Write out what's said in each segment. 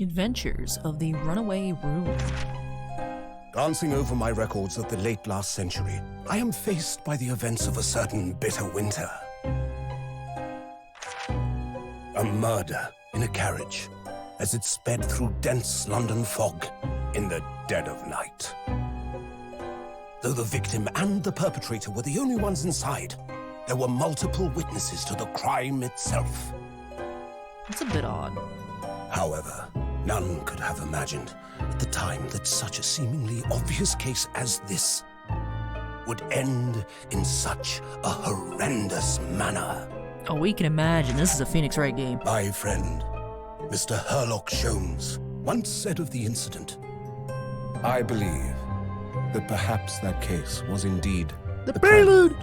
Adventures of the Runaway Room. Glancing over my records of the late last century, I am faced by the events of a certain bitter winter. A murder in a carriage as it sped through dense London fog in the dead of night. Though the victim and the perpetrator were the only ones inside, there were multiple witnesses to the crime itself. That's a bit odd. However, none could have imagined at the time that such a seemingly obvious case as this would end in such a horrendous manner. Oh, we can imagine. This is a Phoenix Wright game. My friend, Mr. Herlock Sholmes, once said of the incident, "I believe that perhaps that case was indeed The prelude!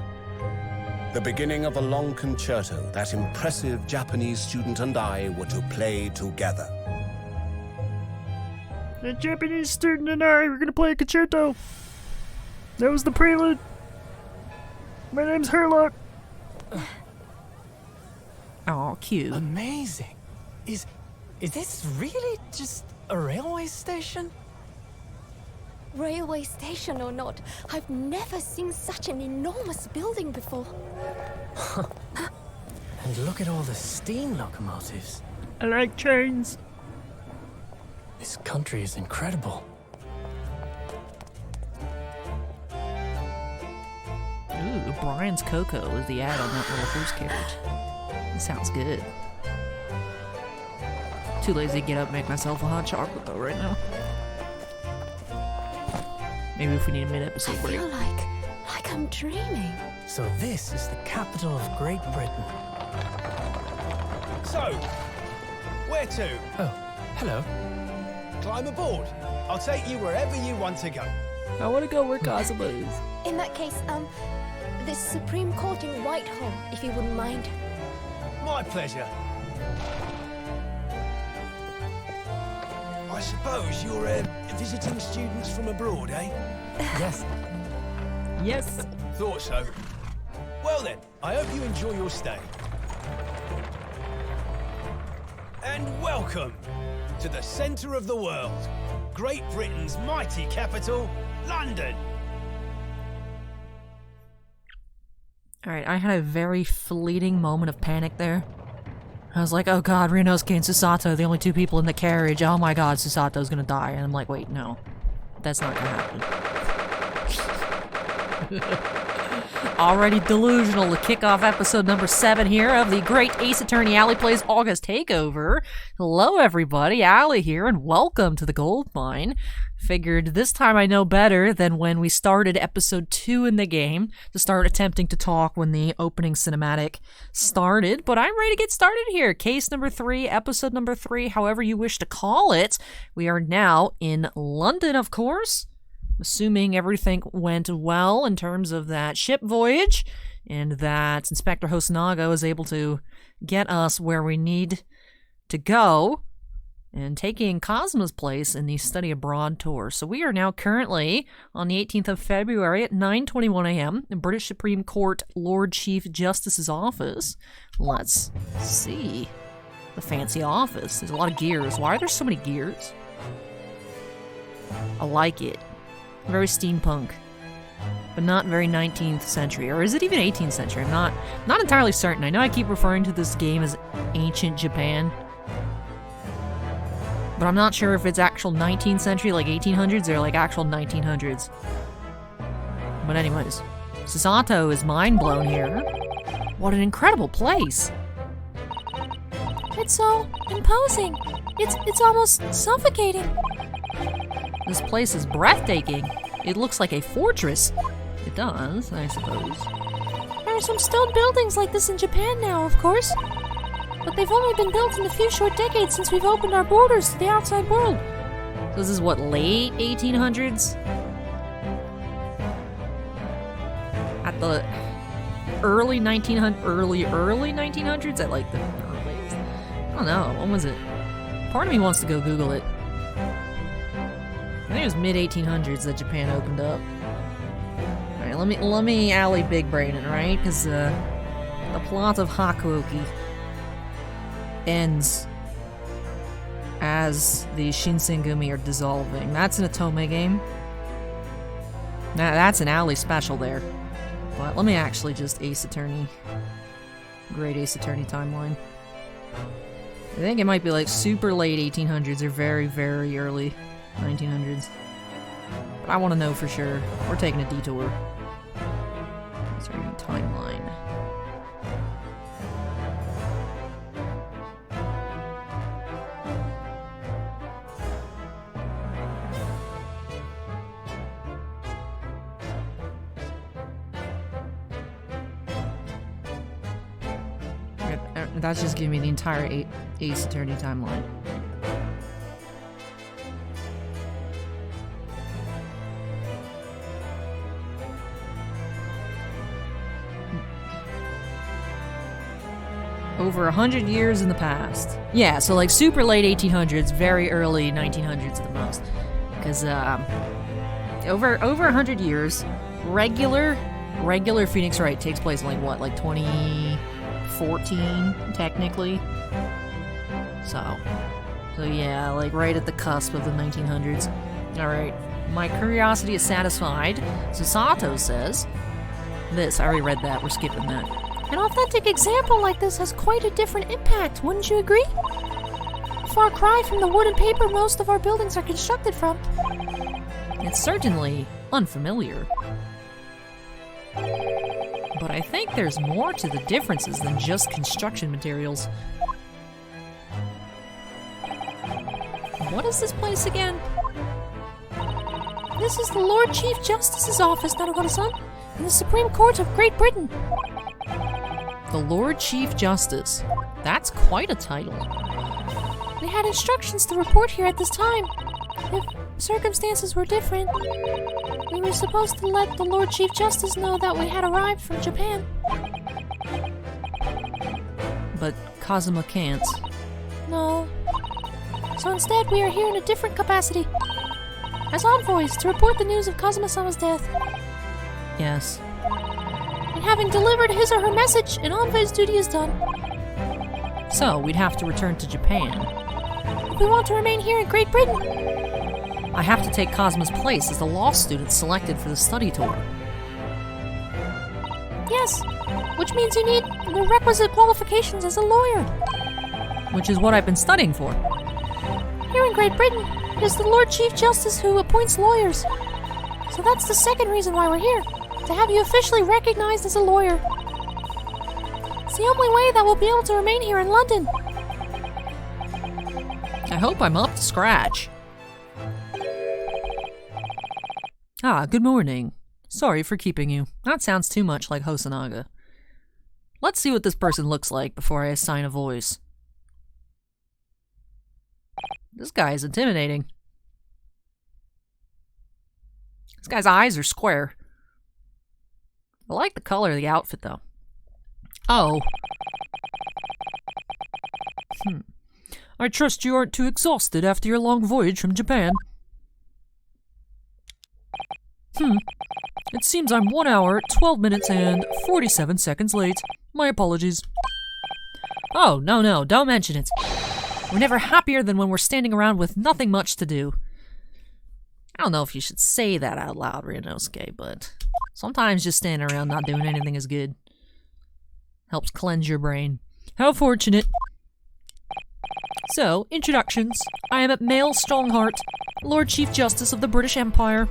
the beginning of a long concerto that impressive Japanese student and I were to play together." The Japanese student and I were gonna play a concerto. That was the prelude. My name's Herlock. Oh, cute. Amazing. Is this really just a railway station? Railway station or not, I've never seen such an enormous building before. And look at all the steam locomotives. I like trains. This country is incredible. Ooh, Brian's Cocoa is the ad on that little horse carriage. That sounds good. Too lazy to get up and make myself a hot chocolate though right now. Maybe if we need a mid-episode I break. feel like I'm dreaming. So this is the capital of Great Britain. So, where to? Oh, hello. Climb aboard. I'll take you wherever you want to go. I want to go where Cosmo is. In that case, the Supreme Court in Whitehall, if you wouldn't mind. My pleasure. I suppose you're visiting students from abroad, eh? Yes. Yes. Thought so. Well then, I hope you enjoy your stay. And welcome to the centre of the world, Great Britain's mighty capital, London. Alright, I had a very fleeting moment of panic there. I was like, oh god, Ryunosuke and Susato, the only two people in the carriage. Oh my god, Susato's gonna die. And I'm like, wait, no. That's not gonna happen. Already delusional to kick off episode number 7 here of the Great Ace Attorney Alley Plays August Takeover. Hello everybody, Alley here, and welcome to the Gold Mine. Figured this time I know better than when we started episode 2 in the game to start attempting to talk when the opening cinematic started, but I'm ready to get started here. Case number 3, episode number 3, however you wish to call it. We are now in London, of course. Assuming everything went well in terms of that ship voyage, and that Inspector Hosonaga is able to get us where we need to go, and taking Cosmo's place in the Study Abroad tour. So we are now currently on the 18th of February at 9:21 a.m. in British Supreme Court Lord Chief Justice's office. Let's see. The fancy office. There's a lot of gears. Why are there so many gears? I like it. Very steampunk, but not very 19th century. Or is it even 18th century? I'm not entirely certain. I know I keep referring to this game as ancient Japan, but I'm not sure if it's actual 19th century, like 1800s, or like actual 1900s. But anyways, Susato is mind blown here. What an incredible place! It's so imposing. It's almost suffocating. This place is breathtaking. It looks like a fortress. It does, I suppose. There are some stone buildings like this in Japan now, of course. But they've only been built in the few short decades since we've opened our borders to the outside world. So this is what, late 1800s? At the early 1900s? Early 1900s? At like the earliest? I don't know. When was it? Part of me wants to go Google it. I think it was mid-1800s that Japan opened up. Alright, let me alley big brain it, right? Because the plot of Hakuoki ends as the Shinsengumi are dissolving. That's an Otome game. Now, that's an alley special there. But let me actually just Ace Attorney. Great Ace Attorney timeline. I think it might be like super late 1800s or very, very early 1900s. But I want to know for sure. We're taking a detour. Attorney timeline. That's just giving me the entire Ace Attorney timeline. Over 100 years in the past. Yeah, so like super late 1800s, very early 1900s at the most. Because over 100 years, regular Phoenix Wright takes place in like what, like 2014 technically. So yeah, like right at the cusp of the 1900s. All right, my curiosity is satisfied. So Sato says this. I already read that. We're skipping that. An authentic example like this has quite a different impact, wouldn't you agree? A far cry from the wood and paper most of our buildings are constructed from. It's certainly unfamiliar. But I think there's more to the differences than just construction materials. What is this place again? This is the Lord Chief Justice's office, Naruhodo-san, in the Supreme Court of Great Britain. The Lord Chief Justice. That's quite a title. We had instructions to report here at this time. If circumstances were different, we were supposed to let the Lord Chief Justice know that we had arrived from Japan. But Kazuma can't. No. So instead, we are here in a different capacity. As envoys to report the news of Kazuma-sama's death. Yes. And having delivered his or her message, an envoy's duty is done. So, we'd have to return to Japan. If we want to remain here in Great Britain, I have to take Kazuma's place as the law student selected for the study tour. yes, which means you need the requisite qualifications as a lawyer. Which is what I've been studying for. Here in Great Britain, it is the Lord Chief Justice who appoints lawyers. So that's the second reason why we're here, to have you officially recognized as a lawyer. It's the only way that we'll be able to remain here in London. I hope I'm up to scratch. Ah, good morning. Sorry for keeping you. That sounds too much like Hosonaga. Let's see what this person looks like before I assign a voice. This guy is intimidating. This guy's eyes are square. I like the color of the outfit, though. Oh. I trust you aren't too exhausted after your long voyage from Japan. It seems I'm 1 hour, 12 minutes, and 47 seconds late. My apologies. Oh, no, don't mention it. We're never happier than when we're standing around with nothing much to do. I don't know if you should say that out loud, Ryunosuke, but sometimes just standing around not doing anything is good. Helps cleanse your brain. How fortunate. So, introductions. I am Male Strongheart, Lord Chief Justice of the British Empire.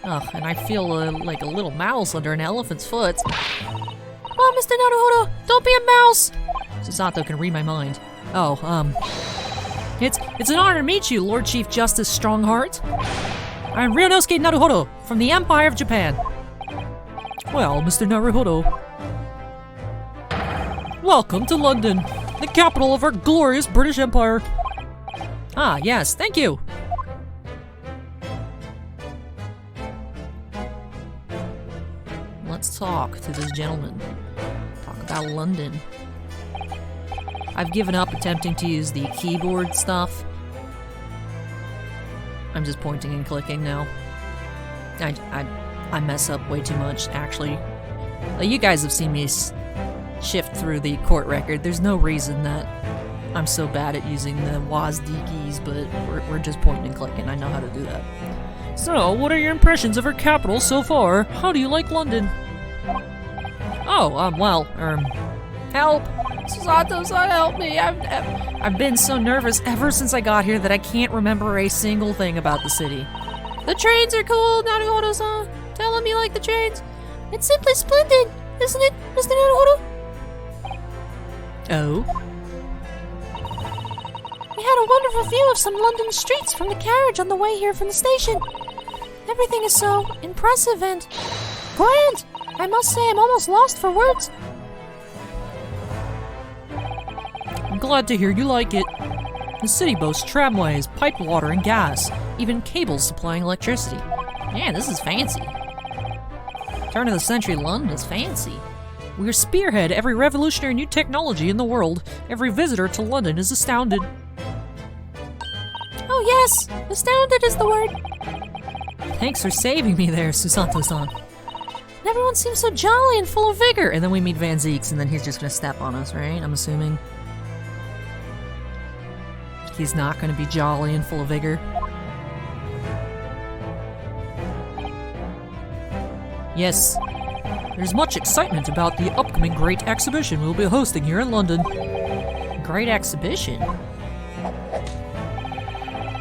Ugh, and I feel like a little mouse under an elephant's foot. Oh, Mr. Naruhodo, don't be a mouse! Susato can read my mind. Oh, It's an honor to meet you, Lord Chief Justice Strongheart. I'm Ryunosuke Naruhodo, from the Empire of Japan. Well, Mr. Naruhodo, welcome to London, the capital of our glorious British Empire. Ah, yes, thank you. Let's talk to this gentleman. Talk about London. I've given up attempting to use the keyboard stuff. I'm just pointing and clicking now. I mess up way too much, actually. You guys have seen me shift through the court record. There's no reason that I'm so bad at using the WASD keys, but we're just pointing and clicking. I know how to do that. So, what are your impressions of our capital so far? How do you like London? Oh, help! Susato-san, help me! I've been so nervous ever since I got here that I can't remember a single thing about the city. The trains are cool, Naruhodo-san. Tell him you like the trains. It's simply splendid, isn't it, Mr. Naruhodo? Oh? We had a wonderful view of some London streets from the carriage on the way here from the station. Everything is so impressive and grand. I must say I'm almost lost for words. I'm glad to hear you like it. The city boasts tramways, piped water, and gas, even cables supplying electricity. Man, this is fancy. Turn of the century London is fancy. We spearhead every revolutionary new technology in the world. Every visitor to London is astounded. Oh yes, astounded is the word. Thanks for saving me there, Susato-san. And everyone seems so jolly and full of vigor. And then we meet Van Zeeks, and then he's just gonna step on us, right? I'm assuming. He's not gonna be jolly and full of vigor. Yes. There's much excitement about the upcoming Great Exhibition we'll be hosting here in London. Great Exhibition?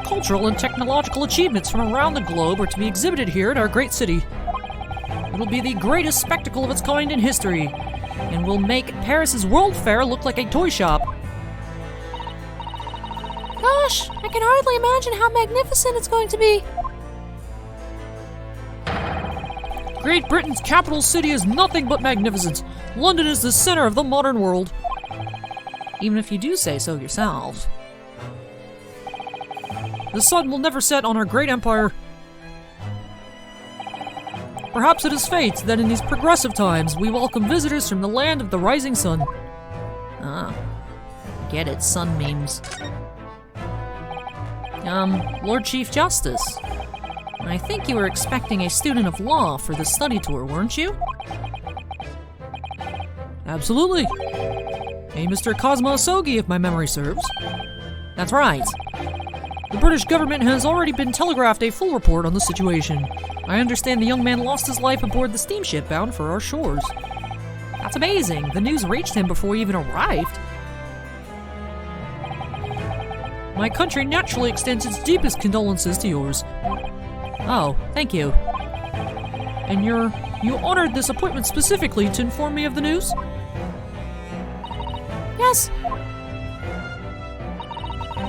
Cultural and technological achievements from around the globe are to be exhibited here in our great city. It'll be the greatest spectacle of its kind in history, and will make Paris's World Fair look like a toy shop. Gosh, I can hardly imagine how magnificent it's going to be. Great Britain's capital city is nothing but magnificent. London is the center of the modern world. Even if you do say so yourself. The sun will never set on our great empire. Perhaps it is fate that in these progressive times we welcome visitors from the land of the rising sun. Ah, get it, sun memes. Lord Chief Justice. I think you were expecting a student of law for the study tour, weren't you? Absolutely. A Mr. Cosmo Asogi, if my memory serves. That's right. The British government has already been telegraphed a full report on the situation. I understand the young man lost his life aboard the steamship bound for our shores. That's amazing. The news reached him before he even arrived. My country naturally extends its deepest condolences to yours. Oh, thank you. And you honored this appointment specifically to inform me of the news? Yes.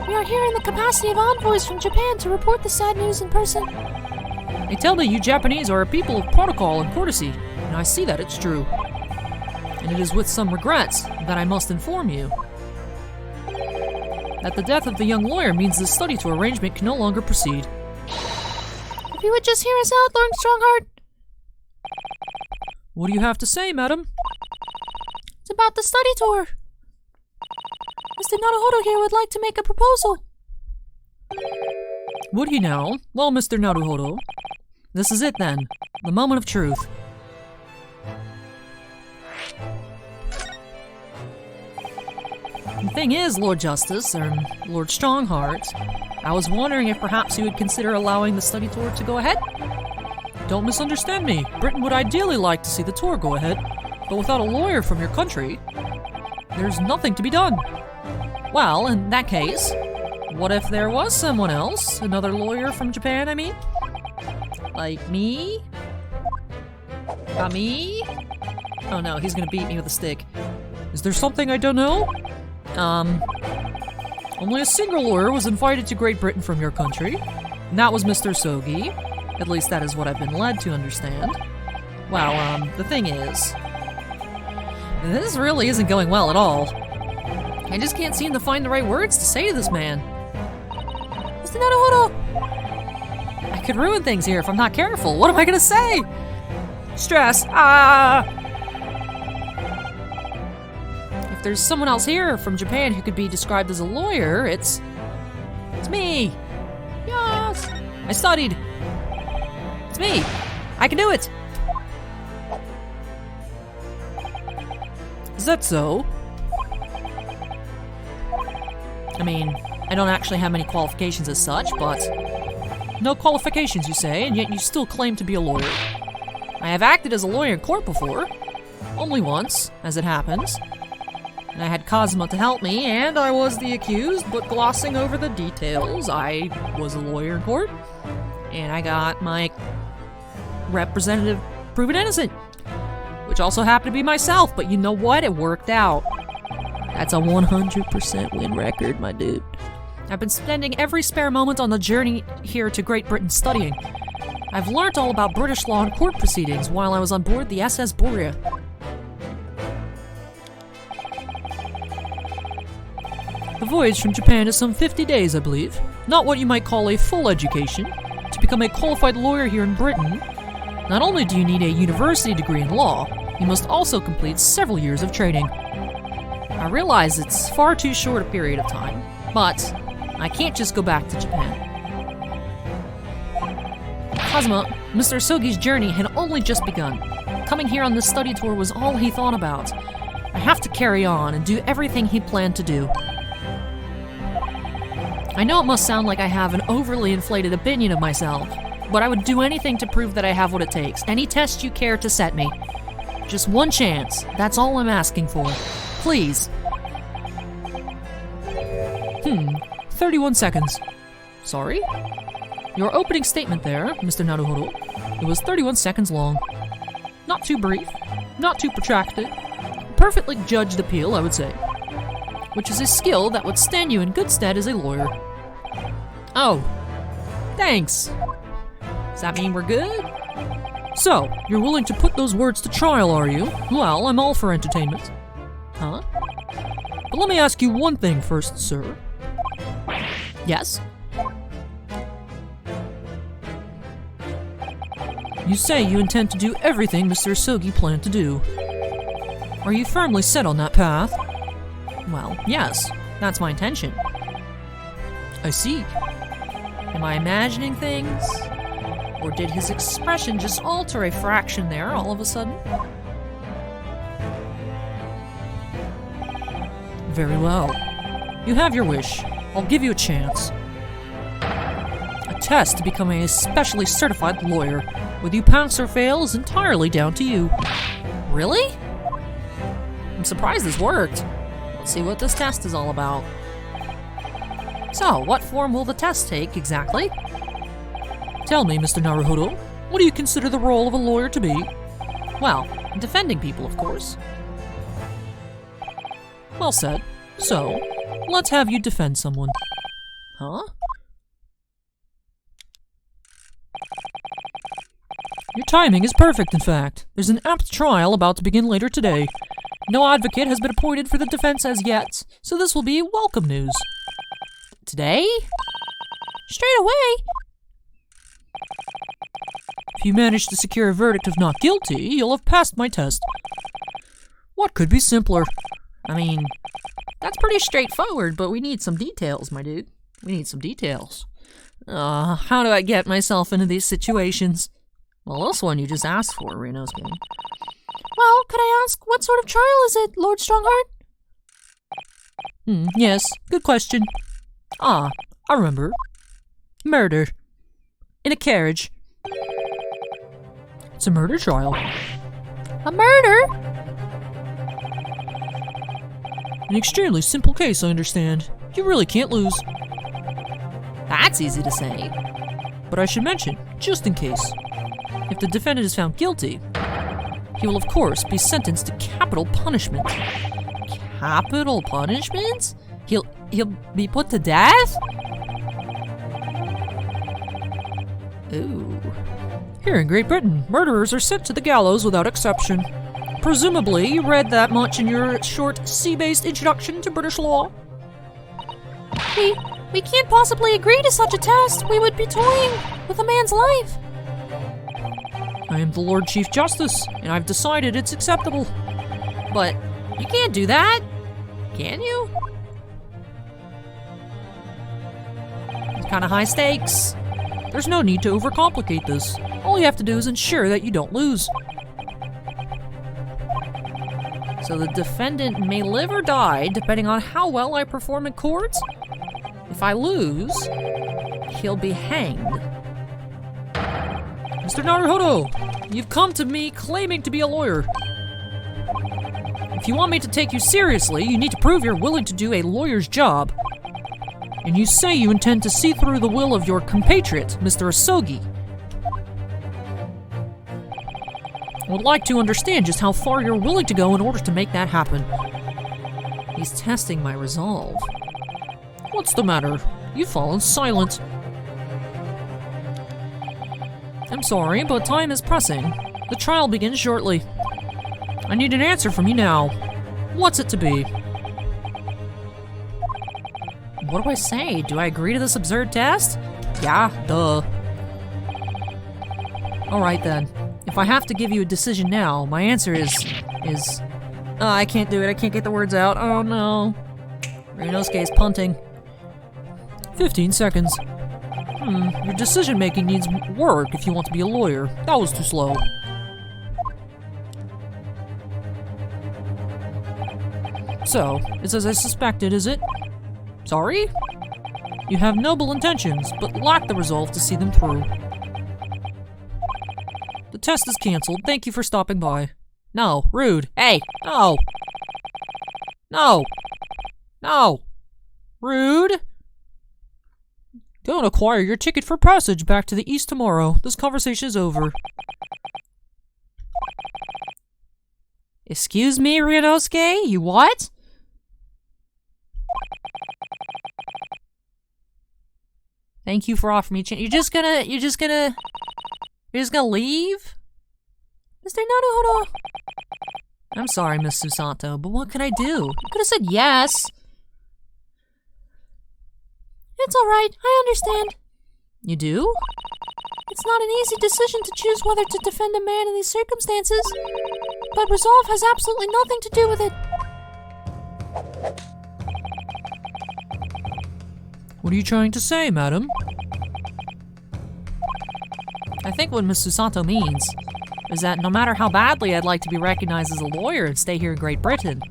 We are here in the capacity of envoys from Japan to report the sad news in person. They tell me you Japanese are a people of protocol and courtesy, and I see that it's true. And it is with some regrets that I must inform you that the death of the young lawyer means the study tour arrangement can no longer proceed. If you would just hear us out, Lord Strongheart. What do you have to say, madam? It's about the study tour. Mr. Naruhodo here would like to make a proposal. Would he now? Well, Mr. Naruhodo, this is it then. The moment of truth. The thing is, Lord Justice, or Lord Strongheart, I was wondering if perhaps you would consider allowing the study tour to go ahead? Don't misunderstand me. Britain would ideally like to see the tour go ahead, but without a lawyer from your country, there's nothing to be done. Well, in that case, what if there was someone else? Another lawyer from Japan, I mean? Like me? Me? Oh no, he's gonna beat me with a stick. Is there something I don't know? Only a single lawyer was invited to Great Britain from your country, and that was Mr. Sogi. At least that is what I've been led to understand. Well, the thing is, this really isn't going well at all. I just can't seem to find the right words to say to this man. Mr. Naruhodo! I could ruin things here if I'm not careful. What am I gonna say? Stress. If there's someone else here from Japan who could be described as a lawyer, it's me. Yes. I studied. It's me. I can do it. Is that so? I mean, I don't actually have many qualifications as such, but... No qualifications, you say, and yet you still claim to be a lawyer. I have acted as a lawyer in court before. Only once, as it happens. And I had Cosmo to help me, and I was the accused, but glossing over the details, I was a lawyer in court, and I got my representative proven innocent, which also happened to be myself, but you know what? It worked out. That's a 100% win record, my dude. I've been spending every spare moment on the journey here to Great Britain studying. I've learnt all about British law and court proceedings while I was on board the SS Borea. The voyage from Japan is some 50 days, I believe. Not what you might call a full education. To become a qualified lawyer here in Britain, not only do you need a university degree in law, you must also complete several years of training. I realize it's far too short a period of time, but I can't just go back to Japan. Cosmo, Mr. Asogi's journey had only just begun. Coming here on this study tour was all he thought about. I have to carry on and do everything he planned to do. I know it must sound like I have an overly inflated opinion of myself, but I would do anything to prove that I have what it takes. Any test you care to set me. Just one chance. That's all I'm asking for. Please. 31 seconds. Sorry? Your opening statement there, Mr. Naruhodo, it was 31 seconds long. Not too brief, not too protracted. Perfectly judged appeal, I would say. Which is a skill that would stand you in good stead as a lawyer. Oh. Thanks. Does that mean we're good? So, you're willing to put those words to trial, are you? Well, I'm all for entertainment. Huh? But let me ask you one thing first, sir. Yes? You say you intend to do everything Mr. Asogi planned to do. Are you firmly set on that path? Well, yes. That's my intention. I see. Am I imagining things? Or did his expression just alter a fraction there all of a sudden? Very well. You have your wish. I'll give you a chance. A test to become a specially certified lawyer. Whether you pass or fail is entirely down to you. Really? I'm surprised this worked. Let's see what this test is all about. So, what form will the test take exactly? Tell me, Mr. Naruhodo, what do you consider the role of a lawyer to be? Well, defending people, of course. Well said. So, let's have you defend someone. Huh? Your timing is perfect, in fact. There's an apt trial about to begin later today. No advocate has been appointed for the defense as yet, so this will be welcome news. Today? Straight away? If you manage to secure a verdict of not guilty, you'll have passed my test. What could be simpler? I mean, that's pretty straightforward, but we need some details, my dude. We need some details. How do I get myself into these situations? Well, this one you just asked for, Renosuke. Well, could I ask, what sort of trial is it, Lord Strongheart? Yes, good question. I remember. Murder. In a carriage. It's a murder trial. A murder? An extremely simple case, I understand. You really can't lose. That's easy to say. But I should mention, just in case, if the defendant is found guilty, he will of course be sentenced to capital punishment. Capital punishment? He'll be put to death? Ooh. Here in Great Britain, murderers are sent to the gallows without exception. Presumably, you read that much in your short sea-based introduction to British law. We can't possibly agree to such a test. We would be toying with a man's life. I am the Lord Chief Justice, and I've decided it's acceptable. But you can't do that, can you? It's kind of high stakes. There's no need to overcomplicate this. All you have to do is ensure that you don't lose. So the defendant may live or die depending on how well I perform in court? If I lose, he'll be hanged. Mr. Naruhodo, you've come to me claiming to be a lawyer. If you want me to take you seriously, you need to prove you're willing to do a lawyer's job. And you say you intend to see through the will of your compatriot, Mr. Asogi. I would like to understand just how far you're willing to go in order to make that happen. He's testing my resolve. What's the matter? You've fallen silent. I'm sorry, but time is pressing. The trial begins shortly. I need an answer from you now. What's it to be? What do I say? Do I agree to this absurd test? Yeah, duh. Alright then. If I have to give you a decision now, my answer is... Oh, I can't do it. I can't get the words out. Oh no. Ryunosuke is punting. 15 seconds. Your decision-making needs work if you want to be a lawyer. That was too slow. So, it's as I suspected, is it? Sorry? You have noble intentions, but lack the resolve to see them through. The test is cancelled. Thank you for stopping by. No, rude. Hey, no. No. No. Rude. Go and acquire your ticket for passage back to the east tomorrow. This conversation is over. Excuse me, Ryunosuke? You what? Thank you for offering me a chance. You're just gonna leave? Mr. Naruhodo. I'm sorry, Miss Susato, but what can I do? You could have said yes. It's alright, I understand. You do? It's not an easy decision to choose whether to defend a man in these circumstances, but resolve has absolutely nothing to do with it. What are you trying to say, madam? I think what Miss Susato means is that no matter how badly I'd like to be recognized as a lawyer and stay here in Great Britain,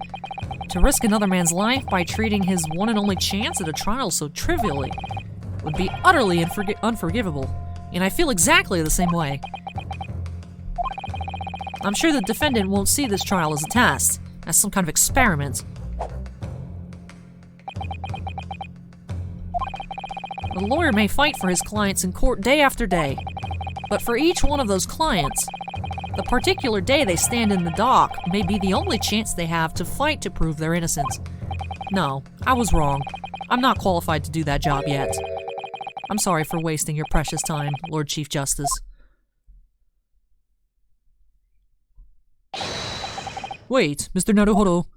to risk another man's life by treating his one and only chance at a trial so trivially would be utterly unforgivable, and I feel exactly the same way. I'm sure the defendant won't see this trial as a test, as some kind of experiment. The lawyer may fight for his clients in court day after day, but for each one of those clients, the particular day they stand in the dock may be the only chance they have to fight to prove their innocence. No, I was wrong. I'm not qualified to do that job yet. I'm sorry for wasting your precious time, Lord Chief Justice. Wait, Mr. Naruhodo.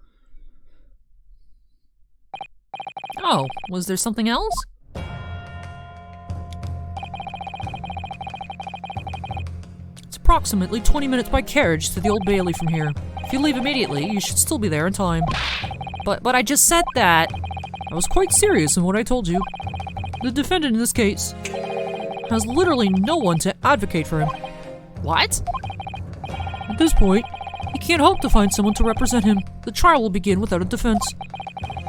Oh, was there something else? It's approximately 20 minutes by carriage to the Old Bailey from here. If you leave immediately, you should still be there in time. But I just said that. I was quite serious in what I told you. The defendant in this case has literally no one to advocate for him. What? At this point, he can't hope to find someone to represent him. The trial will begin without a defense.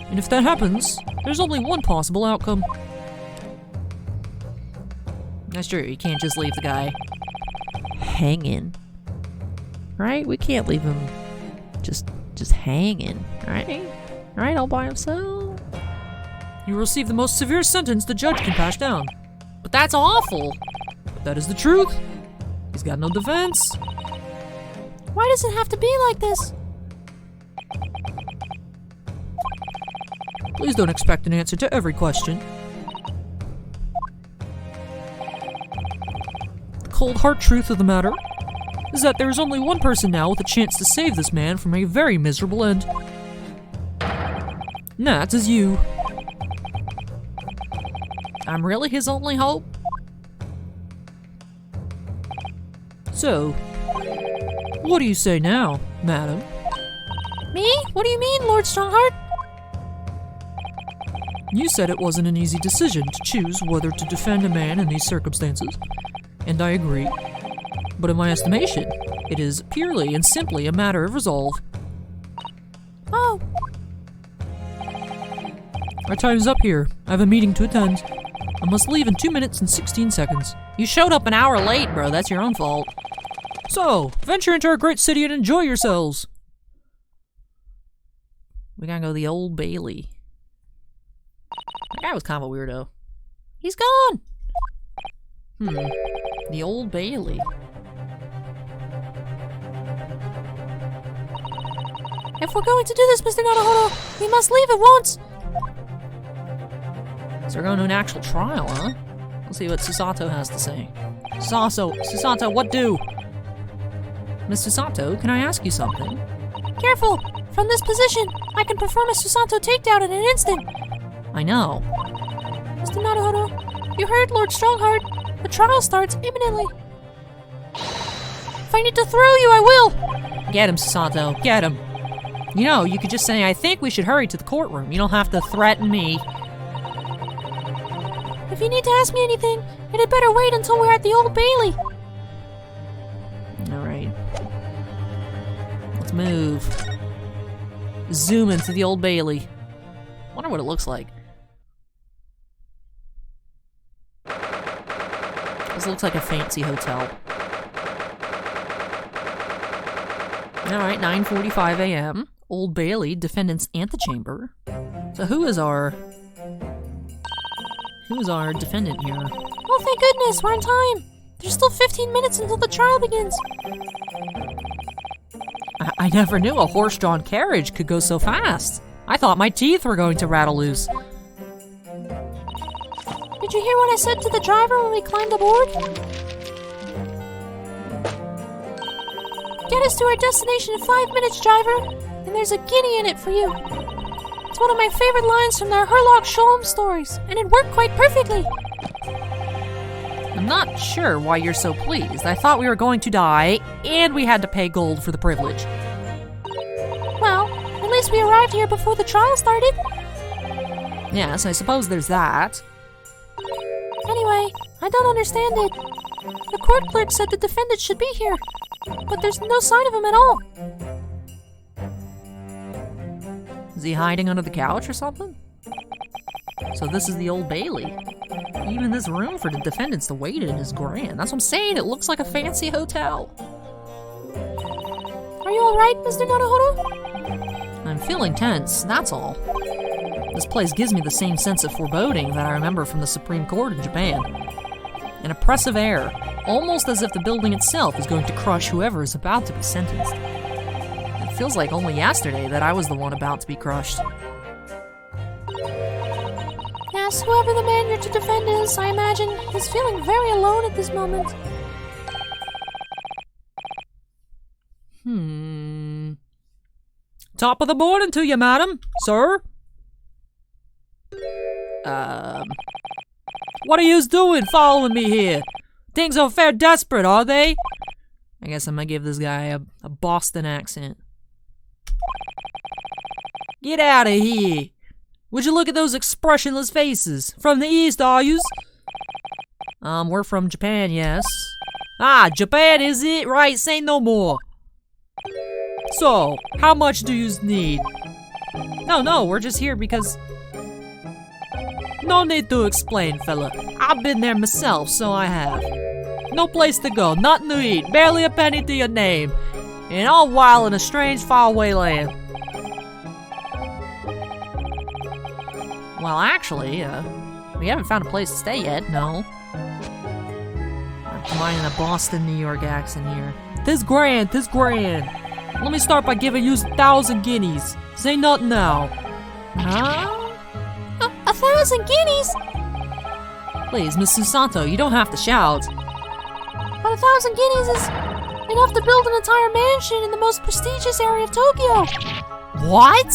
And if that happens, there's only one possible outcome. That's true, you can't just leave the guy hanging. Right? We can't leave him just hanging, right? Right, all by himself? You will receive the most severe sentence the judge can pass down. But that's awful! But that is the truth. He's got no defense. Why does it have to be like this? Please don't expect an answer to every question. The cold hard truth of the matter is that there is only one person now with a chance to save this man from a very miserable end. And that is you. I'm really his only hope? So, what do you say now, madam? Me? What do you mean, Lord Strongheart? You said it wasn't an easy decision to choose whether to defend a man in these circumstances, and I agree. But in my estimation, it is purely and simply a matter of resolve. Oh. Our time is up here. I have a meeting to attend. I must leave in 2 minutes and 16 seconds. You showed up an hour late, bro. That's your own fault. So, venture into our great city and enjoy yourselves. We gotta go to the Old Bailey. That guy was kind of a weirdo. He's gone! The Old Bailey. If we're going to do this, Mr. Naruhodo, we must leave at once. So we're going to an actual trial, huh? Let's see what Susato has to say. Susato, what do? Miss Susato, can I ask you something? Careful! From this position, I can perform a Susato takedown in an instant. I know. Mr. Naruhodo, you heard Lord Strongheart. The trial starts imminently. If I need to throw you, I will! Get him, Susato. Get him. You know, you could just say, I think we should hurry to the courtroom. You don't have to threaten me. If you need to ask me anything, it had better wait until we're at the Old Bailey. Alright. Let's move. Zoom into the Old Bailey. Wonder what it looks like. This looks like a fancy hotel. Alright, 9:45 a.m. Old Bailey, defendant's antechamber. So who is our defendant here? Oh, thank goodness, we're in time. There's still 15 minutes until the trial begins. I never knew a horse-drawn carriage could go so fast. I thought my teeth were going to rattle loose. Did you hear what I said to the driver when we climbed aboard? Get us to our destination in 5 minutes, driver. And there's a guinea in it for you. It's one of my favorite lines from the Herlock Sholmes stories, and it worked quite perfectly. I'm not sure why you're so pleased. I thought we were going to die, and we had to pay gold for the privilege. Well, at least we arrived here before the trial started. Yes, I suppose there's that. Anyway, I don't understand it. The court clerk said the defendant should be here, but there's no sign of him at all. Is he hiding under the couch or something? So this is the Old Bailey. Even this room for the defendants to wait in is grand. That's what I'm saying, it looks like a fancy hotel. Are you alright, Mr. Naruhodo? I'm feeling tense, that's all. This place gives me the same sense of foreboding that I remember from the Supreme Court in Japan. An oppressive air, almost as if the building itself is going to crush whoever is about to be sentenced. It feels like only yesterday that I was the one about to be crushed. Yes, whoever the man you're to defend is, I imagine, is feeling very alone at this moment. Top of the morning to you, madam, sir. What are yous doing following me here? Things are fair desperate, are they? I guess I'm gonna give this guy a Boston accent. Get out of here! Would you look at those expressionless faces? From the East, are yous? We're from Japan, yes. Ah, Japan, is it? Right, say no more. So, how much do yous need? No, we're just here because... No need to explain, fella. I've been there myself, so I have. No place to go, nothing to eat, barely a penny to your name. And all while in a strange, faraway land. Well, actually, we haven't found a place to stay yet, no. I'm combining a Boston, New York accent here. Tis grand. Let me start by giving you 1,000 guineas. Say nothing now. Huh? 1,000 guineas? Please, Miss Susato, you don't have to shout. But 1,000 guineas is enough to build an entire mansion in the most prestigious area of Tokyo. What?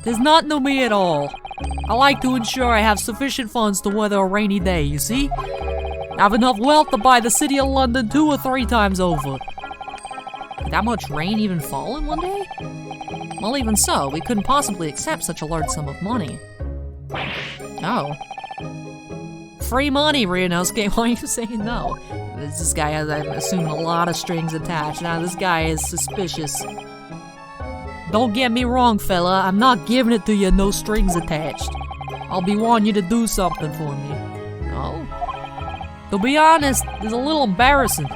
There's nothing to me at all. I like to ensure I have sufficient funds to weather a rainy day, you see? I have enough wealth to buy the city of London 2 or 3 times over. Did that much rain even fall in one day? Well, even so, we couldn't possibly accept such a large sum of money. Oh. Free money, Ryunosuke, why are you saying no? This guy has, I'm assuming, a lot of strings attached. Now, this guy is suspicious. Don't get me wrong, fella. I'm not giving it to you, no strings attached. I'll be wanting you to do something for me. No? To be honest, it's a little embarrassing.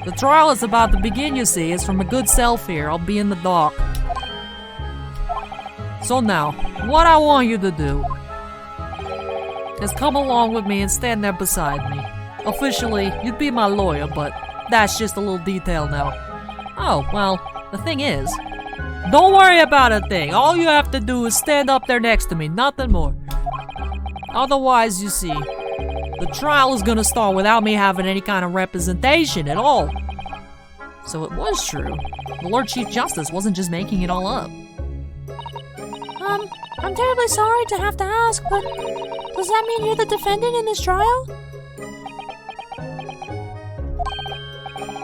The trial is about to begin, you see. It's from a good self here. I'll be in the dock. So now, what I want you to do is come along with me and stand there beside me. Officially, you'd be my lawyer, but that's just a little detail now. Oh, well, the thing is, don't worry about a thing. All you have to do is stand up there next to me, nothing more. Otherwise, you see, the trial is gonna start without me having any kind of representation at all. So it was true. The Lord Chief Justice wasn't just making it all up. I'm terribly sorry to have to ask, but does that mean you're the defendant in this trial?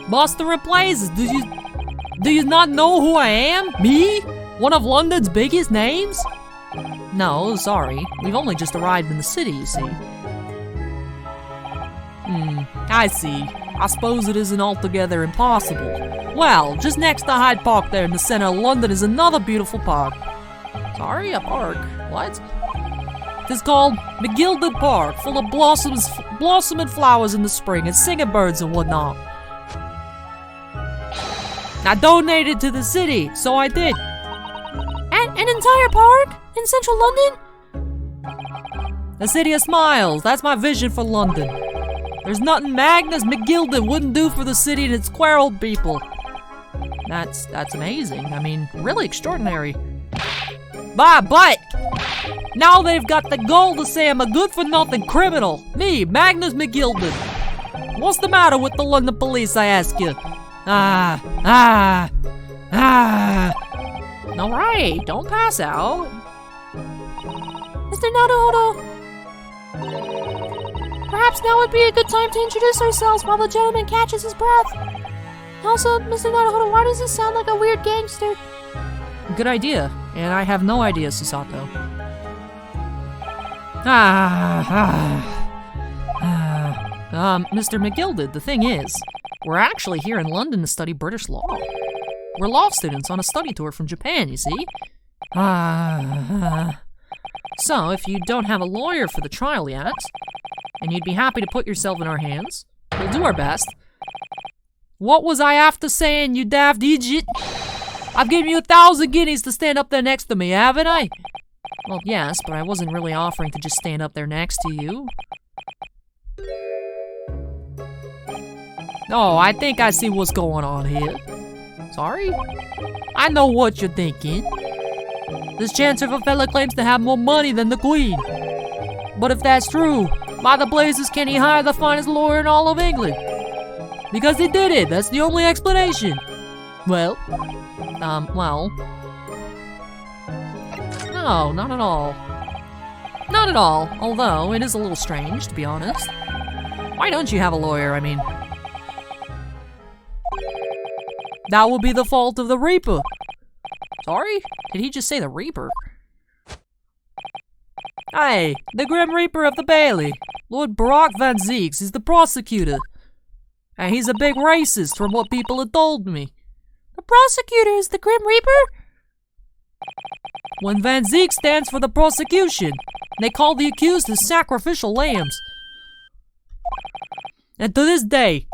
Master of Blazes, do you not know who I am? Me? One of London's biggest names? No, sorry. We've only just arrived in the city, you see. I see. I suppose it isn't altogether impossible. Well, just next to Hyde Park there in the center of London is another beautiful park. Sorry, a park? What? It's called McGilded Park, full of blossoming flowers in the spring and singing birds and whatnot. I donated to the city, so I did. An entire park? In central London? The city of smiles, that's my vision for London. There's nothing Magnus McGilded wouldn't do for the city and its square-old people. That's amazing. I mean, really extraordinary. But now they've got the gall to say I'm a good-for-nothing criminal. Me, Magnus McGilded. What's the matter with the London police, I ask you? Alright, don't pass out. Mr. Naruhodo, perhaps now would be a good time to introduce ourselves while the gentleman catches his breath. Also, Mr. Naruhodo, why does this sound like a weird gangster? Good idea, and I have no idea, Susato. Mr. McGilded, the thing is, we're actually here in London to study British law. We're law students on a study tour from Japan, you see. So, if you don't have a lawyer for the trial yet, and you'd be happy to put yourself in our hands, we'll do our best. What was I after saying, you daft idiot? I've given you 1,000 guineas to stand up there next to me, haven't I? Well, yes, but I wasn't really offering to just stand up there next to you. Oh, I think I see what's going on here. Sorry? I know what you're thinking. This Chancellor fella claims to have more money than the Queen. But if that's true, why the blazes can he hire the finest lawyer in all of England? Because he did it, that's the only explanation. Well, no, not at all. Not at all, although it is a little strange, to be honest. Why don't you have a lawyer, I mean? That would be the fault of the Reaper. Sorry? Did he just say the Reaper? Hey, the Grim Reaper of the Bailey. Lord Park Blvd N Ste is the prosecutor. And he's a big racist from what people have told me. The prosecutor is the Grim Reaper? When Van Zeke stands for the prosecution, they call the accused as sacrificial lambs. And to this day,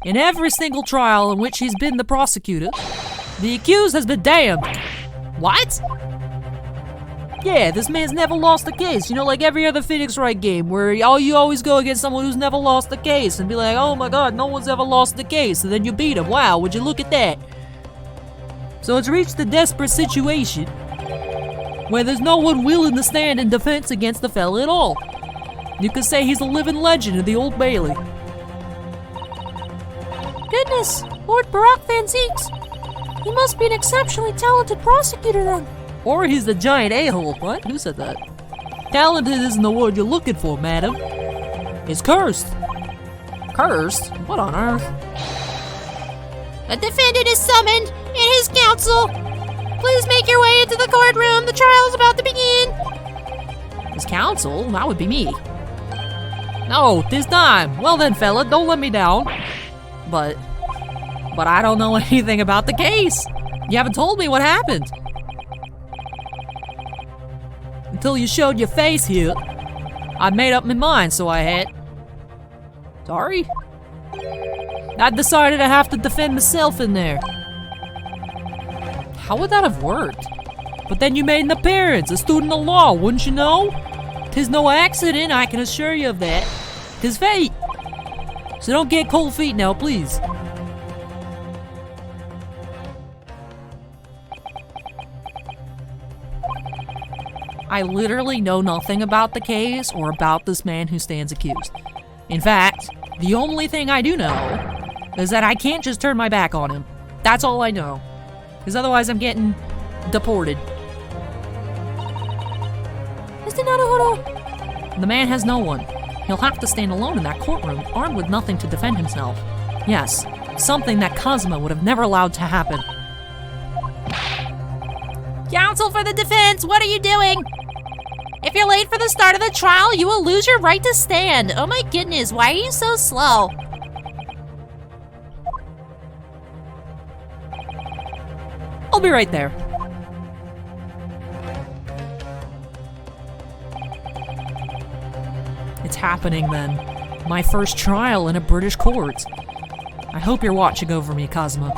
in every single trial in which he's been the prosecutor, the accused has been damned. What? Yeah, this man's never lost a case. You know, like every other Phoenix Wright game where you always go against someone who's never lost a case and be like, oh my god, no one's ever lost a case, and then you beat him. Wow, would you look at that? So it's reached a desperate situation where there's no one willing to stand in defense against the fella at all. You could say he's a living legend of the Old Bailey. Goodness, Lord Park Blvd N Ste. He must be an exceptionally talented prosecutor then. Or he's a giant a-hole. What? Who said that? Talented isn't the word you're looking for, madam. It's cursed. Cursed? What on earth? The defendant is summoned, and his counsel. Please make your way into the courtroom. The trial is about to begin. His counsel? That would be me. No, this time. Well then, fella, don't let me down. But I don't know anything about the case. You haven't told me what happened. Until you showed your face here. I made up my mind, so I had. Sorry? I decided I have to defend myself in there. How would that have worked? But then you made an appearance, a student of law, wouldn't you know? 'Tis no accident, I can assure you of that. 'Tis fate. So don't get cold feet now, please. I literally know nothing about the case or about this man who stands accused. In fact, the only thing I do know is that I can't just turn my back on him. That's all I know. Because otherwise I'm getting deported. Mr. Naruhodo! The man has no one. He'll have to stand alone in that courtroom, armed with nothing to defend himself. Yes, something that Cosmo would have never allowed to happen. Counsel for the defense, what are you doing? If you're late for the start of the trial, you will lose your right to stand. Oh my goodness, why are you so slow? I'll be right there. It's happening then. My first trial in a British court. I hope you're watching over me, Cosmo.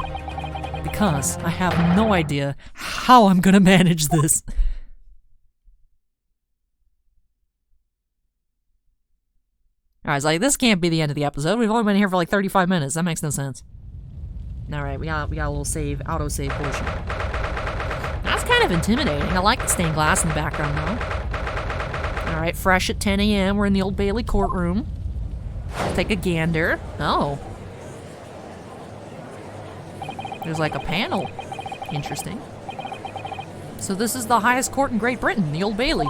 Because I have no idea how I'm gonna manage this. Alright, it's like, this can't be the end of the episode. We've only been here for like 35 minutes. That makes no sense. Alright, we got a little save, auto-save portion. That's kind of intimidating. I like the stained glass in the background, though. Alright, fresh at 10 a.m. We're in the Old Bailey courtroom. Let's take a gander. Oh. There's like a panel. Interesting. So this is the highest court in Great Britain, the Old Bailey.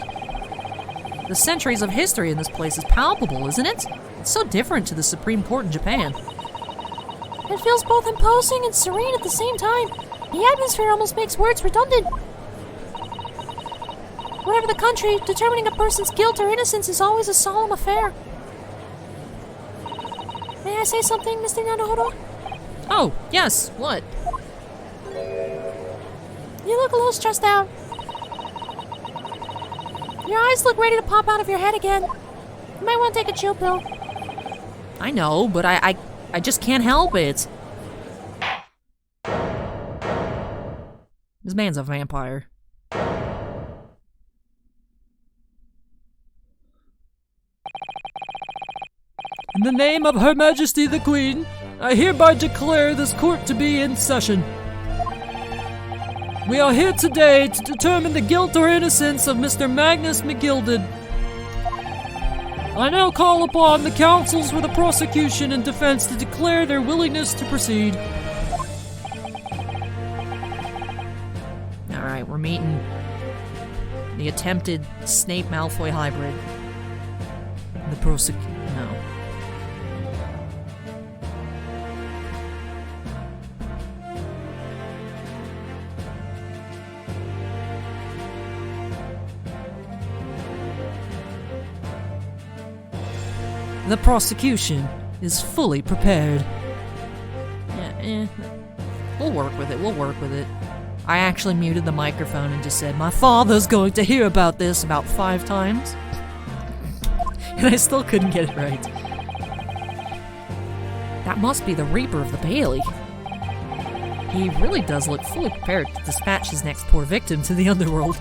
The centuries of history in this place is palpable, isn't it? It's so different to the Supreme Court in Japan. It feels both imposing and serene at the same time. The atmosphere almost makes words redundant. Whatever the country, determining a person's guilt or innocence is always a solemn affair. May I say something, Mr. Naruhodo? Oh, yes, what? You look a little stressed out. Your eyes look ready to pop out of your head again. You might want to take a chill pill. I know, but I just can't help it. This man's a vampire. In the name of Her Majesty the Queen, I hereby declare this court to be in session. We are here today to determine the guilt or innocence of Mr. Magnus McGilded. I now call upon the counsels for the prosecution and defense to declare their willingness to proceed. Alright, we're meeting the attempted Snape-Malfoy hybrid. The no. The prosecution is fully prepared. Yeah, we'll work with it, we'll work with it. I actually muted the microphone and just said, my father's going to hear about this about 5 times. And I still couldn't get it right. That must be the Reaper of the Bailey. He really does look fully prepared to dispatch his next poor victim to the underworld.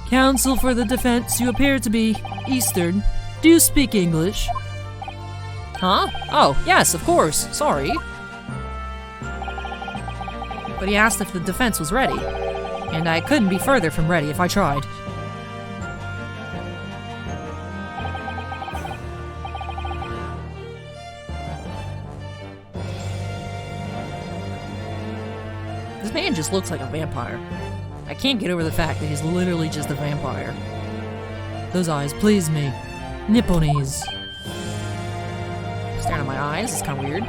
Counsel for the defense, you appear to be Eastern. Do you speak English? Huh? Oh, yes, of course. Sorry. But he asked if the defense was ready, and I couldn't be further from ready if I tried. This man just looks like a vampire. I can't get over the fact that he's literally just a vampire. Those eyes please me. Nipponese. Staring at my eyes, it's kind of weird.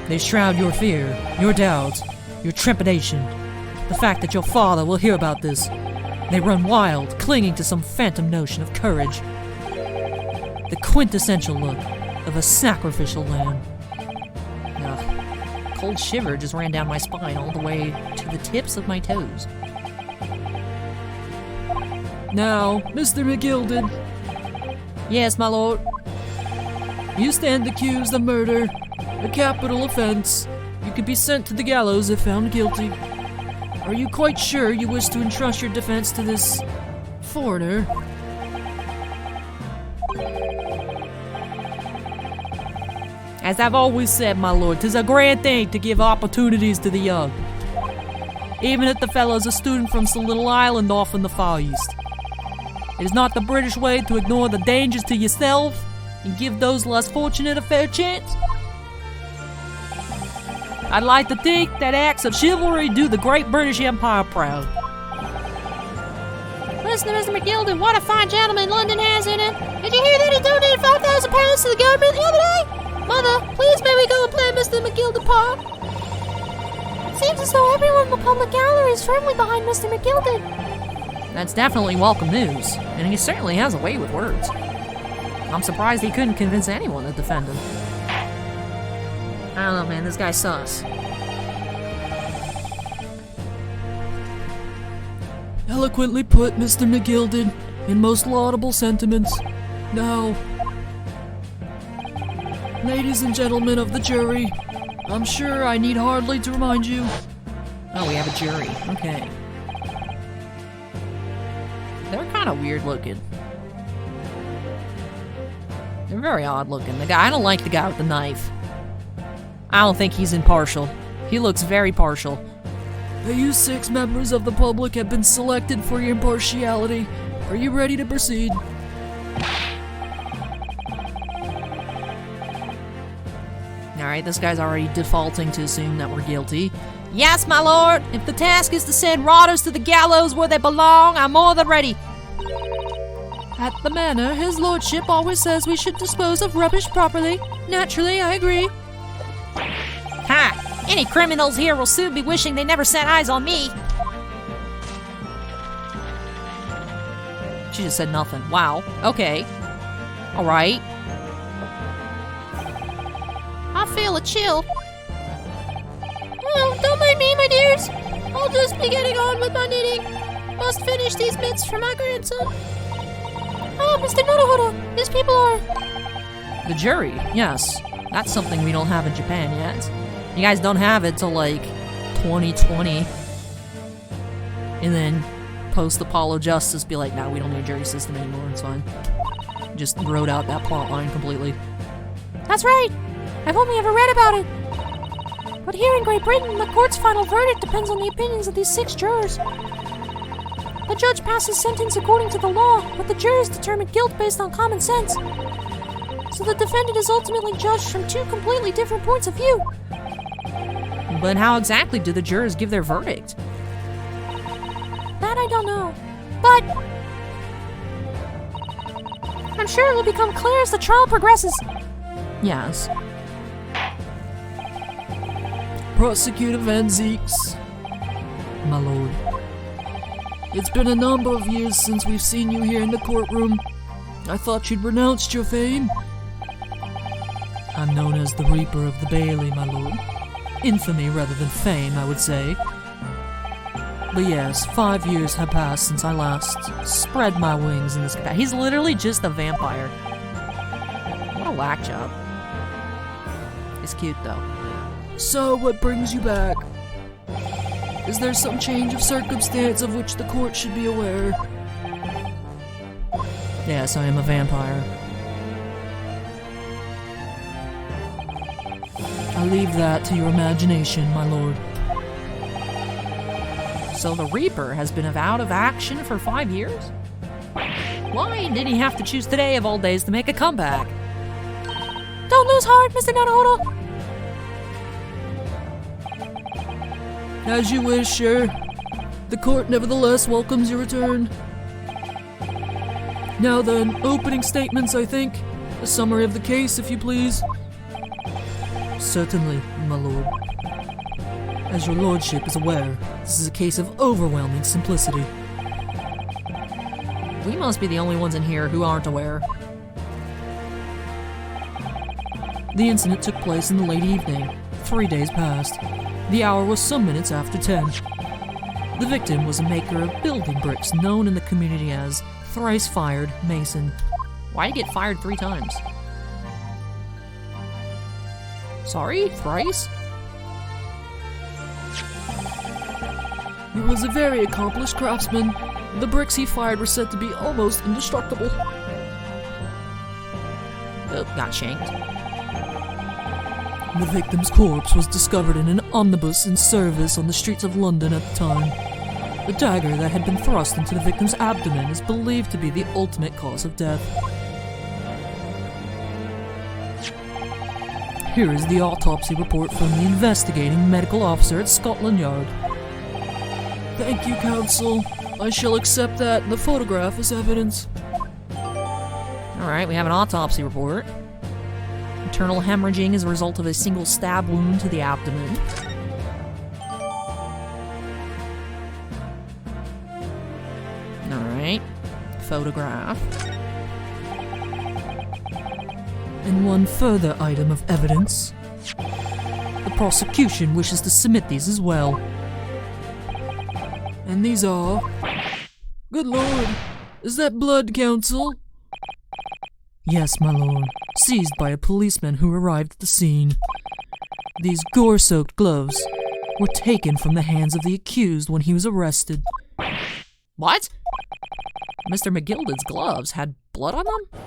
They shroud your fear, your doubt, your trepidation. The fact that your father will hear about this. They run wild, clinging to some phantom notion of courage. The quintessential look of a sacrificial lamb. Ugh. cold shiver just ran down my spine all the way to the tips of my toes. Now, Mr. McGilded. Yes, my lord. You stand accused of murder, a capital offense. You could be sent to the gallows if found guilty. Are you quite sure you wish to entrust your defense to this foreigner? As I've always said, my lord, 'tis a grand thing to give opportunities to the young. Even if the fellow's a student from some little island off in the Far East. It is not the British way to ignore the dangers to yourself and give those less fortunate a fair chance. I'd like to think that acts of chivalry do the great British Empire proud. Listen to Mr. McGilded, what a fine gentleman London has in it. Did you hear that he donated £5,000 to the government the other day? Mother, please may we go and play Mr. McGilded Park? It seems as though everyone in the public gallery is firmly behind Mr. McGilded. That's definitely welcome news, and he certainly has a way with words. I'm surprised he couldn't convince anyone to defend him. I don't know, man, this guy sucks. Eloquently put, Mr. McGilded, in most laudable sentiments. Now, ladies and gentlemen of the jury, I'm sure I need hardly to remind you. Oh, we have a jury. Okay. They're kind of weird looking. They're very odd looking. The guy, I don't like the guy with the knife. I don't think he's impartial. He looks very partial. You 6 members of the public have been selected for your impartiality. Are you ready to proceed? Alright, this guy's already defaulting to assume that we're guilty. Yes, my lord! If the task is to send rotters to the gallows where they belong, I'm more than ready. At the manor, his lordship always says we should dispose of rubbish properly. Naturally, I agree. Ha! Any criminals here will soon be wishing they never set eyes on me. She just said nothing. Wow. Okay. Alright. I feel a chill. Oh, don't mind me, my dears. I'll just be getting on with my knitting. Must finish these mitts for my grandson. Oh, Mr. Nodohodo, these people are... The jury, yes. That's something we don't have in Japan yet. You guys don't have it till like 2020. And then post-Apollo Justice be like, nah, we don't need a jury system anymore, it's fine. Just wrote out that plot line completely. That's right. I've only ever read about it. But here in Great Britain, the court's final verdict depends on the opinions of these 6 jurors. The judge passes sentence according to the law, but the jurors determine guilt based on common sense. So the defendant is ultimately judged from 2 completely different points of view. But how exactly do the jurors give their verdict? That I don't know. But I'm sure it will become clear as the trial progresses. Yes. Prosecutor Van Zeeks. My lord. It's been a number of years since we've seen you here in the courtroom. I thought you'd renounced your fame. I'm known as the Reaper of the Bailey, my lord. Infamy rather than fame, I would say. But yes, 5 years have passed since I last spread my wings in this capacity. He's literally just a vampire. What a whack job. He's cute, though. So, what brings you back? Is there some change of circumstance of which the court should be aware? Yes, I am a vampire. I leave that to your imagination, my lord. So the Reaper has been out of action for 5 years? Why did he have to choose today of all days to make a comeback? Don't lose heart, Mr. Naruhodo. As you wish, sir. The court nevertheless welcomes your return. Now then, opening statements, I think. A summary of the case, if you please. Certainly, my lord. As your lordship is aware, this is a case of overwhelming simplicity. We must be the only ones in here who aren't aware. The incident took place in the late evening, 3 days passed. The hour was some minutes after 10. The victim was a maker of building bricks known in the community as Thrice-Fired Mason. Why'd he get fired 3 times? Sorry? Thrice? He was a very accomplished craftsman. The bricks he fired were said to be almost indestructible. Oh, got shanked. The victim's corpse was discovered in an omnibus in service on the streets of London at the time. The dagger that had been thrust into the victim's abdomen is believed to be the ultimate cause of death. Here is the autopsy report from the investigating medical officer at Scotland Yard. Thank you, counsel. I shall accept that and the photograph as evidence. Alright, we have an autopsy report. Internal hemorrhaging as a result of a single stab wound to the abdomen. Alright. Photograph. And one further item of evidence. The prosecution wishes to submit these as well. And these are... Good lord, is that blood, counsel? Yes, my lord. Seized by a policeman who arrived at the scene. These gore-soaked gloves were taken from the hands of the accused when he was arrested. What? Mr. McGilded's gloves had blood on them?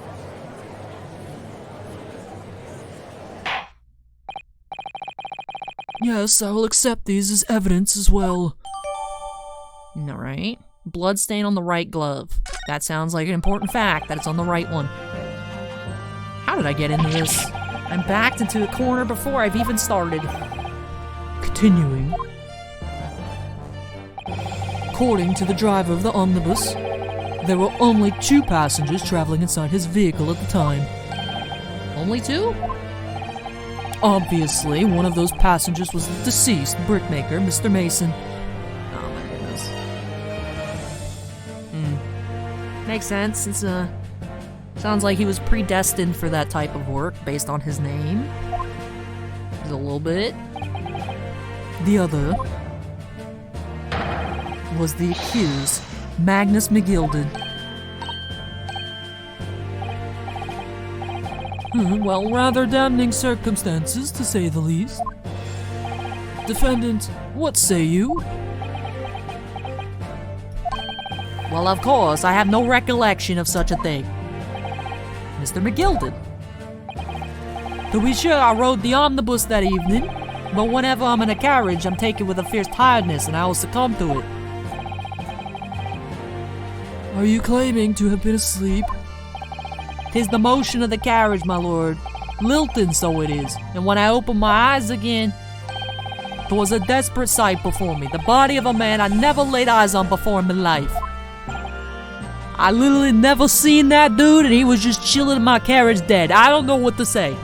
Yes, I will accept these as evidence as well. Alright. Blood stain on the right glove. That sounds like an important fact, that it's on the right one. How did I get into this? I'm backed into a corner before I've even started. Continuing. According to the driver of the omnibus, there were only 2 passengers traveling inside his vehicle at the time. Only 2? Obviously, one of those passengers was the deceased brickmaker, Mr. Mason. Oh my goodness. Makes sense, since, sounds like he was predestined for that type of work based on his name. Just a little bit. The other was the accused, Magnus McGilded. Well, rather damning circumstances, to say the least. Defendant, what say you? Well, of course, I have no recollection of such a thing. Mr. McGilded. To be sure, I rode the omnibus that evening, but whenever I'm in a carriage, I'm taken with a fierce tiredness and I will succumb to it. Are you claiming to have been asleep? 'Tis the motion of the carriage, my lord. Lilting so it is, and when I opened my eyes again, 'twas a desperate sight before me. The body of a man I never laid eyes on before in my life. I literally never seen that dude, and he was just chilling in my carriage dead. I don't know what to say.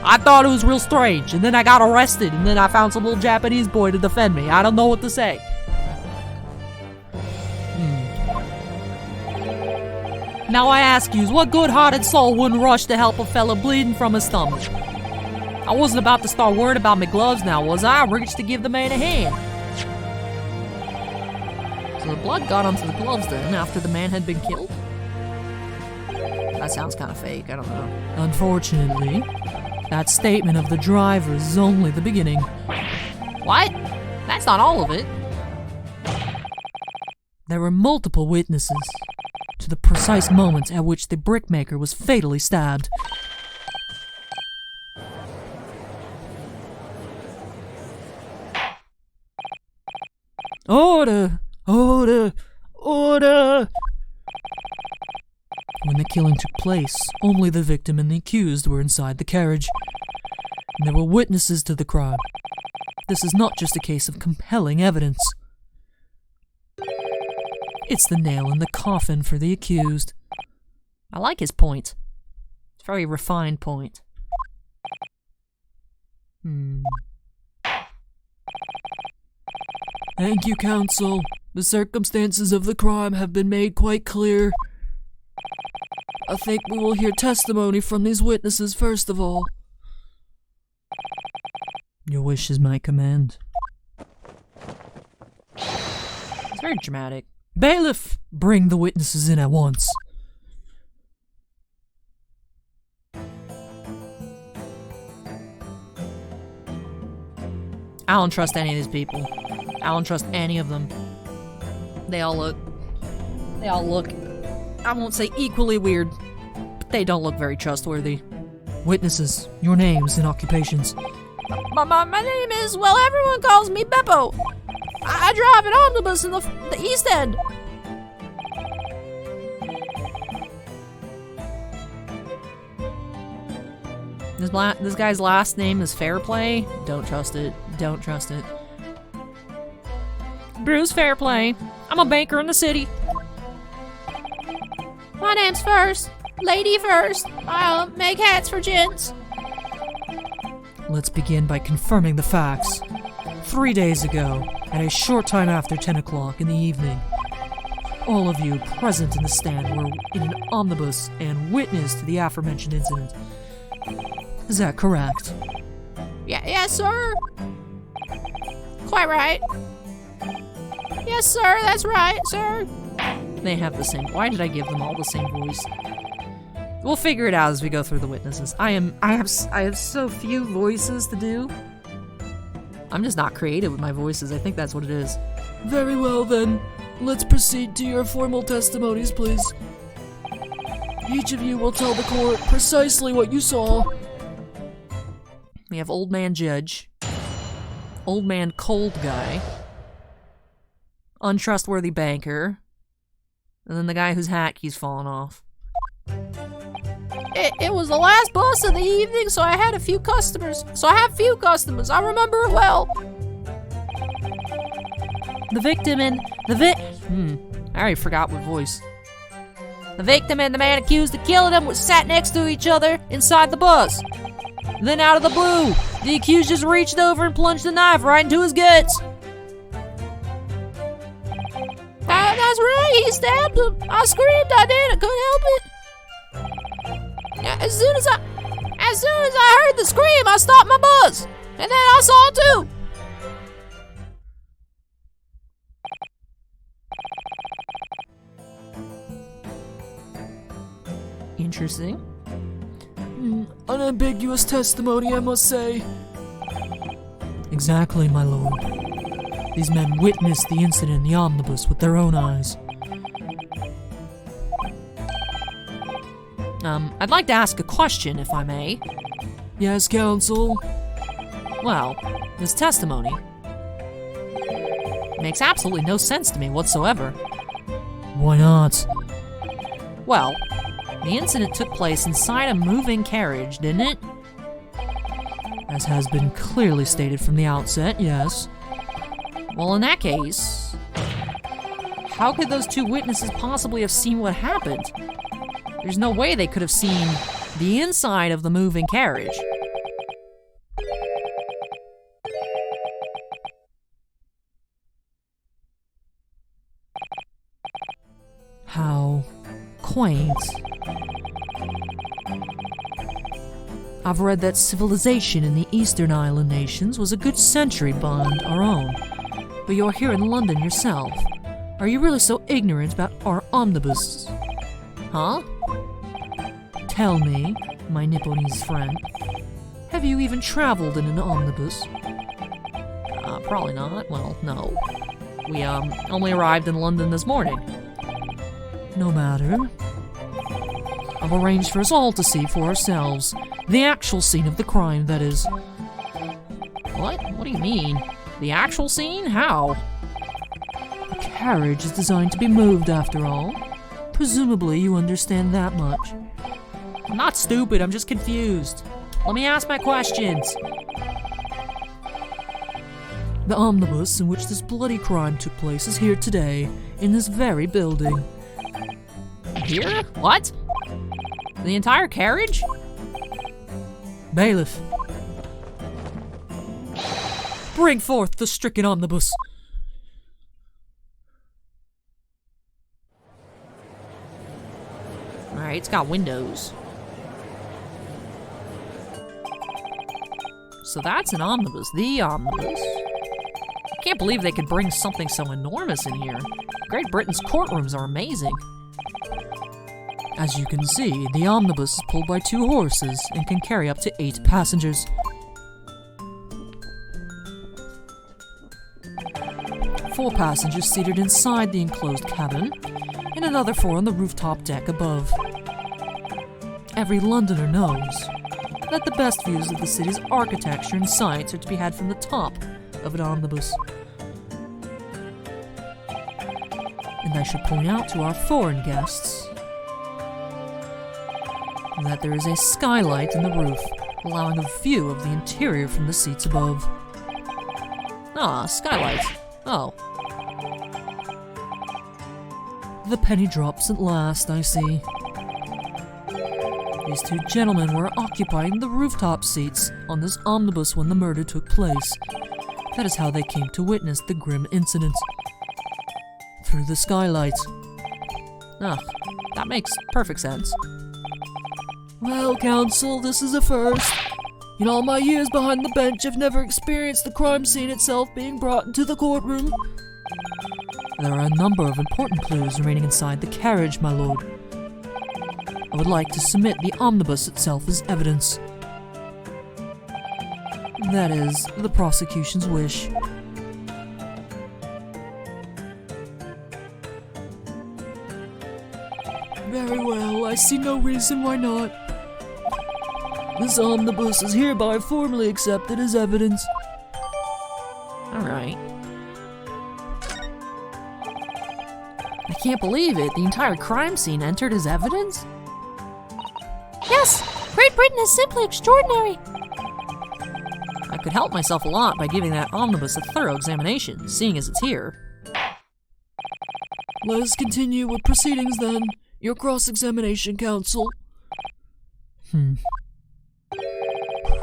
I thought it was real strange, and then I got arrested, and then I found some little Japanese boy to defend me. I don't know what to say. Now I ask you, what good-hearted soul wouldn't rush to help a fella bleeding from his stomach? I wasn't about to start worrying about my gloves now, was I? I reached to give the man a hand. So the blood got onto the gloves then, after the man had been killed? That sounds kind of fake, I don't know. Unfortunately, that statement of the driver is only the beginning. What? That's not all of it. There were multiple witnesses to the precise moment at which the brickmaker was fatally stabbed. Order! Order! Order! When the killing took place, only the victim and the accused were inside the carriage, and there were witnesses to the crime. This is not just a case of compelling evidence. It's the nail in the coffin for the accused. I like his point. It's a very refined point. Thank you, counsel. The circumstances of the crime have been made quite clear. I think we will hear testimony from these witnesses first of all. Your wish is my command. It's very dramatic. Bailiff, bring the witnesses in at once. I don't trust any of these people. I don't trust any of them. They all look, I won't say equally weird, but they don't look very trustworthy. Witnesses, your names and occupations. My name is, well, everyone calls me Beppo. I drive an omnibus in the East End. This guy's last name is Fairplay. Don't trust it. Don't trust it. Bruce Fairplay. I'm a banker in the city. My name's First. Lady First. I'll make hats for gents. Let's begin by confirming the facts. 3 days ago, at a short time after 10 o'clock in the evening, all of you present in the stand were in an omnibus and witness to the aforementioned incident. Is that correct? Yes, sir. Quite right. Yes, sir, that's right, sir. They have the same. Why did I give them all the same voice? We'll figure it out as we go through the witnesses. I have so few voices to do. I'm just not creative with my voices. I think that's what it is. Very well then. Let's proceed to your formal testimonies, please. Each of you will tell the court precisely what you saw. We have Old Man Judge, Old Man Cold Guy, Untrustworthy Banker, and then the guy whose hat keeps falling off. It was the last bus of the evening, so I had a few customers. I remember it well. The victim and I already forgot what voice. The victim and the man accused of killing him was sat next to each other inside the bus. Then out of the blue, the accused just reached over and plunged the knife right into his guts. That's right, he stabbed him. I screamed, I did, I couldn't help it. As soon as I heard the scream, I stopped my bus. And then I saw it too. Interesting. Unambiguous testimony, I must say. Exactly, my lord. These men witnessed the incident in the omnibus with their own eyes. I'd like to ask a question, if I may. Yes, counsel? Well, this testimony makes absolutely no sense to me whatsoever. Why not? Well, the incident took place inside a moving carriage, didn't it? As has been clearly stated from the outset, yes. Well, in that case, how could those two witnesses possibly have seen what happened? There's no way they could have seen the inside of the moving carriage. How quaint. I've read that civilization in the Eastern Island nations was a good century beyond our own. But you're here in London yourself. Are you really so ignorant about our omnibus? Huh? Tell me, my Nipponese friend, have you even traveled in an omnibus? Probably not. Well, no. We, only arrived in London this morning. No matter. I've arranged for us all to see for ourselves. The actual scene of the crime, that is. What? What do you mean? The actual scene? How? The carriage is designed to be moved, after all. Presumably you understand that much. I'm not stupid, I'm just confused. Let me ask my questions. The omnibus in which this bloody crime took place is here today, in this very building. Here? What? The entire carriage? Bailiff, bring forth the stricken omnibus. Alright, it's got windows. So that's an omnibus, the omnibus. I can't believe they could bring something so enormous in here. Great Britain's courtrooms are amazing. As you can see, the omnibus is pulled by 2 horses and can carry up to 8 passengers. 4 passengers seated inside the enclosed cabin, and another 4 on the rooftop deck above. Every Londoner knows that the best views of the city's architecture and sights are to be had from the top of an omnibus. And I should point out to our foreign guests that there is a skylight in the roof, allowing a view of the interior from the seats above. Ah, skylight. Oh. The penny drops at last, I see. These 2 gentlemen were occupying the rooftop seats on this omnibus when the murder took place. That is how they came to witness the grim incident. Through the skylight. Ah, that makes perfect sense. Well, counsel, this is a first. In all my years behind the bench, I've never experienced the crime scene itself being brought into the courtroom. There are a number of important clues remaining inside the carriage, my lord. I would like to submit the omnibus itself as evidence. That is the prosecution's wish. Very well, I see no reason why not. This omnibus is hereby formally accepted as evidence. Alright. I can't believe it. The entire crime scene entered as evidence? Yes, Great Britain is simply extraordinary. I could help myself a lot by giving that omnibus a thorough examination, seeing as it's here. Let us continue with proceedings then. Your cross-examination, counsel.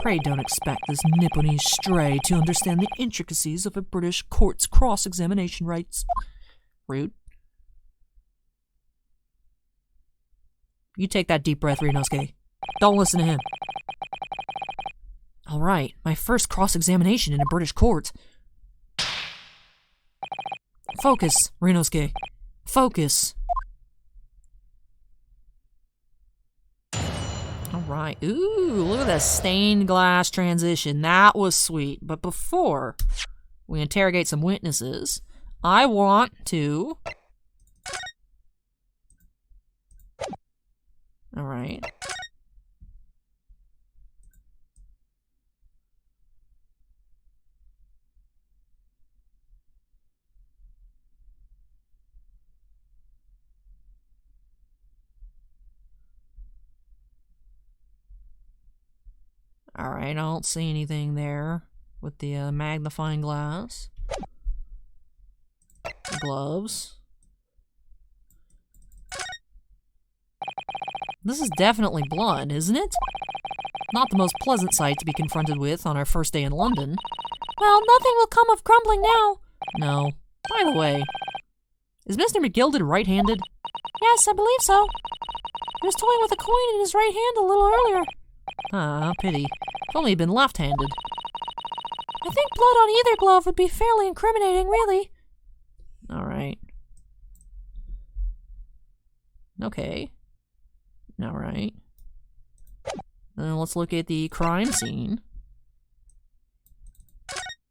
Pray don't expect this Nipponese stray to understand the intricacies of a British court's cross-examination rights. Rude. You take that deep breath, Rinosuke. Don't listen to him. Alright, my first cross-examination in a British court. Focus, Rinosuke. Focus. Alright, ooh, look at that stained glass transition. That was sweet. But before we interrogate some witnesses, I want to... Alright. Alright, I don't see anything there with the magnifying glass. The gloves. This is definitely blood, isn't it? Not the most pleasant sight to be confronted with on our first day in London. Well, nothing will come of crumbling now. No. By the way, is Mr. McGilded right-handed? Yes, I believe so. He was toying with a coin in his right hand a little earlier. Ah, pity. If only he'd been left-handed. I think blood on either glove would be fairly incriminating, really. Alright. Okay. Alright. Let's look at the crime scene.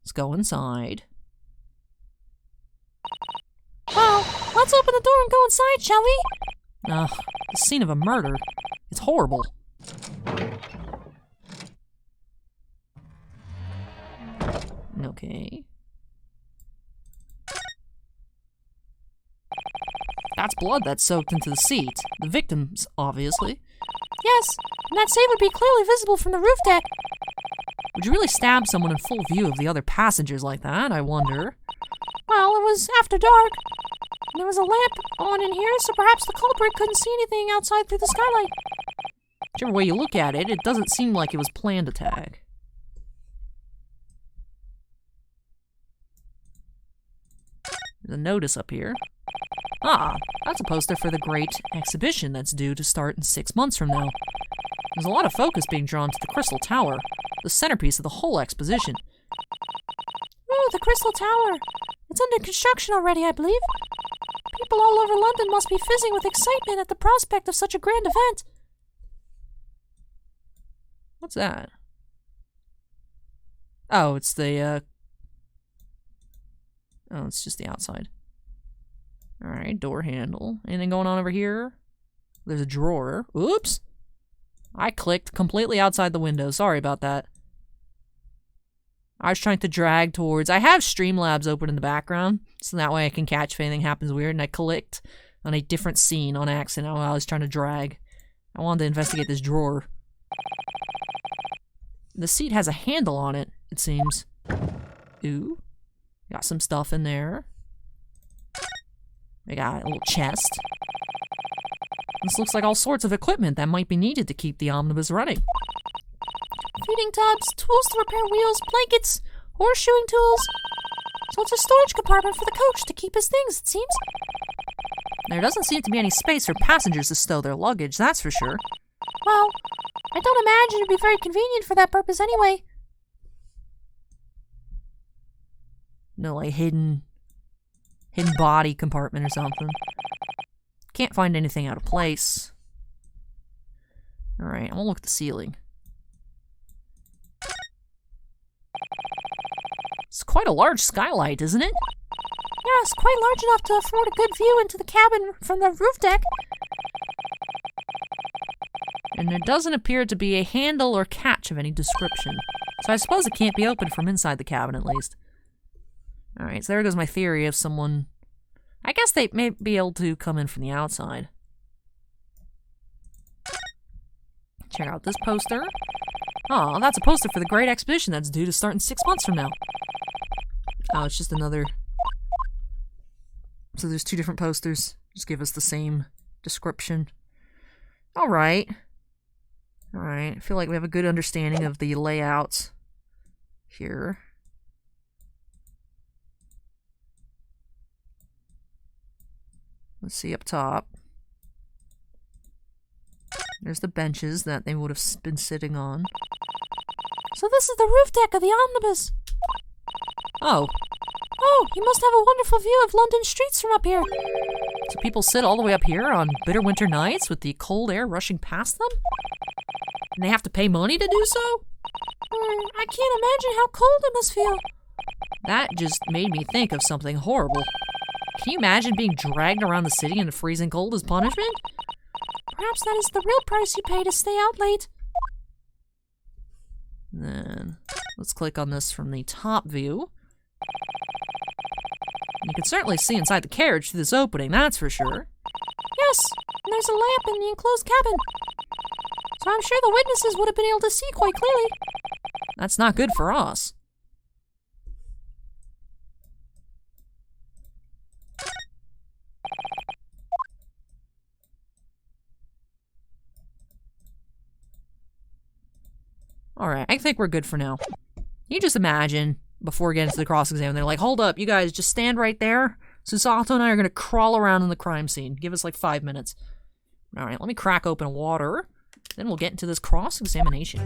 Let's go inside. Well, let's open the door and go inside, shall we? Ugh, the scene of a murder. It's horrible. Okay. That's blood that's soaked into the seat. The victim's, obviously. Yes, and that save would be clearly visible from the roof deck. Would you really stab someone in full view of the other passengers like that, I wonder? Well, it was after dark. And there was a lamp on in here, so perhaps the culprit couldn't see anything outside through the skylight. Whichever way you look at it, it doesn't seem like it was planned attack. There's a notice up here. Ah, that's a poster for the great exhibition that's due to start in 6 months from now. There's a lot of focus being drawn to the Crystal Tower. the centerpiece of the whole exposition. Ooh, the Crystal Tower. It's under construction already, I believe. People all over London must be fizzing with excitement at the prospect of such a grand event. What's that? Oh, it's the, oh, it's just the outside. Alright, door handle. Anything going on over here? There's a drawer. Oops! I clicked completely outside the window. Sorry about that. I was trying to drag towards... I have Streamlabs open in the background, so that way I can catch if anything happens weird, and I clicked on a different scene on accident while I was trying to drag. I wanted to investigate this drawer. The seat has a handle on it, it seems. Ooh. Got some stuff in there. We got a little chest. This looks like all sorts of equipment that might be needed to keep the omnibus running. Feeding tubs, tools to repair wheels, blankets, horseshoeing tools. So it's a storage compartment for the coach to keep his things, it seems. There doesn't seem to be any space for passengers to stow their luggage, that's for sure. Well, I don't imagine it'd be very convenient for that purpose anyway. No, like hidden body compartment or something. Can't find anything out of place. Alright, I'm gonna look at the ceiling. It's quite a large skylight, isn't it? Yes, quite large enough to afford a good view into the cabin from the roof deck. And there doesn't appear to be a handle or catch of any description. So I suppose it can't be opened from inside the cabin, at least. Alright, so there goes my theory of someone... I guess they may be able to come in from the outside. Check out this poster. Oh, that's a poster for the Great Exposition that's due to start in 6 months from now. Oh, it's just another... So there's 2 different posters. Just give us the same description. Alright. Alright, I feel like we have a good understanding of the layout here. Let's see up top. There's the benches that they would have been sitting on. So this is the roof deck of the omnibus. Oh. Oh, you must have a wonderful view of London streets from up here. So people sit all the way up here on bitter winter nights with the cold air rushing past them? And they have to pay money to do so? I can't imagine how cold it must feel. That just made me think of something horrible. Can you imagine being dragged around the city in the freezing cold as punishment? Perhaps that is the real price you pay to stay out late. Then, let's click on this from the top view. You can certainly see inside the carriage through this opening, that's for sure. Yes, and there's a lamp in the enclosed cabin. So I'm sure the witnesses would have been able to see quite clearly. That's not good for us. Alright, I think we're good for now. You just imagine, before getting to the cross-exam, they're like, hold up, you guys, just stand right there. Susato and I are going to crawl around in the crime scene. Give us like 5 minutes. Alright, let me crack open water. Then we'll get into this cross-examination.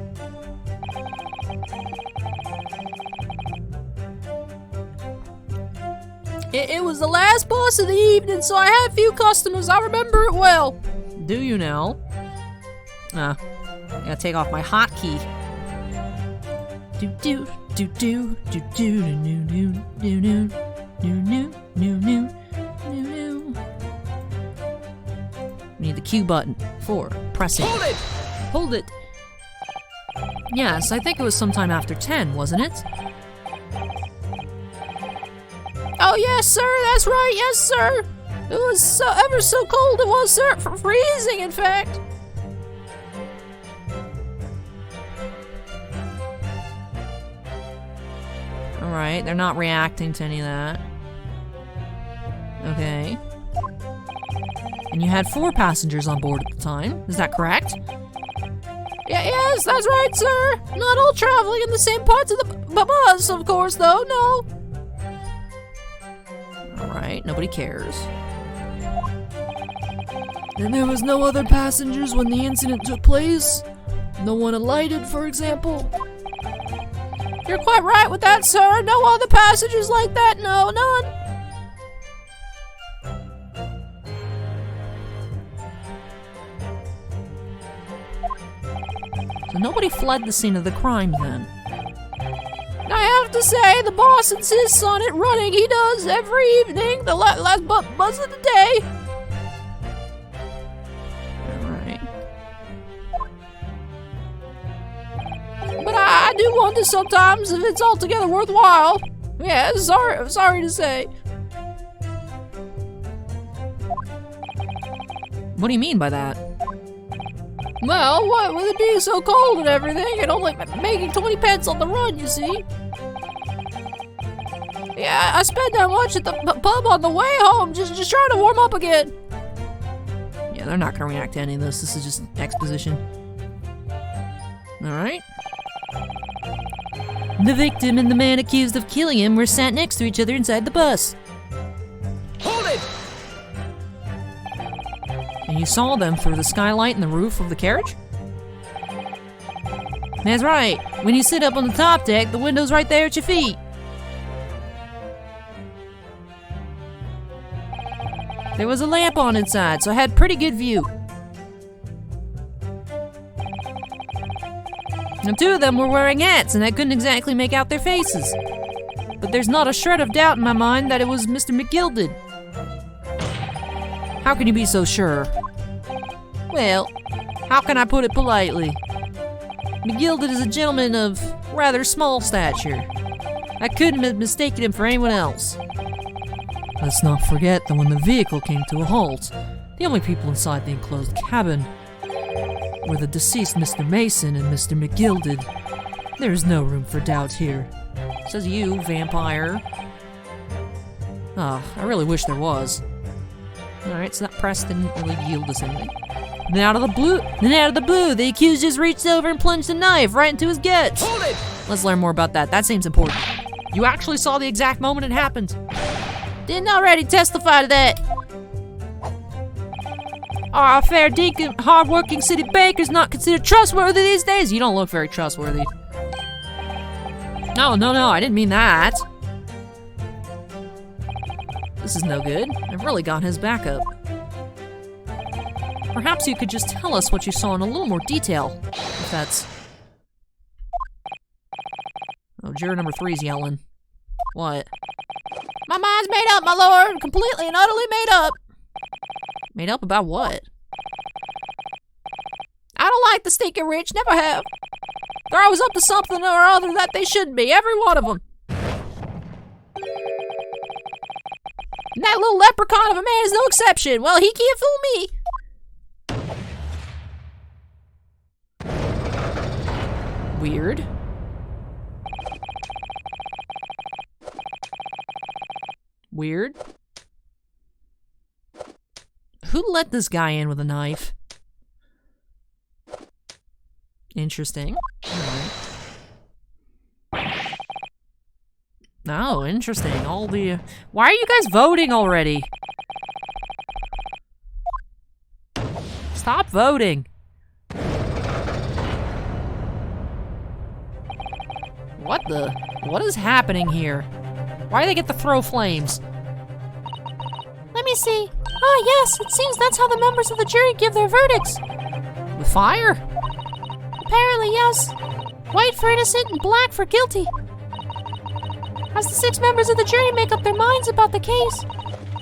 It was the last bus of the evening, so I had a few customers. I remember it well. Do you now? I gotta take off my hotkey. Do do do do do do do do do do do do do do. We need the Q button for pressing. Hold it! Hold it. Yes, I think it was sometime after 10, wasn't it? Oh, yes, sir, that's right, yes, sir. It was ever so cold, it was, sir. Freezing, in fact. Alright, they're not reacting to any of that. Okay. And you had 4 passengers on board at the time, is that correct? Yes, that's right, sir. Not all traveling in the same parts of the bus, of course, though, no. Alright, nobody cares. And there was no other passengers when the incident took place? No one alighted, for example? You're quite right with that, sir. No other passages like that. No, none. So nobody fled the scene of the crime then. I have to say, the boss insists on it running. He does every evening, the last buzz of the day. Alright. But I do wonder sometimes if it's altogether worthwhile. Yeah, sorry to say. What do you mean by that? Well, what with it being so cold and everything, and only making 20 pence on the run, you see. Yeah, I spent that much at the pub on the way home, just trying to warm up again. Yeah, they're not gonna react to any of this. This is just exposition. Alright. The victim and the man accused of killing him were sat next to each other inside the bus. Hold it! And you saw them through the skylight and the roof of the carriage? That's right. When you sit up on the top deck, the window's right there at your feet. There was a lamp on inside, so I had pretty good view. Now, two of them were wearing hats, and I couldn't exactly make out their faces. But there's not a shred of doubt in my mind that it was Mr. McGilded. How can you be so sure? Well, how can I put it politely? McGilded is a gentleman of rather small stature. I couldn't have mistaken him for anyone else. Let's not forget that when the vehicle came to a halt, the only people inside the enclosed cabin were the deceased Mr. Mason and Mr. McGilded. There is no room for doubt here. Says you, vampire. Ah, I really wish there was. Alright, so that press didn't really yield us anything. Then out of the blue, the accused just reached over and plunged a knife right into his guts. Hold it! Let's learn more about that. That seems important. You actually saw the exact moment it happened. Didn't already testify to that. Our fair dinkum, hard-working city baker's not considered trustworthy these days. You don't look very trustworthy. No, I didn't mean that. This is no good. I've really got his back up. Perhaps you could just tell us what you saw in a little more detail, if that's... Oh, juror number 3's yelling. What? My mind's made up, my lord. Completely and utterly made up. Made up about what? I don't like the stinking rich, never have. They're always up to something or other that they shouldn't be, every one of them. And that little leprechaun of a man is no exception. Well, he can't fool me. Weird. Weird. Who let this guy in with a knife? Interesting. Alright. Oh, interesting. All the... Why are you guys voting already? Stop voting. What the... What is happening here? Why do they get to throw flames? Let me see. Oh, yes, it seems that's how the members of the jury give their verdicts. With fire? Apparently, yes. White for innocent and black for guilty. As the 6 members of the jury make up their minds about the case,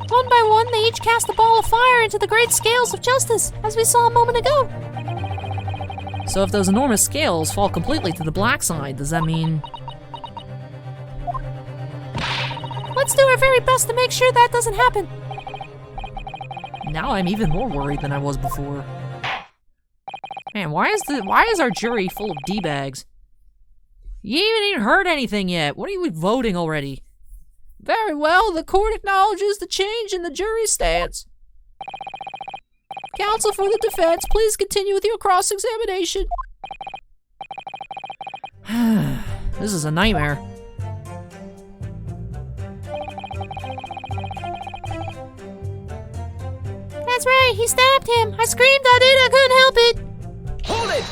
one by one they each cast a ball of fire into the great scales of justice, as we saw a moment ago. So if those enormous scales fall completely to the black side, does that mean... Let's do our very best to make sure that doesn't happen. Now I'm even more worried than I was before. Man, why is our jury full of D-bags? You ain't even heard anything yet. What are you voting already? Very well, the court acknowledges the change in the jury's stance. Counsel for the defense, please continue with your cross-examination. This is a nightmare. That's right, he stabbed him. I screamed, I couldn't help it. Hold it!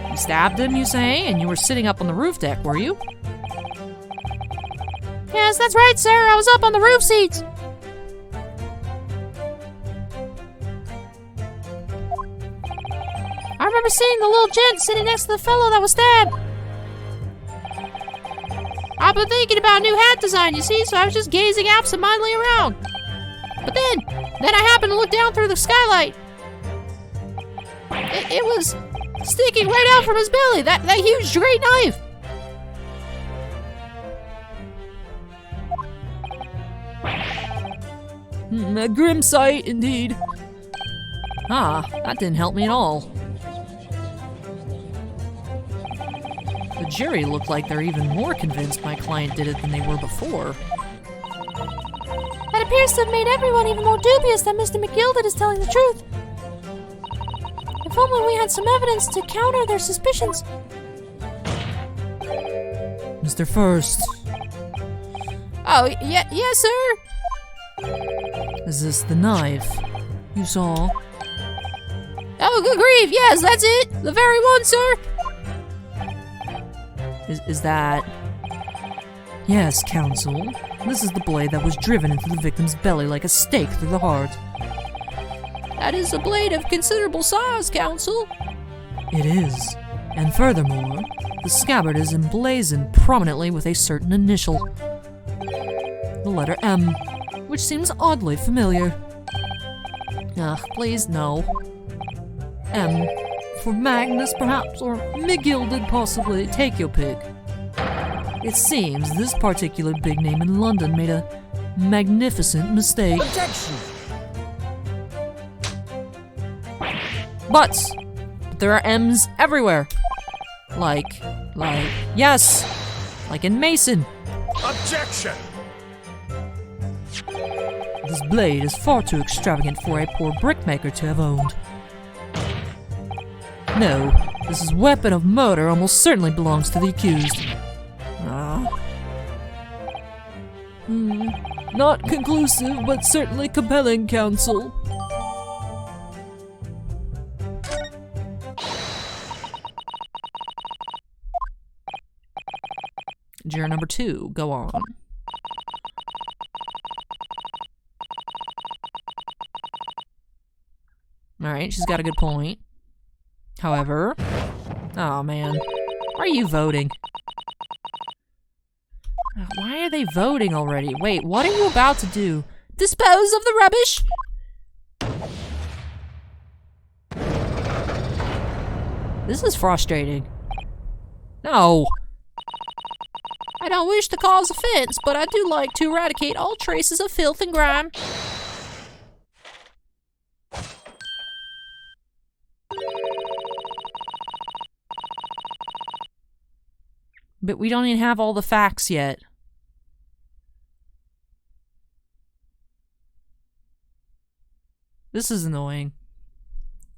You stabbed him, you say? And you were sitting up on the roof deck, were you? Yes, that's right, sir. I was up on the roof seats. I remember seeing the little gent sitting next to the fellow that was stabbed. I've been thinking about a new hat design, you see, so I was just gazing absentmindedly around. But then I happened to look down through the skylight. It was sticking right out from his belly, that huge great knife. A grim sight, indeed. Ah, that didn't help me at all. The jury looked like they're even more convinced my client did it than they were before. That appears to have made everyone even more dubious that Mr. McGilded is telling the truth. If only we had some evidence to counter their suspicions. Mr. First, Oh, yes, sir. is this the knife you saw? Oh, good grief, yes, that's it. The very one, sir. Is that... Yes, counsel. This is the blade that was driven into the victim's belly like a stake through the heart. That is a blade of considerable size, counsel. It is. And furthermore, the scabbard is emblazoned prominently with a certain initial. The letter M, which seems oddly familiar. Please, no. M, for Magnus perhaps, or McGilded possibly, take your pick. It seems this particular big name in London made a magnificent mistake. Objection! But there are M's everywhere. Like, yes, like in Mason. Objection! This blade is far too extravagant for a poor brickmaker to have owned. No, this weapon of murder almost certainly belongs to the accused. Not conclusive, but certainly compelling, counsel. Juror number 2, go on. Alright, she's got a good point. However... Oh, man. Why are you voting? Why are they voting already? Wait, what are you about to do? Dispose of the rubbish. This is frustrating. No. I don't wish to cause offense, but I do like to eradicate all traces of filth and grime. But we don't even have all the facts yet. This is annoying.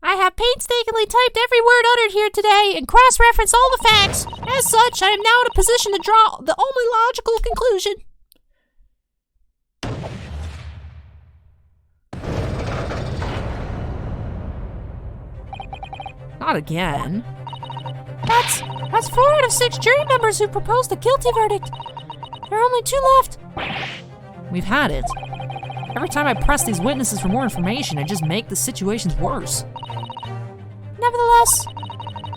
I have painstakingly typed every word uttered here today and cross-referenced all the facts. As such, I am now in a position to draw the only logical conclusion. Not again. That's 4 out of 6 jury members who proposed a guilty verdict. There are only 2 left. We've had it. Every time I press these witnesses for more information, I just make the situations worse. Nevertheless,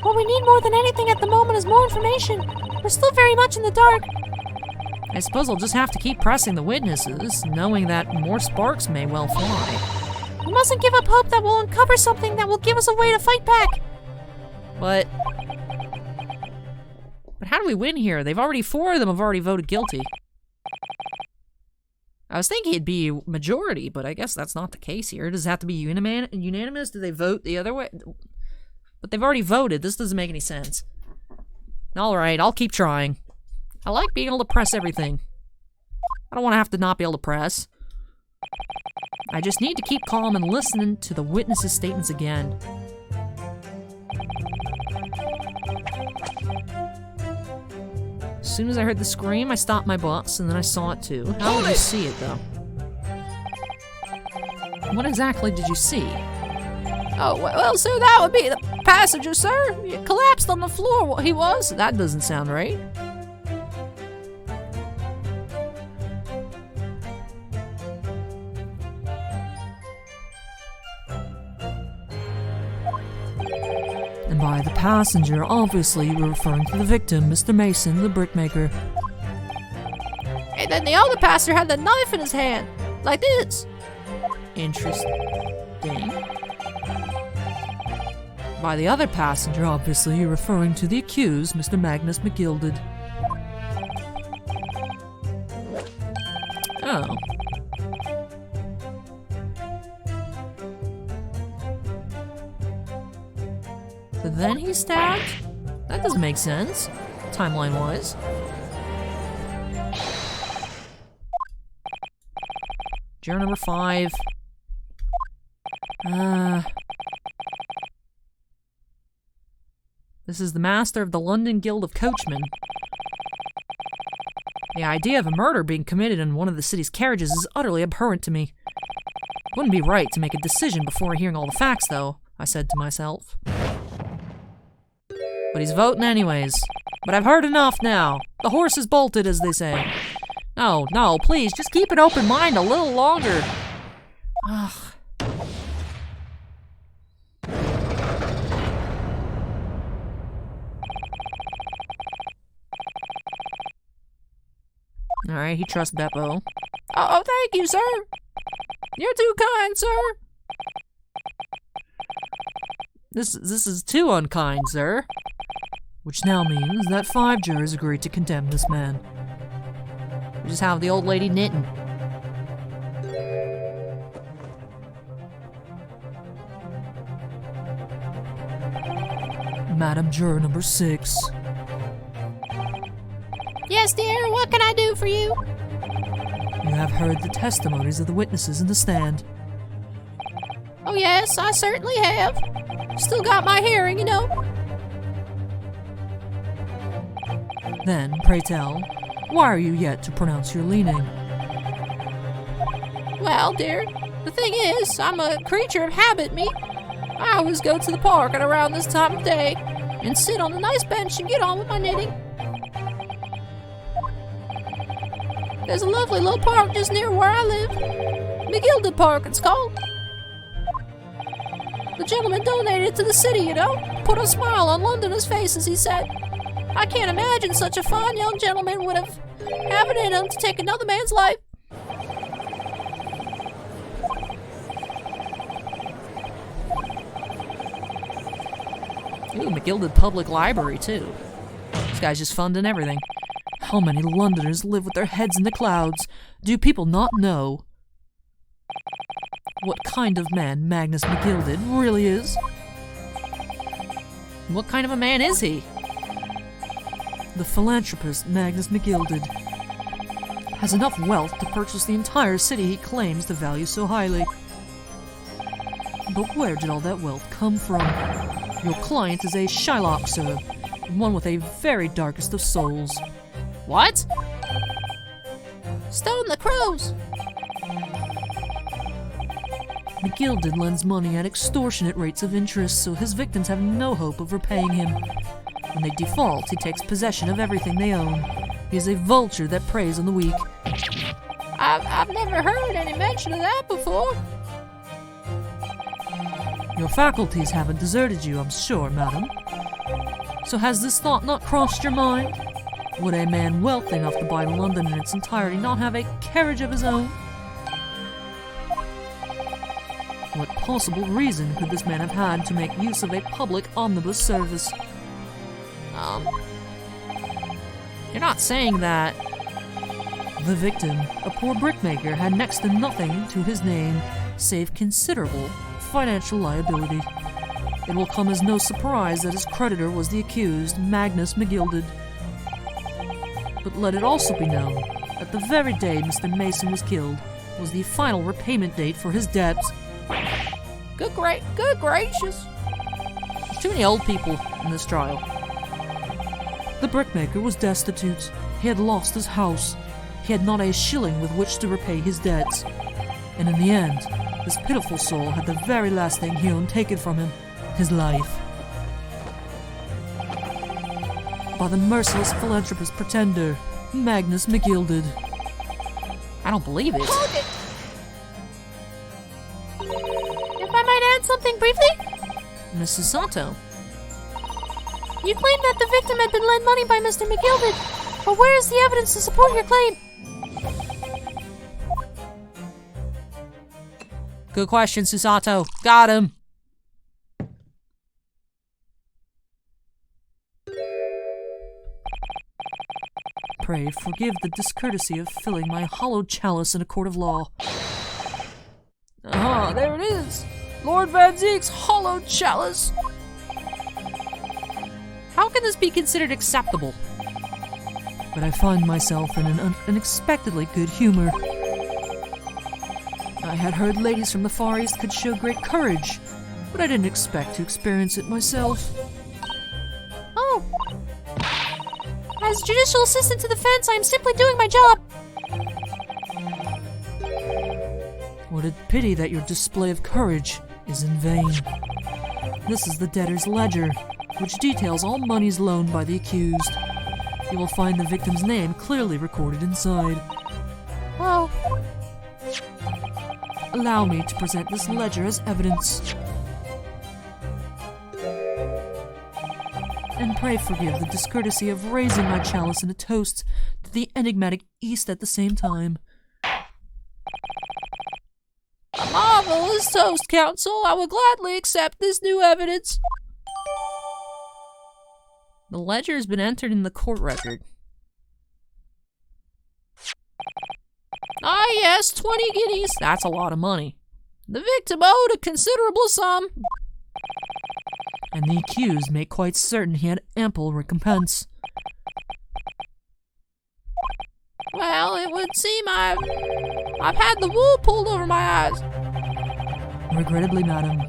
what we need more than anything at the moment is more information. We're still very much in the dark. I suppose I'll just have to keep pressing the witnesses, knowing that more sparks may well fly. We mustn't give up hope that we'll uncover something that will give us a way to fight back. But how do we win here? 4 of them have already voted guilty. I was thinking it'd be a majority, but I guess that's not the case here. Does it have to be unanimous? Do they vote the other way? But they've already voted. This doesn't make any sense. Alright, I'll keep trying. I like being able to press everything. I don't want to have to not be able to press. I just need to keep calm and listen to the witnesses' statements again. As soon as I heard the scream, I stopped my bus, and then I saw it too. How did you see it, though? What exactly did you see? Oh, well, sir, that would be passenger, sir. He collapsed on the floor, he was. That doesn't sound right. And by the passenger, obviously you're referring to the victim, Mr. Mason, the brickmaker. And then the other passenger had the knife in his hand, like this. Interesting. By the other passenger, obviously you're referring to the accused, Mr. Magnus McGilded. Oh. So then he stabbed? That doesn't make sense, timeline-wise. Juror number 5. This is the master of the London Guild of Coachmen. The idea of a murder being committed in one of the city's carriages is utterly abhorrent to me. It wouldn't be right to make a decision before hearing all the facts, though, I said to myself. But he's voting anyways. But I've heard enough now. The horse is bolted, as they say. No, please, just keep an open mind a little longer. Ugh. Alright, he trusts Beppo. Oh, thank you, sir. You're too kind, sir. This is too unkind, sir. Which now means that 5 jurors agreed to condemn this man. We just have the old lady knitting. Madam Juror number 6. Yes, dear, what can I do for you? You have heard the testimonies of the witnesses in the stand. Oh, yes, I certainly have. Still got my hearing, you know. Then, pray tell, why are you yet to pronounce your leaning? Well, dear, the thing is, I'm a creature of habit, me. I always go to the park at around this time of day and sit on a nice bench and get on with my knitting. There's a lovely little park just near where I live. McGilded Park, it's called. The gentleman donated it to the city, you know. Put a smile on Londoners' faces, he said. I can't imagine such a fine young gentleman would have it in him to take another man's life. Ooh, McGilded Public Library, too. This guy's just funding everything. How many Londoners live with their heads in the clouds? Do people not know what kind of man Magnus McGilded really is? What kind of a man is he? The philanthropist Magnus McGilded has enough wealth to purchase the entire city he claims to value so highly. But where did all that wealth come from? Your client is a Shylock, sir, one with a very darkest of souls. What? Stone the crows. McGilded lends money at extortionate rates of interest, so his victims have no hope of repaying him. When they default, he takes possession of everything they own. He is a vulture that preys on the weak. I've never heard any mention of that before. Your faculties haven't deserted you, I'm sure, madam. So has this thought not crossed your mind? Would a man wealthy enough to buy London in its entirety not have a carriage of his own? What possible reason could this man have had to make use of a public omnibus service? You're not saying that the victim, a poor brickmaker, had next to nothing to his name save considerable financial liability. It will come as no surprise that his creditor was the accused, Magnus McGilded. But let it also be known that the very day Mr. Mason was killed was the final repayment date for his debts. Good gracious. There's too many old people in this trial. The brickmaker was destitute. He had lost his house. He had not a shilling with which to repay his debts. And in the end, this pitiful soul had the very last thing he owned taken from him, his life. by the merciless philanthropist pretender, Magnus McGilded. I don't believe it. Hold it! If I might add something briefly, Miss Susanto. you claimed that the victim had been lent money by Mr. McGilded, but where is the evidence to support your claim? Good question, Susanto. Got him. Pray forgive the discourtesy of filling my hallowed chalice in a court of law. Ah, there it is! Lord Van Zeek's hallowed chalice! How can this be considered acceptable? But I find myself in an unexpectedly good humor. I had heard ladies from the Far East could show great courage, but I didn't expect to experience it myself. Oh. As judicial assistant to the defense, I am simply doing my job. What a pity that your display of courage is in vain. This is the debtor's ledger, which details all monies loaned by the accused. You will find the victim's name clearly recorded inside. Oh. Allow me to present this ledger as evidence. And pray forgive the discourtesy of raising my chalice in a toast to the enigmatic East at the same time. Marvelous toast, counsel. I will gladly accept this new evidence. The ledger has been entered in the court record. Ah, yes, 20 guineas. That's a lot of money. The victim owed a considerable sum. And the accused made quite certain he had ample recompense. Well, it would seem I've had the wool pulled over my eyes. Regrettably, madam,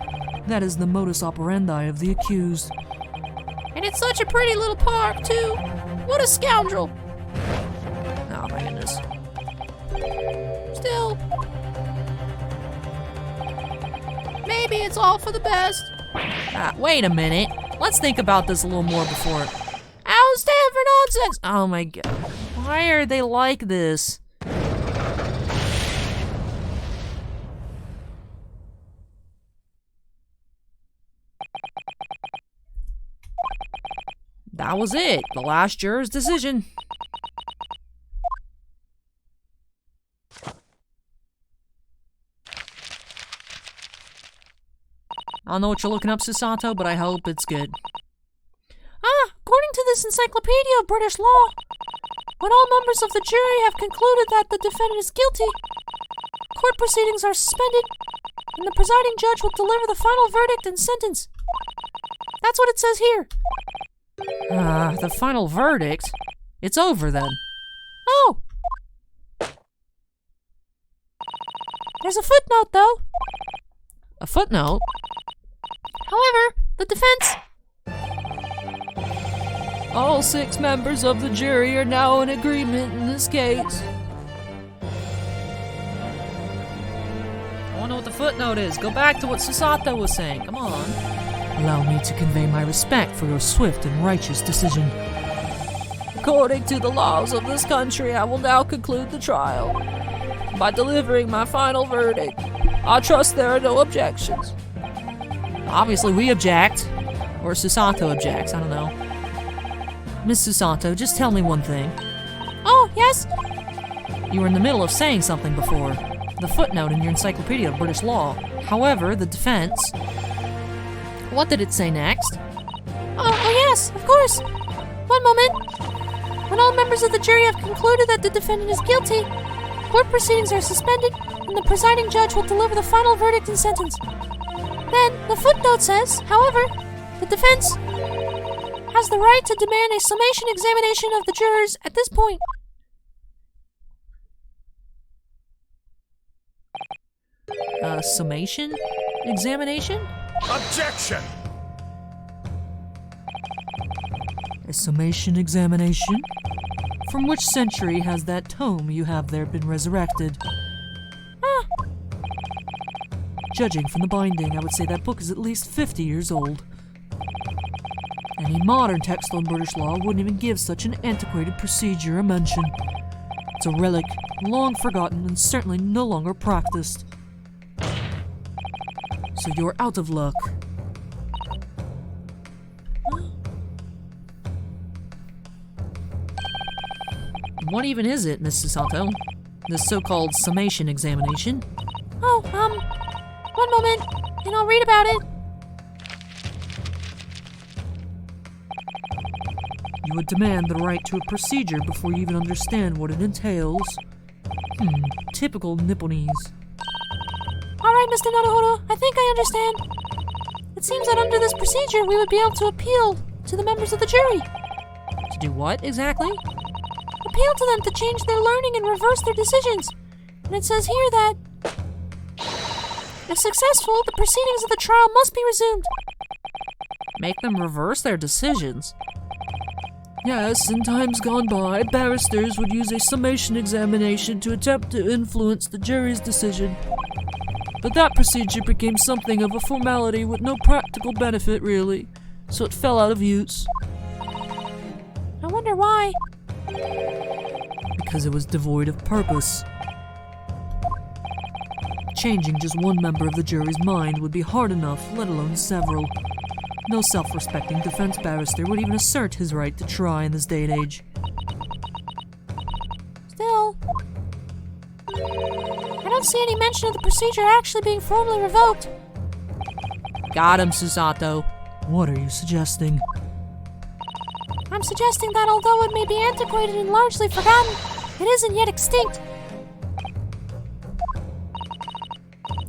that is the modus operandi of the accused. And it's such a pretty little park, too. What a scoundrel. Oh my goodness. Still, maybe it's all for the best. Wait a minute. Let's think about this a little more before. I'll stand for nonsense. Oh my god. Why are they like this? That was it. The last juror's decision. I don't know what you're looking up, Susanto, but I hope it's good. According to this encyclopedia of British law, when all members of the jury have concluded that the defendant is guilty, court proceedings are suspended, and the presiding judge will deliver the final verdict and sentence. That's what it says here. The final verdict? It's over then. Oh! There's a footnote, though. A footnote? However, the defense... All 6 members of the jury are now in agreement in this case. I want to know what the footnote is. Go back to what Susanto was saying. Come on. Allow me to convey my respect for your swift and righteous decision. According to the laws of this country, I will now conclude the trial by delivering my final verdict. I trust there are no objections. Obviously, we object. Or Susanto objects. I don't know. Miss Susanto, just tell me one thing. Oh, yes? You were in the middle of saying something before. The footnote in your Encyclopedia of British Law. However, the defense... What did it say next? Oh, yes, of course. One moment. When all members of the jury have concluded that the defendant is guilty, court proceedings are suspended, and the presiding judge will deliver the final verdict and sentence. Then, the footnote says, however, the defense has the right to demand a summation examination of the jurors at this point. Summation examination? Objection! A summation examination? From which century has that tome you have there been resurrected? Judging from the binding, I would say that book is at least 50 years old. Any modern text on British law wouldn't even give such an antiquated procedure a mention. It's a relic, long forgotten and certainly no longer practiced. So you're out of luck. What even is it, Miss Susato? This so-called summation examination? Oh, one moment, and I'll read about it. You would demand the right to a procedure before you even understand what it entails. Typical Nipponese. Alright, Mr. Naruhodo, I think I understand. It seems that under this procedure, we would be able to appeal to the members of the jury. To do what, exactly? Appeal to them to change their learning and reverse their decisions. And it says here that, if successful, the proceedings of the trial must be resumed. Make them reverse their decisions? Yes, in times gone by, barristers would use a summation examination to attempt to influence the jury's decision. But that procedure became something of a formality with no practical benefit, really, so it fell out of use. I wonder why. Because it was devoid of purpose. Changing just one member of the jury's mind would be hard enough, let alone several. No self-respecting defense barrister would even assert his right to try in this day and age. Still, I don't see any mention of the procedure actually being formally revoked. Got him, Susato. What are you suggesting? I'm suggesting that although it may be antiquated and largely forgotten, it isn't yet extinct.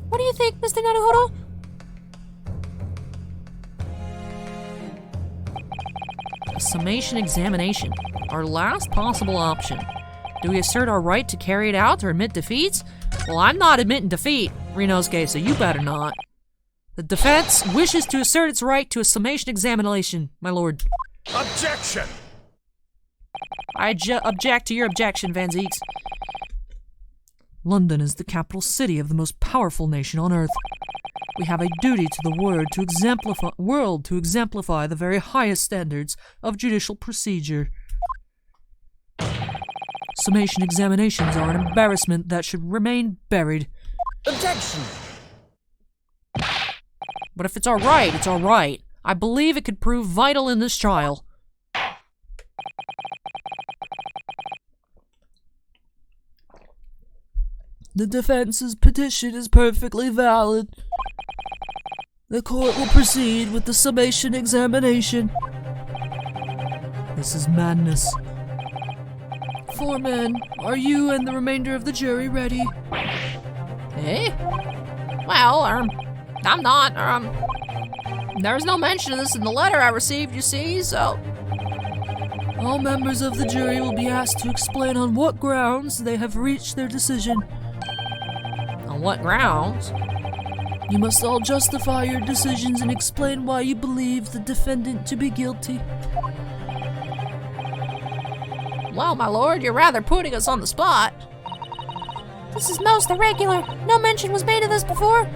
What do you think, Mr. Naruhodo? A summation examination. Our last possible option. Do we assert our right to carry it out or admit defeats? Well, I'm not admitting defeat, Rinosuke, so you better not. The defense wishes to assert its right to a summation examination, my lord. Objection! I object to your objection, Van Zeeks. London is the capital city of the most powerful nation on earth. We have a duty to the world to exemplify the very highest standards of judicial procedure. Summation examinations are an embarrassment that should remain buried. Objection! But if it's all right, it's all right. I believe it could prove vital in this trial. The defense's petition is perfectly valid. The court will proceed with the summation examination. This is madness. Foreman, are you and the remainder of the jury ready? Eh? Well, I'm not, there's no mention of this in the letter I received, you see, so... All members of the jury will be asked to explain on what grounds they have reached their decision. On what grounds? You must all justify your decisions and explain why you believe the defendant to be guilty. Well, my lord, you're rather putting us on the spot. This is most irregular. No mention was made of this before.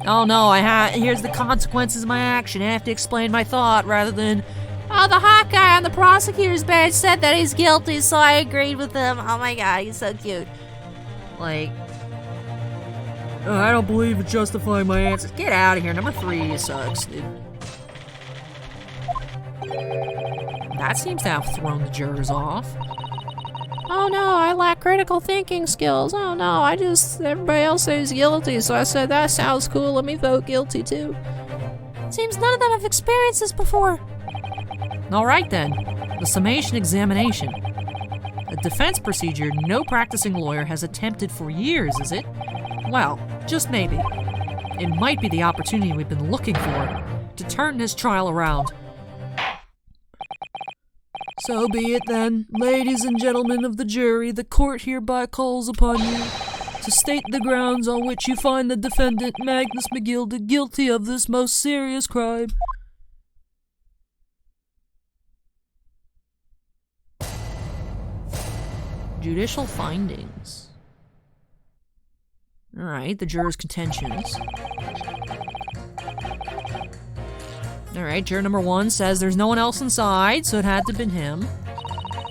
Oh no, here's the consequences of my action. I have to explain my thought rather than... Oh, the hot guy on the prosecutor's bench said that he's guilty, so I agreed with him. Oh my god, he's so cute. Like... I don't believe in justifying my answer. Get out of here. Number 3 sucks, dude. That seems to have thrown the jurors off. Oh no, I lack critical thinking skills. Oh no, everybody else says guilty, so I said that sounds cool, let me vote guilty too. Seems none of them have experienced this before. Alright then, the summation examination. A defense procedure no practicing lawyer has attempted for years, is it? Well, just maybe. It might be the opportunity we've been looking for to turn this trial around. So be it then, ladies and gentlemen of the jury, the court hereby calls upon you to state the grounds on which you find the defendant, Magnus McGilda, guilty of this most serious crime. Judicial findings. Alright, the jurors' contentions. Alright, juror number 1 says there's no one else inside, so it had to have been him.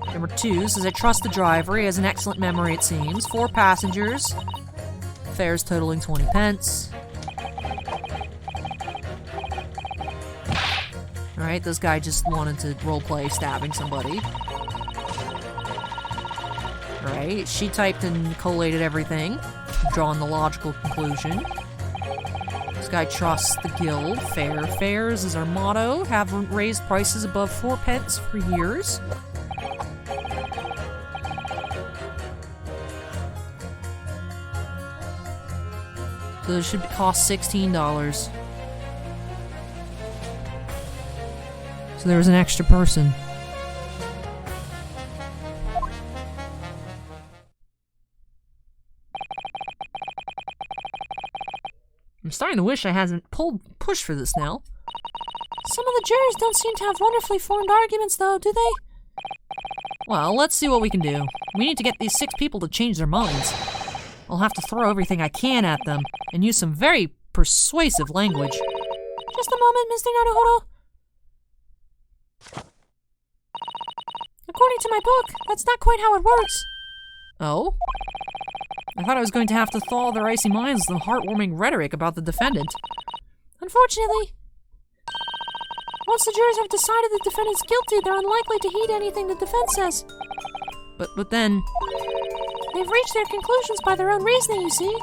Number 2 says I trust the driver. He has an excellent memory, it seems. 4 passengers. Fares totaling 20 pence. Alright, this guy just wanted to roleplay stabbing somebody. Alright, she typed and collated everything, drawing the logical conclusion. This guy trusts the guild. Fares is our motto. Haven't raised prices above 4 pence for years. So this should cost $16. So there was an extra person. I'm starting to wish I hadn't pushed for this now. Some of the jurors don't seem to have wonderfully formed arguments, though, do they? Well, let's see what we can do. We need to get these 6 people to change their minds. I'll have to throw everything I can at them and use some very persuasive language. Just a moment, Mr. Naruhodo. According to my book, that's not quite how it works. Oh? I thought I was going to have to thaw their icy minds with some heartwarming rhetoric about the defendant. Unfortunately, once the jurors have decided the defendant's guilty, they're unlikely to heed anything the defense says. But then... They've reached their conclusions by their own reasoning, you see.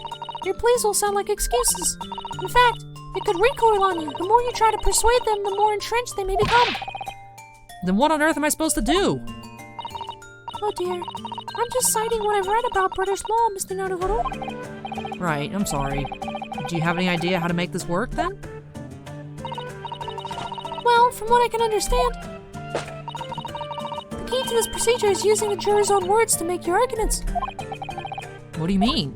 Your pleas will sound like excuses. In fact, it could recoil on you. The more you try to persuade them, the more entrenched they may become. Then what on earth am I supposed to do? Oh dear. I'm just citing what I've read about British law, Mr. Naruhodo. Right, I'm sorry. Do you have any idea how to make this work, then? Well, from what I can understand, the key to this procedure is using the jurors' own words to make your arguments. What do you mean?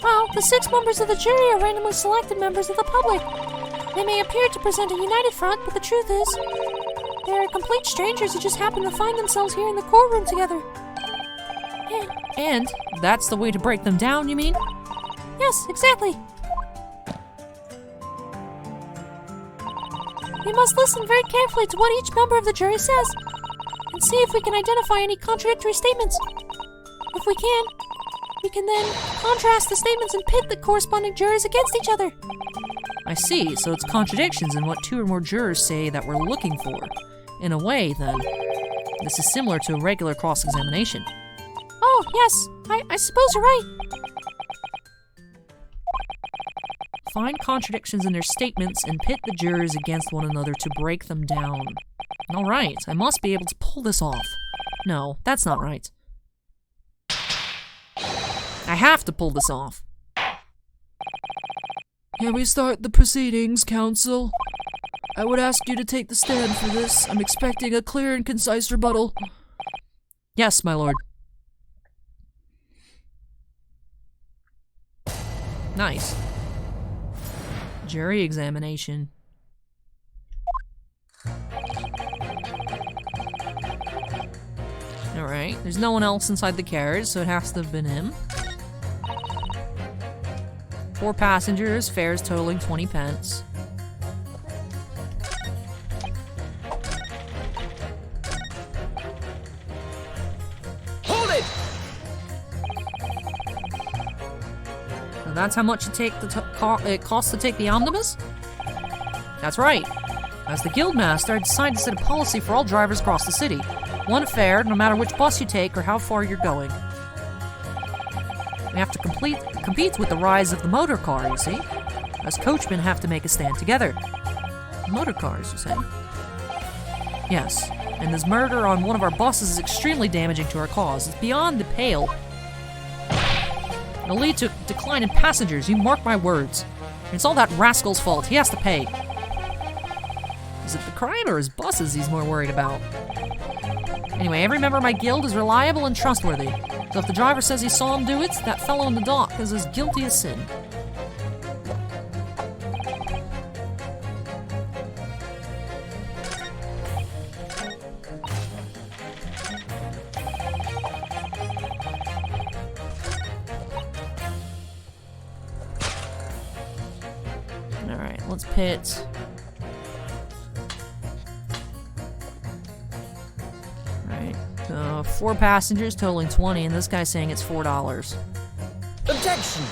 Well, the 6 members of the jury are randomly selected members of the public. They may appear to present a united front, but the truth is, they're complete strangers who just happen to find themselves here in the courtroom together. And that's the way to break them down, you mean? Yes, exactly. We must listen very carefully to what each member of the jury says, and see if we can identify any contradictory statements. If we can then contrast the statements and pit the corresponding jurors against each other. I see, so it's contradictions in what 2 or more jurors say that we're looking for. In a way, then, this is similar to a regular cross-examination. Oh, yes, I suppose you're right. Find contradictions in their statements and pit the jurors against one another to break them down. Alright, I must be able to pull this off. No, that's not right. I have to pull this off. Can we start the proceedings, counsel? I would ask you to take the stand for this. I'm expecting a clear and concise rebuttal. Yes, my lord. Nice. Jury examination. Alright, there's no one else inside the carriage, so it has to have been him. 4 passengers, fares totaling 20 pence. Hold it! So that's how much it costs to take the omnibus? That's right. As the guildmaster, I decided to set a policy for all drivers across the city. 1 fare, no matter which bus you take or how far you're going. We have to compete with the rise of the motor car, you see. Us coachmen have to make a stand together. Motor cars, you say? Yes, and this murder on one of our buses is extremely damaging to our cause. It's beyond the pale. It'll lead to a decline in passengers, you mark my words. It's all that rascal's fault, he has to pay. Is it the crime or his buses he's more worried about? Anyway, every member of my guild is reliable and trustworthy. So if the driver says he saw him do it, that fellow in the dock is as guilty as sin. Alright, let's pit. Right. 4 passengers totaling 20, and this guy's saying it's $4. Objection!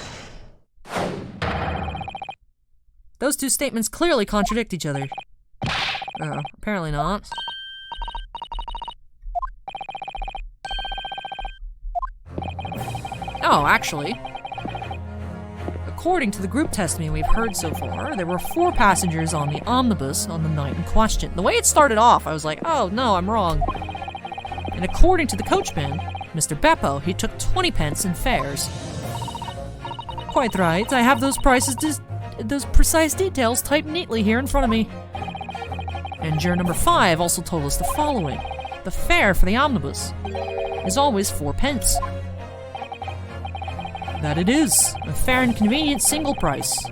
Those two statements clearly contradict each other. Apparently not. Oh, actually. According to the group testimony we've heard so far, there were 4 passengers on the omnibus on the night in question. The way it started off, I was like, oh no, I'm wrong. And according to the coachman, Mr. Beppo, he took 20 pence in fares. Quite right, I have those those precise details typed neatly here in front of me. And juror number 5 also told us the following. The fare for the omnibus is always 4 pence. That it is. A fair and convenient single price.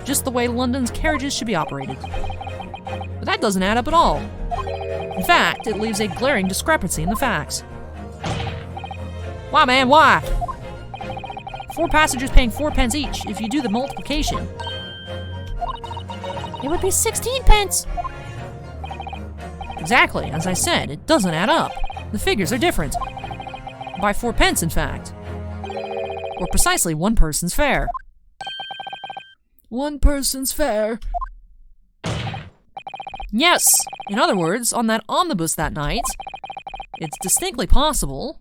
Just the way London's carriages should be operated. But that doesn't add up at all. In fact, it leaves a glaring discrepancy in the facts. Why, man, why? 4 passengers paying 4 pence each. If you do the multiplication, It would be 16 pence. Exactly, as I said, it doesn't add up. The figures are different. By 4 pence, in fact. Or precisely 1 person's fare. 1 person's fare. Yes! In other words, on that omnibus that night, it's distinctly possible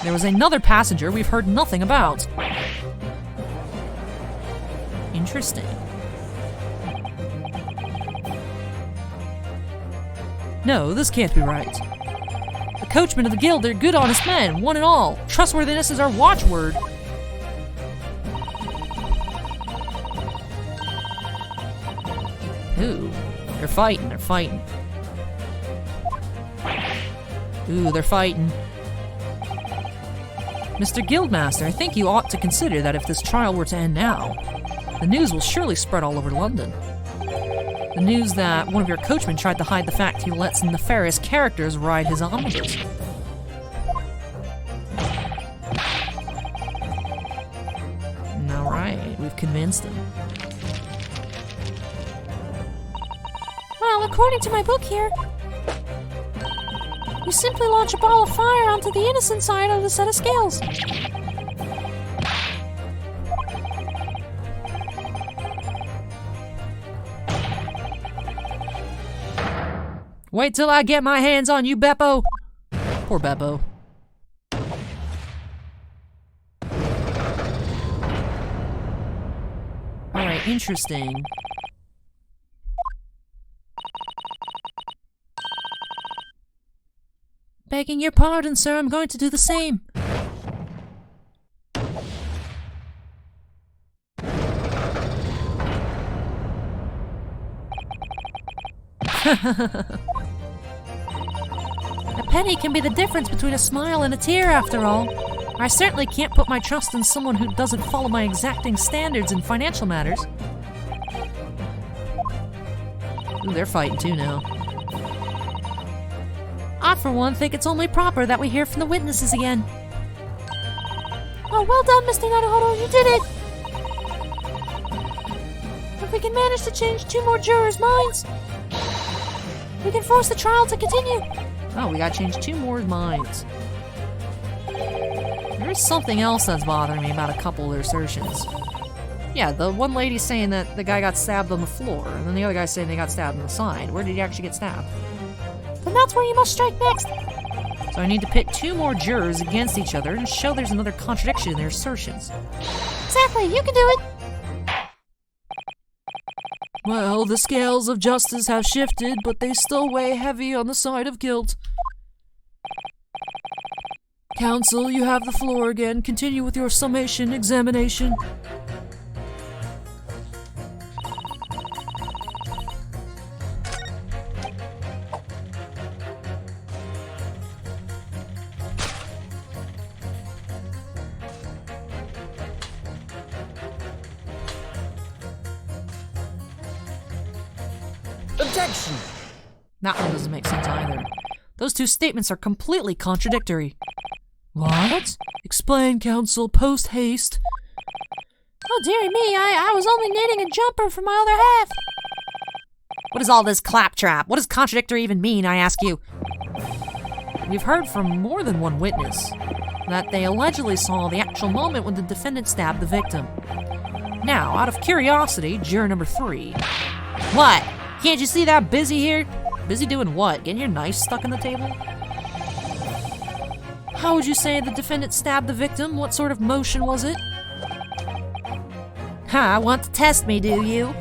there was another passenger we've heard nothing about. Interesting. No, this can't be right. The coachmen of the guild, they're good, honest men, one and all. Trustworthiness is our watchword. Ooh, they're fighting, Ooh, they're fighting. Mr. Guildmaster, I think you ought to consider that if this trial were to end now, the news will surely spread all over London. The news that one of your coachmen tried to hide the fact he lets nefarious characters ride his omnibus. Alright, we've convinced him. Well, according to my book here, you simply launch a ball of fire onto the innocent side of the set of scales. Wait till I get my hands on you, Beppo! Poor Beppo. Alright, interesting. Begging your pardon, sir, I'm going to do the same. A penny can be the difference between a smile and a tear, after all. I certainly can't put my trust in someone who doesn't follow my exacting standards in financial matters. Ooh, they're fighting too now. I, for one, think it's only proper that we hear from the witnesses again. Oh, well done, Mr. Naruhodo, you did it! If we can manage to change 2 more jurors' minds, we can force the trial to continue. Oh, we gotta change 2 more minds. There's something else that's bothering me about a couple of their assertions. Yeah, the one lady's saying that the guy got stabbed on the floor, and then the other guy's saying they got stabbed on the side. Where did he actually get stabbed? Then that's where you must strike next. So I need to pit 2 more jurors against each other and show there's another contradiction in their assertions. Exactly, you can do it. Well, the scales of justice have shifted, but they still weigh heavy on the side of guilt. Counsel, you have the floor again. Continue with your summation examination. Objection! That one doesn't make sense either. Those 2 statements are completely contradictory. What? Explain, counsel, post haste. Oh, dearie me, I was only knitting a jumper for my other half. What is all this claptrap? What does contradictory even mean, I ask you? We've heard from more than one witness that they allegedly saw the actual moment when the defendant stabbed the victim. Now, out of curiosity, juror number 3. What? Can't you see that I'm busy here? Busy doing what? Getting your knife stuck in the table? How would you say the defendant stabbed the victim? What sort of motion was it? Huh, want to test me, do you?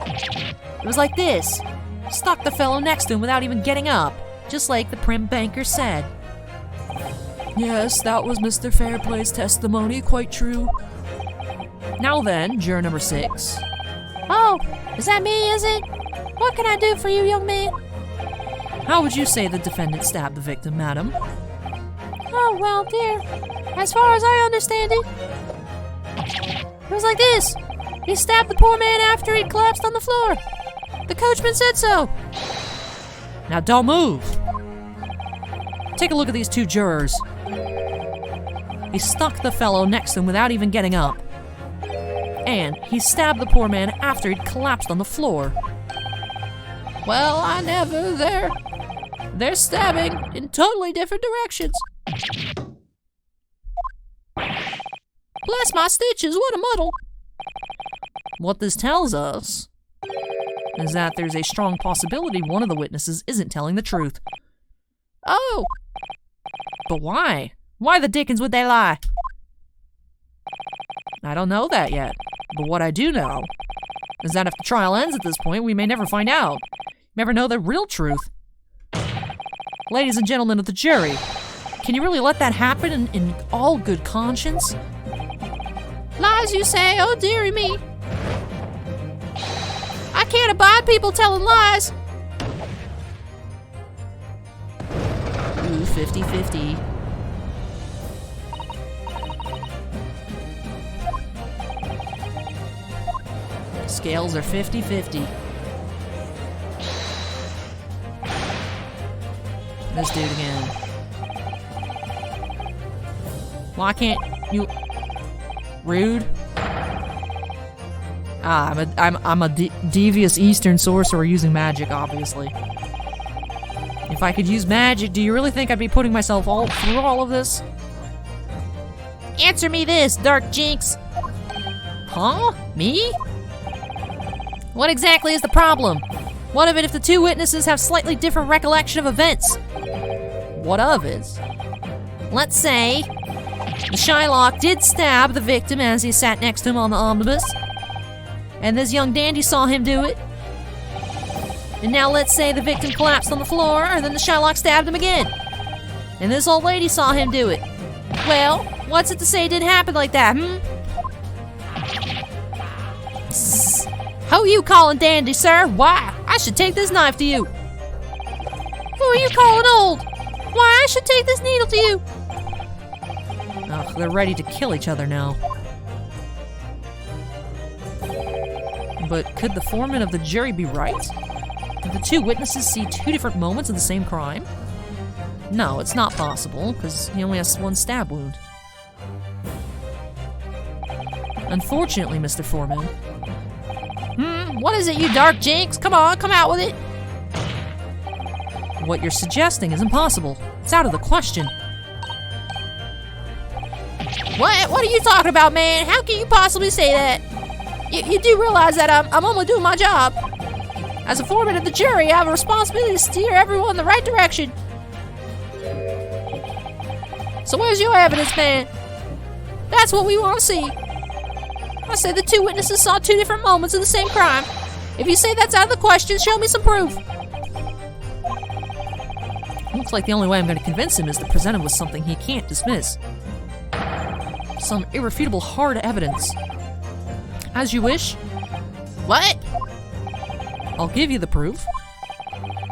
It was like this. Stuck the fellow next to him without even getting up, just like the prim banker said. Yes, that was Mr. Fairplay's testimony, quite true. Now then, juror number 6. Oh, is that me, is it? What can I do for you, young man? How would you say the defendant stabbed the victim, madam? Oh, well, dear, as far as I understand it, it was like this. He stabbed the poor man after he'd collapsed on the floor. The coachman said so. Now don't move. Take a look at these 2 jurors. He stuck the fellow next to him without even getting up. And he stabbed the poor man after he'd collapsed on the floor. Well, I never. They're stabbing in totally different directions. Bless my stitches, what a muddle. What this tells us is that there's a strong possibility one of the witnesses isn't telling the truth. Oh! But why? Why the dickens would they lie? I don't know that yet. But what I do know is that if the trial ends at this point, we may never find out. Never know the real truth. Ladies and gentlemen of the jury, can you really let that happen in all good conscience? Lies, you say? Oh, dearie me. I can't abide people telling lies. Ooh, 50-50. Scales are 50-50. Let's do it again. Why can't you... Rude? I'm a devious Eastern sorcerer using magic, obviously. If I could use magic, do you really think I'd be putting myself through all of this? Answer me this, Dark Jinx. Huh? Me? What exactly is the problem? What of it if the 2 witnesses have slightly different recollection of events? What of it? Let's say the Shylock did stab the victim as he sat next to him on the omnibus, and this young dandy saw him do it. And now let's say the victim collapsed on the floor, and then the Shylock stabbed him again. And this old lady saw him do it. Well, what's it to say it didn't happen like that, Psst. Who you calling dandy, sir? Why? I should take this knife to you. Who are you calling old? Why, I should take this needle to you. Ugh, they're ready to kill each other now. But could the foreman of the jury be right? Did the 2 witnesses see 2 different moments of the same crime? No, it's not possible, because he only has 1 stab wound. Unfortunately, Mr. Foreman. What is it, you Dark Jinx? Come on, come out with it. What you're suggesting is impossible. It's out of the question. What are you talking about, man? How can you possibly say that? You do realize that I'm only doing my job. As a foreman of the jury, I have a responsibility to steer everyone in the right direction. So where's your evidence, man? That's what we want to see. I said the 2 witnesses saw 2 different moments of the same crime. If you say that's out of the question, show me some proof. Looks like the only way I'm going to convince him is to present him with something he can't dismiss. Some irrefutable hard evidence. As you wish. What? I'll give you the proof.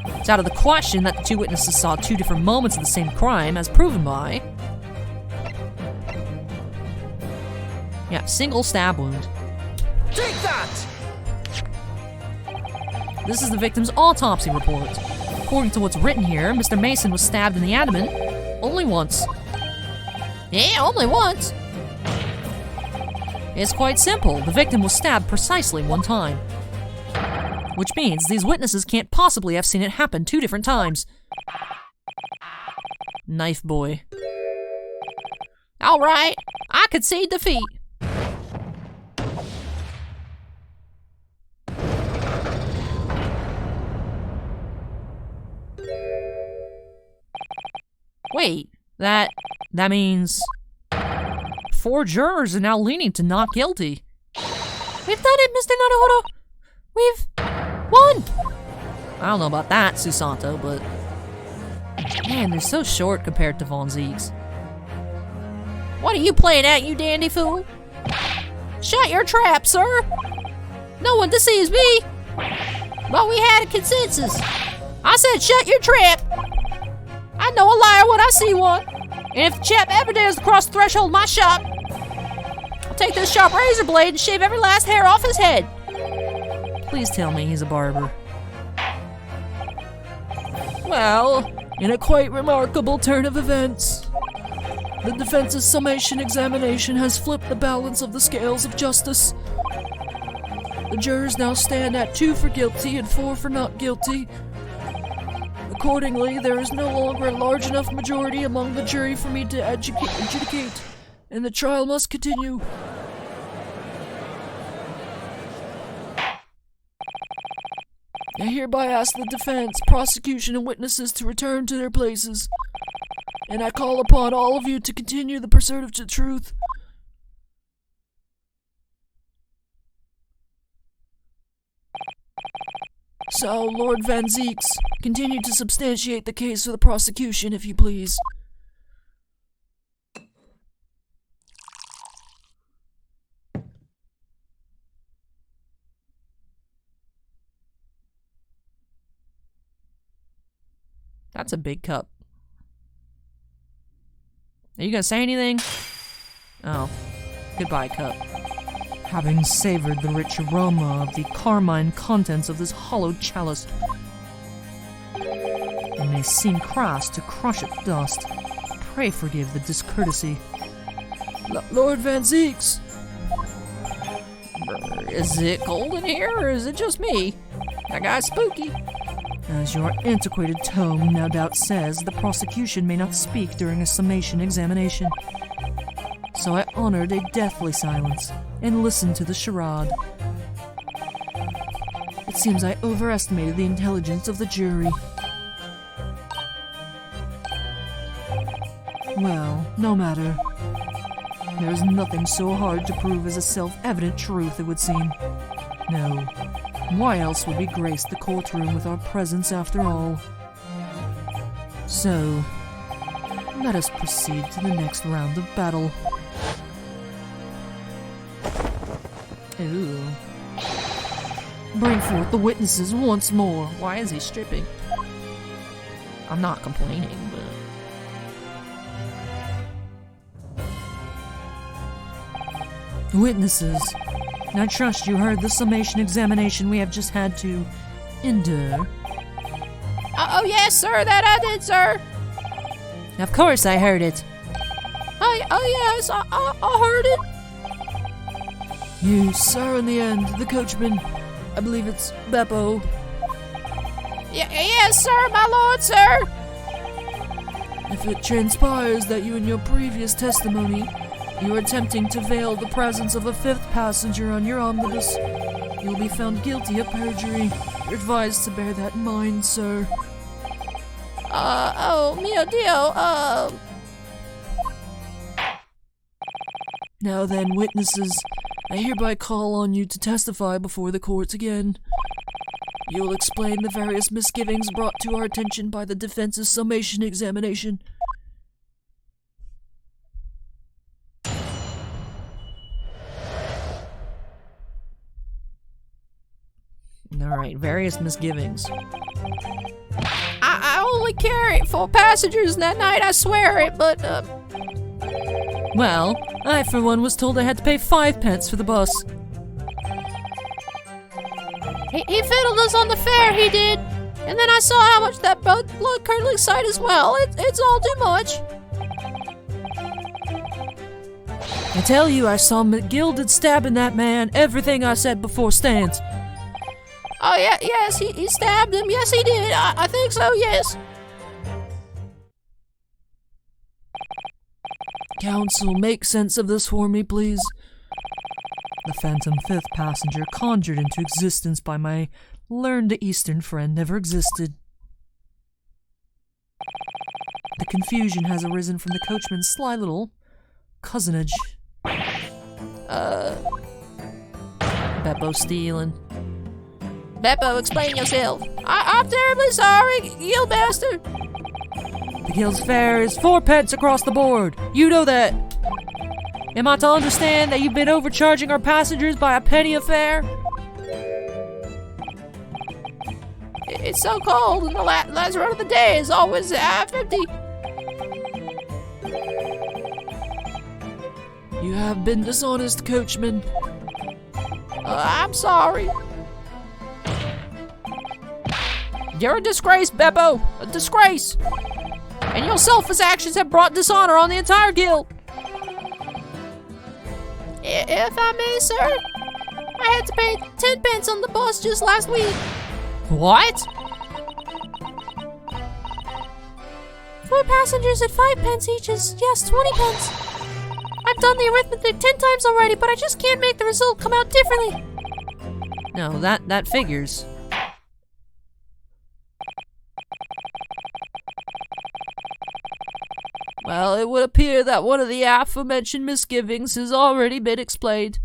It's out of the question that the 2 witnesses saw 2 different moments of the same crime, as proven by... Yeah, single stab wound. Take that! This is the victim's autopsy report. According to what's written here, Mr. Mason was stabbed in the abdomen only once. Yeah, only once. It's quite simple. The victim was stabbed precisely 1 time. which means these witnesses can't possibly have seen it happen 2 different times. Knife boy. All right, I concede defeat. Wait, that means 4 jurors are now leaning to not guilty. We've done it, Mr. Naruhodo. We've won. I don't know about that, Susanto, but man, they're so short compared to Von Zieg's. What are you playing at, you dandy fool? Shut your trap, sir. No one deceives me. But we had a consensus. I said shut your trap. I know a liar when I see one. And if the chap ever dares to cross the threshold of my shop, I'll take this sharp razor blade and shave every last hair off his head. Please tell me he's a barber. Well, in a quite remarkable turn of events, the defense's summation examination has flipped the balance of the scales of justice. The jurors now stand at 2 for guilty and 4 for not guilty. Accordingly, there is no longer a large enough majority among the jury for me to adjudicate, and the trial must continue. I hereby ask the defense, prosecution, and witnesses to return to their places, and I call upon all of you to continue the pursuit of the truth. So, Lord Van Zieks, continue to substantiate the case for the prosecution, if you please. That's a big cup. Are you gonna say anything? Oh. Goodbye, cup. Having savored the rich aroma of the carmine contents of this hollowed chalice, it may seem crass to crush it to dust. Pray forgive the discourtesy. Lord Van Zieks! Is it cold in here, or is it just me? That guy's spooky. As your antiquated tome no doubt says, the prosecution may not speak during a summation examination. So I honored a deathly silence and listened to the charade. It seems I overestimated the intelligence of the jury. Well, no matter. There is nothing so hard to prove as a self-evident truth, it would seem. No. Why else would we grace the courtroom with our presence after all? So, let us proceed to the next round of battle. Ooh. Bring forth the witnesses once more. Why is he stripping? I'm not complaining, but... Witnesses, I trust you heard the summation examination we have just had to endure. Oh yes, sir, that I did, sir. Of course I heard it. Oh yes, I heard it. You, sir, in the end, the coachman, I believe it's Beppo. Yes, sir, my lord, sir. If it transpires that you in your previous testimony, you are attempting to veil the presence of a 5th passenger on your omnibus, you will be found guilty of perjury. You're advised to bear that in mind, sir. Oh, mio Dio, Now then, witnesses, I hereby call on you to testify before the court again. You will explain the various misgivings brought to our attention by the defense's summation examination. Alright, various misgivings. I only carried 4 passengers that night, I swear it, but, Well, I for one was told I had to pay 5 pence for the bus. He fiddled us on the fare, he did. And then I saw how much that blood-curdling sight as well. It's all too much. I tell you, I saw McGilded stabbing that man. Everything I said before stands. Oh, yeah, yes, he stabbed him. Yes, he did. I think so, yes. Counsel, make sense of this for me, please. The phantom fifth passenger conjured into existence by my learned Eastern friend never existed. The confusion has arisen from the coachman's sly little cousinage. Beppo stealing. Beppo, explain yourself. I'm terribly sorry, Guildmaster. The guild's fare is 4 pence across the board. You know that. Am I to understand that you've been overcharging our passengers by a penny a fare? It's so cold, and the last run of the day is always half empty. You have been dishonest, coachman. I'm sorry. You're a disgrace, Beppo. A disgrace. And your selfish actions have brought dishonor on the entire guild. If I may, sir, I had to pay 10 pence on the bus just last week. What? 4 passengers at 5 pence each is, yes, 20 pence. I've done the arithmetic 10 times already, but I just can't make the result come out differently. No, that figures. Well, it would appear that one of the aforementioned misgivings has already been explained.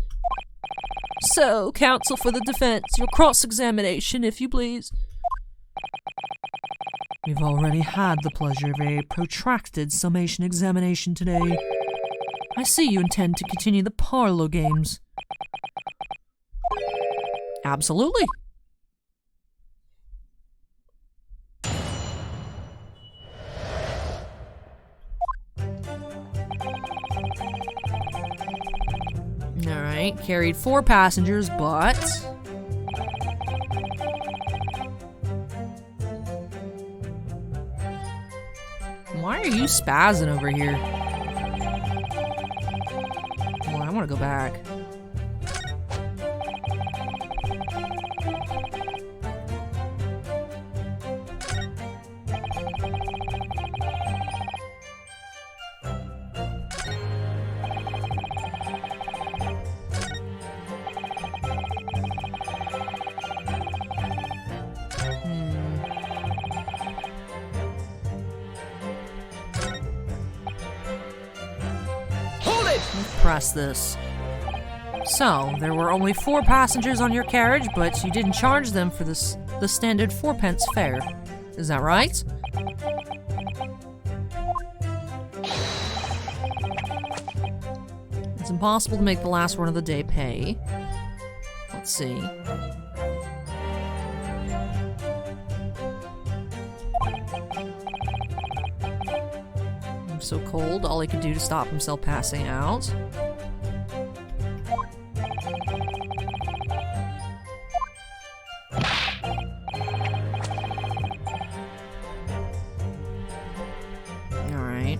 So, counsel for the defense, your cross-examination, if you please. We've already had the pleasure of a protracted summation examination today. I see you intend to continue the parlor games. Absolutely. Alright, carried 4 passengers, but... Why are you spazzing over here? Well, I want to go back. Press this. So, there were only 4 passengers on your carriage, but you didn't charge them for the standard 4 pence fare. Is that right? It's impossible to make the last run of the day pay. Let's see. So cold, all he could do to stop himself passing out. Alright.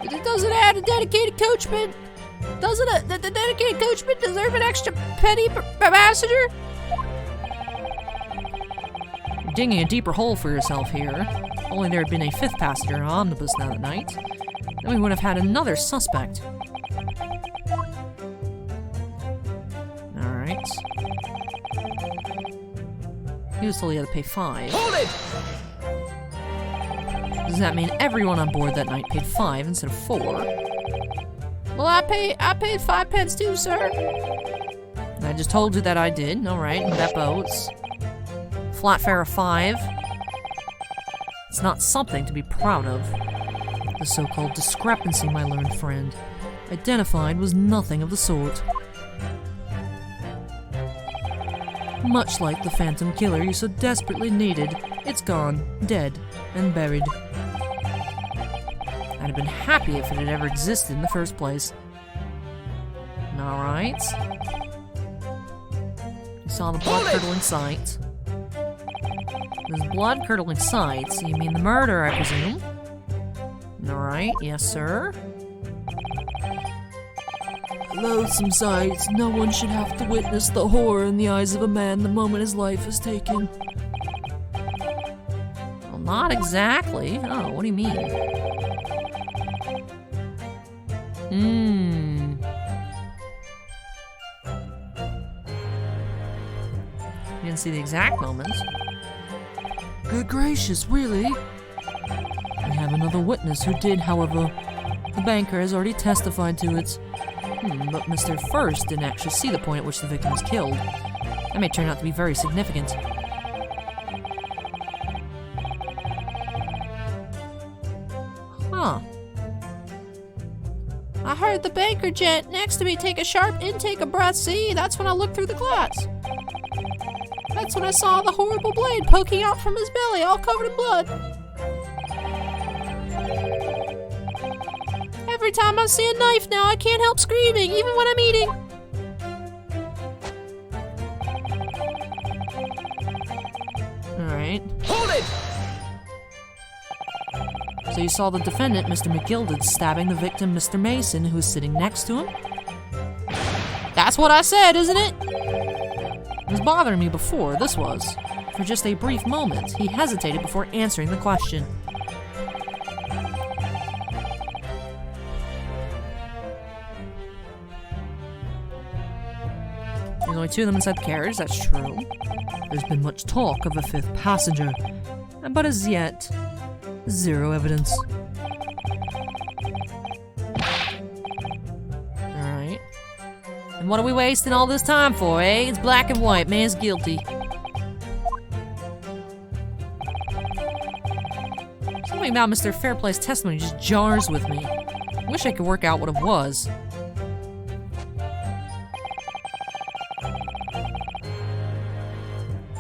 It doesn't add a dedicated coachman. Doesn't the dedicated coachman deserve an extra penny per passenger? Digging a deeper hole for yourself here. If only there had been a 5th passenger on omnibus now that night, then we would have had another suspect. Alright. He was told he had to pay 5. Hold it! Does that mean everyone on board that night paid 5 instead of 4? Well, I paid 5 pence too, sir. I just told you that I did. Alright, Beppo, it's flat fare of 5. It's not something to be proud of. The so-called discrepancy, my learned friend, identified was nothing of the sort. Much like the phantom killer you so desperately needed, it's gone, dead, and buried. I'd have been happy if it had ever existed in the first place. Alright. You saw the blood-curdling sight. Those blood-curdling sights, you mean the murder, I presume? Alright, yes, sir. loathsome sight. No one should have to witness the horror in the eyes of a man the moment his life is taken. Well, not exactly. Oh, what do you mean? You didn't see the exact moments. Good gracious, really? We have another witness who did, however. The banker has already testified to it. But Mr. First didn't actually see the point at which the victim was killed. That may turn out to be very significant. Huh. I heard the banker gent next to me take a sharp intake of breath. See, that's when I looked through the glass. That's when I saw the horrible blade poking out from his belly, all covered in blood. Every time I see a knife now, I can't help screaming, even when I'm eating. Alright. Hold it! So you saw the defendant, Mr. McGilded, stabbing the victim, Mr. Mason, who was sitting next to him? That's what I said, isn't it? It was bothering me before, this was. For just a brief moment, he hesitated before answering the question. There's only 2 of them inside the carriage, that's true. There's been much talk of a 5th passenger, but as yet, 0 evidence. Alright. And what are we wasting all this time for, eh? It's black and white, man's guilty. Something about Mr. Fairplay's testimony just jars with me. I wish I could work out what it was.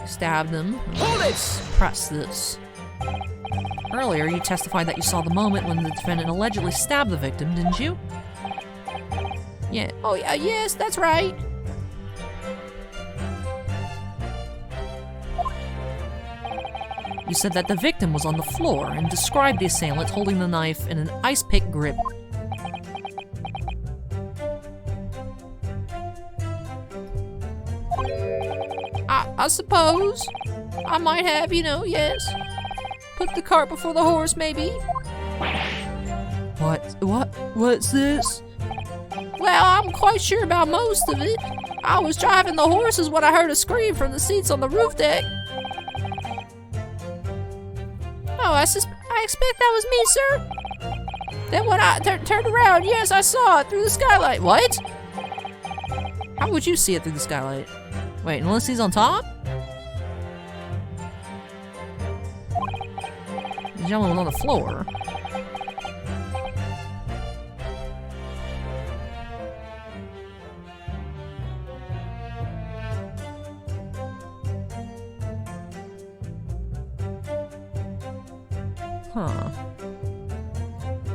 Stabbed him. Let's press this. Earlier, you testified that you saw the moment when the defendant allegedly stabbed the victim, didn't you? Yeah. Oh, yeah, yes, that's right. You said that the victim was on the floor and described the assailant holding the knife in an ice pick grip. I suppose. I might have, yes. Put the cart before the horse, maybe. What's this? Well, I'm quite sure about most of it. I was driving the horses when I heard a scream from the seats on the roof deck. Oh, I expect that was me, sir. Then when I turned around, yes, I saw it through the skylight. What? How would you see it through the skylight? Wait, unless he's on top? The gentleman was on the floor. Huh.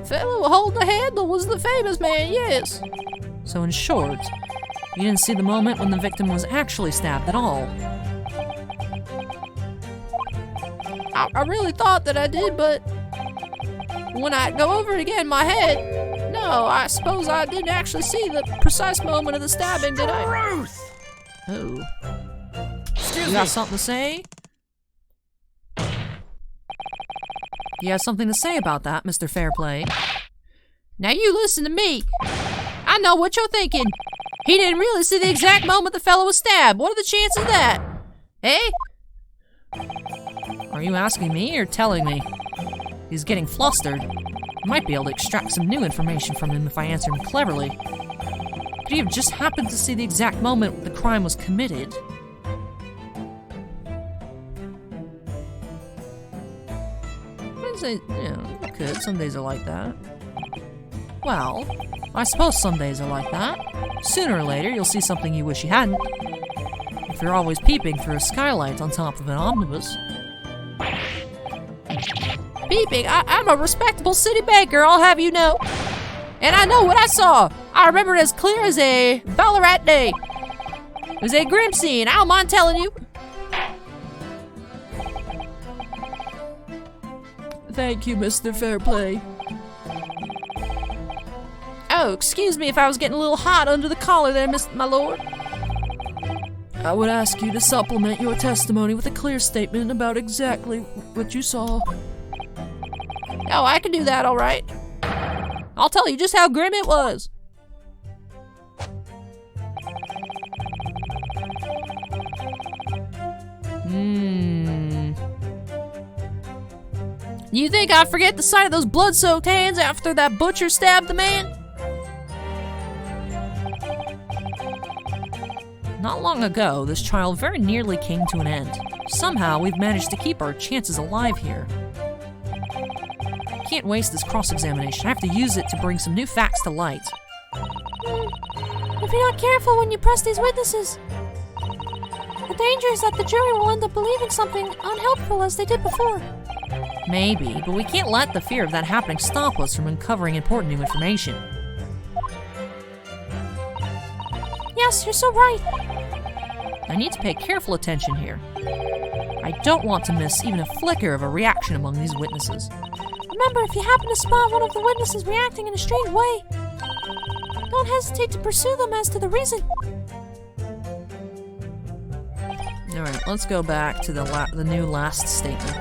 Fellow holding the handle was the famous man, yes. So in short, you didn't see the moment when the victim was actually stabbed at all. I really thought that I did, but when I go over it again in my head, no, I suppose I didn't actually see the precise moment of the stabbing, did I? Truth! Oh. Excuse You me. got something to say? You have something to say about that, Mr. Fairplay? Now you listen to me. I know what you're thinking. He didn't really see the exact moment the fellow was stabbed. What are the chances of that? Eh? Are you asking me or telling me? He's getting flustered. I might be able to extract some new information from him if I answer him cleverly. Could he have just happened to see the exact moment the crime was committed? I'd say, you could. Some days are like that. Well, I suppose some days are like that. Sooner or later, you'll see something you wish you hadn't. If you're always peeping through a skylight on top of an omnibus. Peeping? I'm a respectable city banker, I'll have you know. And I know what I saw. I remember it as clear as a Ballarat day. It was a grim scene, I don't mind telling you. Thank you, Mr. Fairplay. Oh, excuse me if I was getting a little hot under the collar there, my lord. I would ask you to supplement your testimony with a clear statement about exactly what you saw. Oh, I can do that, all right. I'll tell you just how grim it was. You think I'd forget the sight of those blood-soaked hands after that butcher stabbed the man? Not long ago, this trial very nearly came to an end. Somehow, we've managed to keep our chances alive here. Can't waste this cross-examination. I have to use it to bring some new facts to light. If you're not careful when you press these witnesses, the danger is that the jury will end up believing something unhelpful as they did before. Maybe, but we can't let the fear of that happening stop us from uncovering important new information. Yes, you're so right. I need to pay careful attention here. I don't want to miss even a flicker of a reaction among these witnesses. Remember, if you happen to spot one of the witnesses reacting in a strange way, don't hesitate to pursue them as to the reason. Alright, let's go back to the new last statement.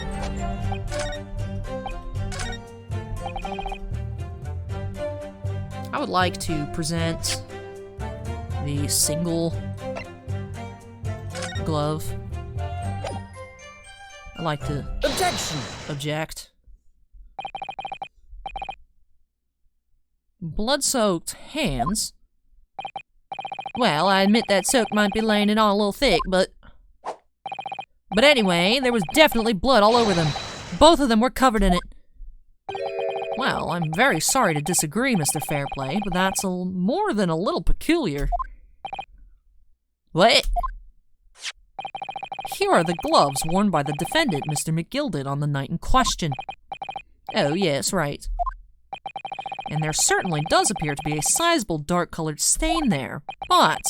I would like to present the single glove. I like to object. Blood-soaked hands? Well, I admit that soak might be laying it on a little thick, but anyway, there was definitely blood all over them. Both of them were covered in it. Well, I'm very sorry to disagree, Mr. Fairplay, but that's more than a little peculiar. What? Here are the gloves worn by the defendant, Mr. McGilded, on the night in question. Oh, yes, right. And there certainly does appear to be a sizable dark-colored stain there, but,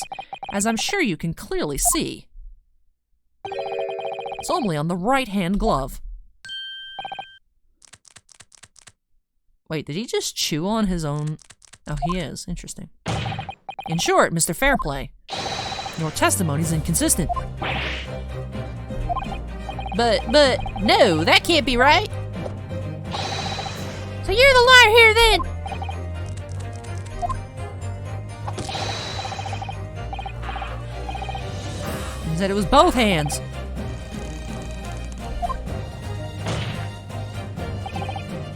as I'm sure you can clearly see, it's only on the right-hand glove. Wait, did he just chew on his own? Oh, he is. Interesting. In short, Mr. Fairplay, your testimony's inconsistent. But, no, that can't be right. So you're the liar here, then? He said it was both hands.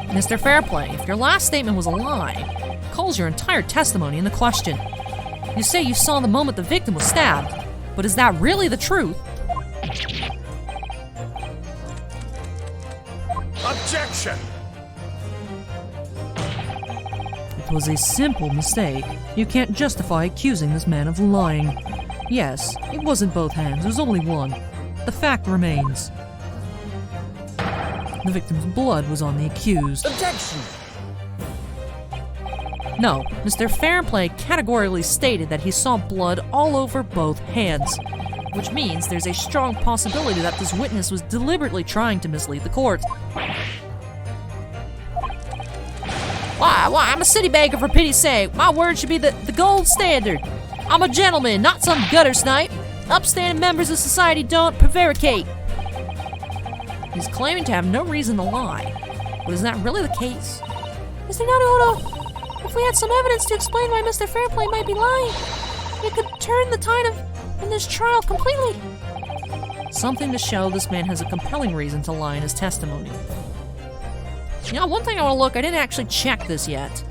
Mr. Fairplay, if your last statement was a lie, it calls your entire testimony into question. You say you saw the moment the victim was stabbed, but is that really the truth? Objection! It was a simple mistake. You can't justify accusing this man of lying. Yes, it wasn't both hands, it was only one. The fact remains. The victim's blood was on the accused. Objection! No, Mr. Fairplay categorically stated that he saw blood all over both hands, which means there's a strong possibility that this witness was deliberately trying to mislead the court. Why, I'm a city banker, for pity's sake. My word should be the gold standard. I'm a gentleman, not some gutter snipe. Upstanding members of society don't prevaricate. He's claiming to have no reason to lie, but is that really the case? Mr. Naruto, if we had some evidence to explain why Mr. Fairplay might be lying, it could turn the tide in this trial completely. Something to show this man has a compelling reason to lie in his testimony. You know, one thing I want to look, I didn't actually check this yet.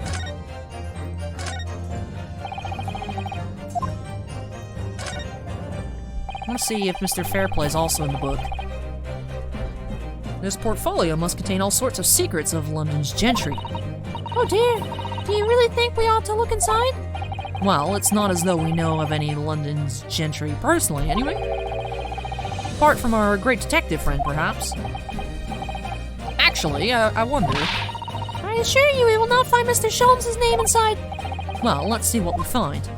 I want to see if Mr. Fairplay is also in the book. This portfolio must contain all sorts of secrets of London's gentry. Oh dear, do you really think we ought to look inside? Well, it's not as though we know of any London's gentry personally, anyway. Apart from our great detective friend, perhaps. Actually, I wonder. I assure you we will not find Mr. Sholmes' name inside. Well, let's see what we find.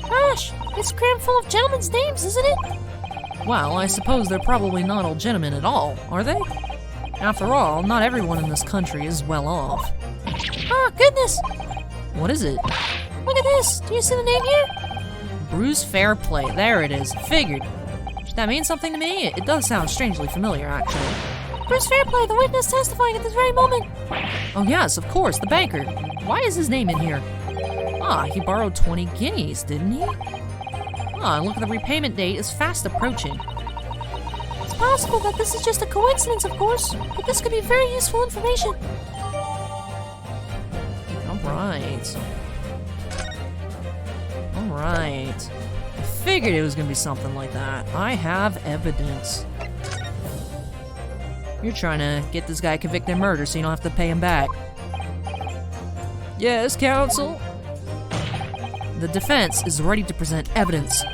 Gosh, it's crammed full of gentlemen's names, isn't it? Well, I suppose they're probably not all gentlemen at all, are they? After all, not everyone in this country is well off. Oh, goodness! What is it? Look at this! Do you see the name here? Bruce Fairplay. There it is. Figured. Should that mean something to me? It does sound strangely familiar, actually. Bruce Fairplay, the witness testifying at this very moment. Oh yes, of course, the banker. Why is his name in here? Ah, he borrowed 20 guineas, didn't he? Ah, look, the repayment date is fast approaching. It's possible that this is just a coincidence, of course, but this could be very useful information. Alright. Alright. I figured it was gonna be something like that. I have evidence. You're trying to get this guy convicted of murder so you don't have to pay him back. Yes, counsel? The defense is ready to present evidence.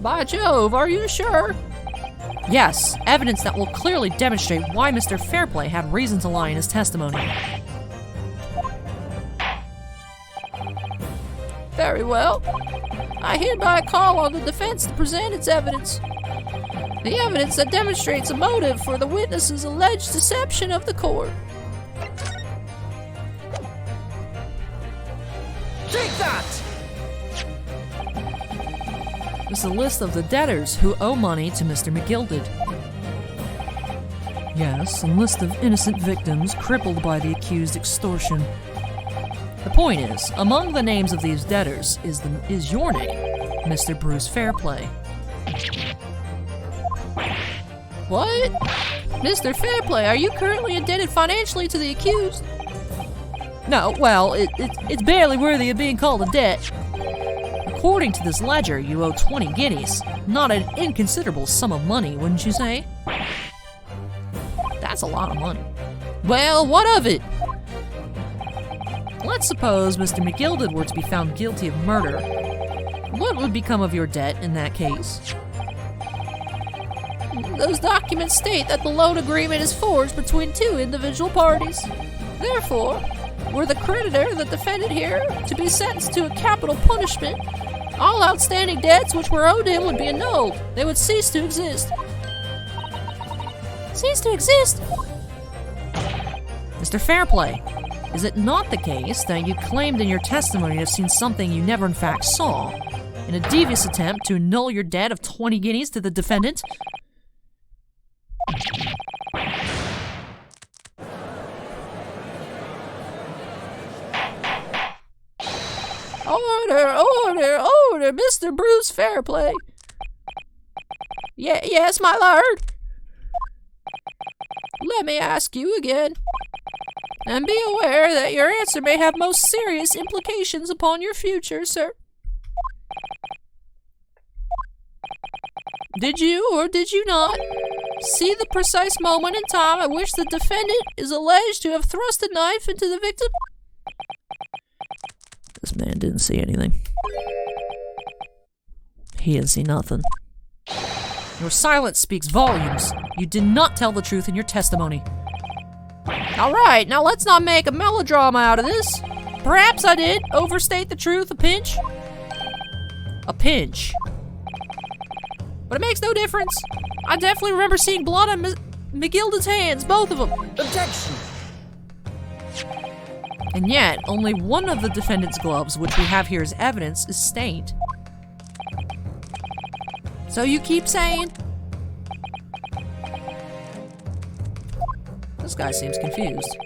By Jove, are you sure? Yes, evidence that will clearly demonstrate why Mr. Fairplay had reason to lie in his testimony. Very well. I hereby call on the defense to present its evidence. The evidence that demonstrates a motive for the witness's alleged deception of the court. Take that! It's a list of the debtors who owe money to Mr. McGilded. Yes, a list of innocent victims crippled by the accused extortion. The point is, among the names of these debtors is your name, Mr. Bruce Fairplay. What? Mr. Fairplay, are you currently indebted financially to the accused? No, well, it's barely worthy of being called a debt. According to this ledger, you owe 20 guineas. Not an inconsiderable sum of money, wouldn't you say? That's a lot of money. Well, what of it? Let's suppose Mr. McGilded were to be found guilty of murder. What would become of your debt in that case? Those documents state that the loan agreement is forged between two individual parties. Therefore, were the creditor, the defendant here, to be sentenced to a capital punishment, all outstanding debts which were owed him would be annulled. They would cease to exist. Cease to exist? Mr. Fairplay, is it not the case that you claimed in your testimony to have seen something you never in fact saw, in a devious attempt to annul your debt of 20 guineas to the defendant? Order, Mr. Bruce Fairplay. Yes, my lord. Let me ask you again, and be aware that your answer may have most serious implications upon your future, sir. Did you, or did you not, see the precise moment in time at which the defendant is alleged to have thrust a knife into the victim? This man didn't see anything. He didn't see nothing. Your silence speaks volumes. You did not tell the truth in your testimony. Alright, now let's not make a melodrama out of this. Perhaps I did overstate the truth a pinch. A pinch. But it makes no difference. I definitely remember seeing blood on McGilded's hands, both of them. Objection! And yet, only one of the defendant's gloves, which we have here as evidence, is stained. So you keep saying? This guy seems confused.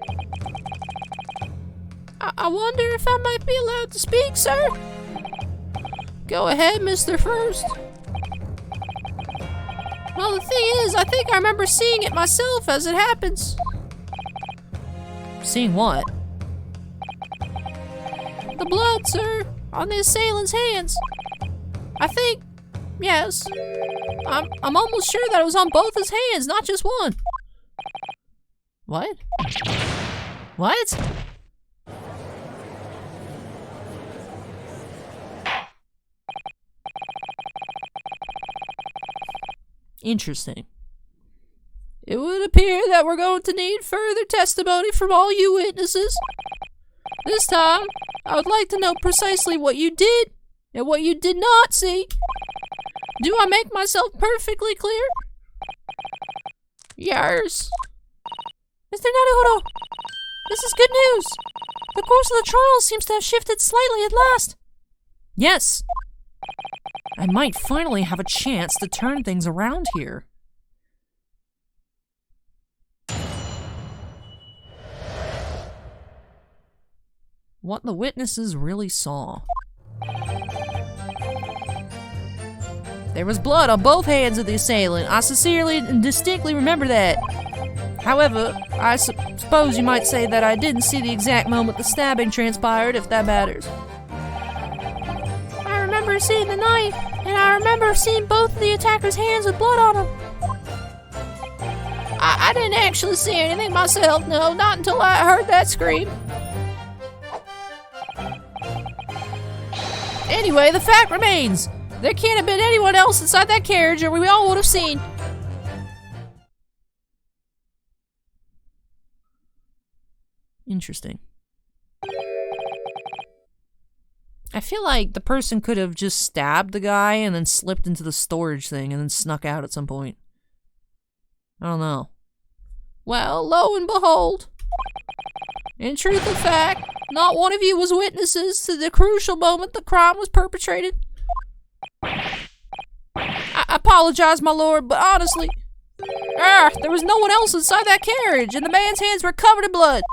I wonder if I might be allowed to speak, sir? Go ahead, Mr. First. Well, the thing is, I think I remember seeing it myself as it happens. Seeing what? The blood, sir, on the assailant's hands. I think, yes. I'm almost sure that it was on both his hands, not just one. What? What? Interesting. It would appear that we're going to need further testimony from all you witnesses. This time, I would like to know precisely what you did and what you did not see. Do I make myself perfectly clear? Yes. Mr. Naruhodo, this is good news. The course of the trial seems to have shifted slightly at last. Yes. I might finally have a chance to turn things around here. What the witnesses really saw. There was blood on both hands of the assailant. I sincerely and distinctly remember that. However, I suppose you might say that I didn't see the exact moment the stabbing transpired, if that matters. I remember seeing the knife, and I remember seeing both of the attacker's hands with blood on them. I didn't actually see anything myself, no, not until I heard that scream. Anyway, the fact remains. There can't have been anyone else inside that carriage, or we all would have seen. Interesting. I feel like the person could have just stabbed the guy and then slipped into the storage thing and then snuck out at some point. I don't know. Well, lo and behold. In truth of fact, not one of you was witnesses to the crucial moment the crime was perpetrated. I apologize, my lord, but honestly, there was no one else inside that carriage, and the man's hands were covered in blood.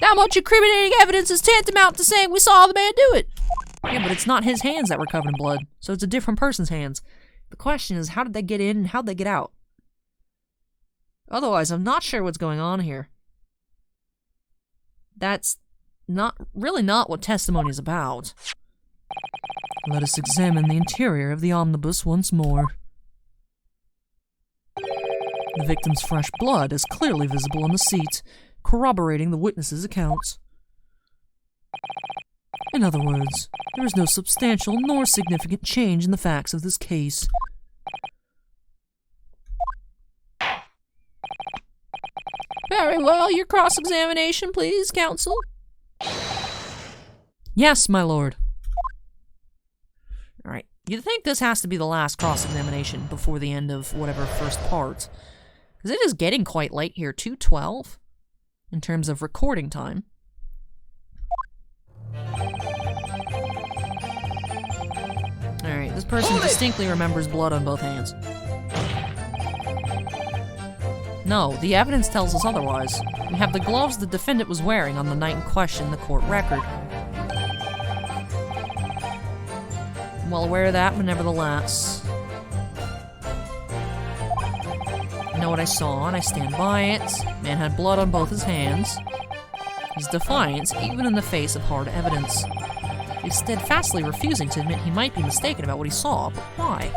That much incriminating evidence is tantamount to saying we saw the man do it. Yeah, but it's not his hands that were covered in blood, so it's a different person's hands. The question is, how did they get in and how did they get out? Otherwise, I'm not sure what's going on here. That's really not what testimony is about. Let us examine the interior of the omnibus once more. The victim's fresh blood is clearly visible on the seat, corroborating the witnesses' accounts. In other words, there is no substantial nor significant change in the facts of this case. Very well, your cross-examination, please, counsel. Yes, my lord. Alright, you'd think this has to be the last cross-examination before the end of whatever first part. Because it is getting quite late here, 2:12, in terms of recording time. Alright, this person distinctly remembers blood on both hands. No, the evidence tells us otherwise. We have the gloves the defendant was wearing on the night in question in the court record. I'm well aware of that, but nevertheless. I know what I saw, and I stand by it. Man had blood on both his hands. His defiance, even in the face of hard evidence. He's steadfastly refusing to admit he might be mistaken about what he saw, but why?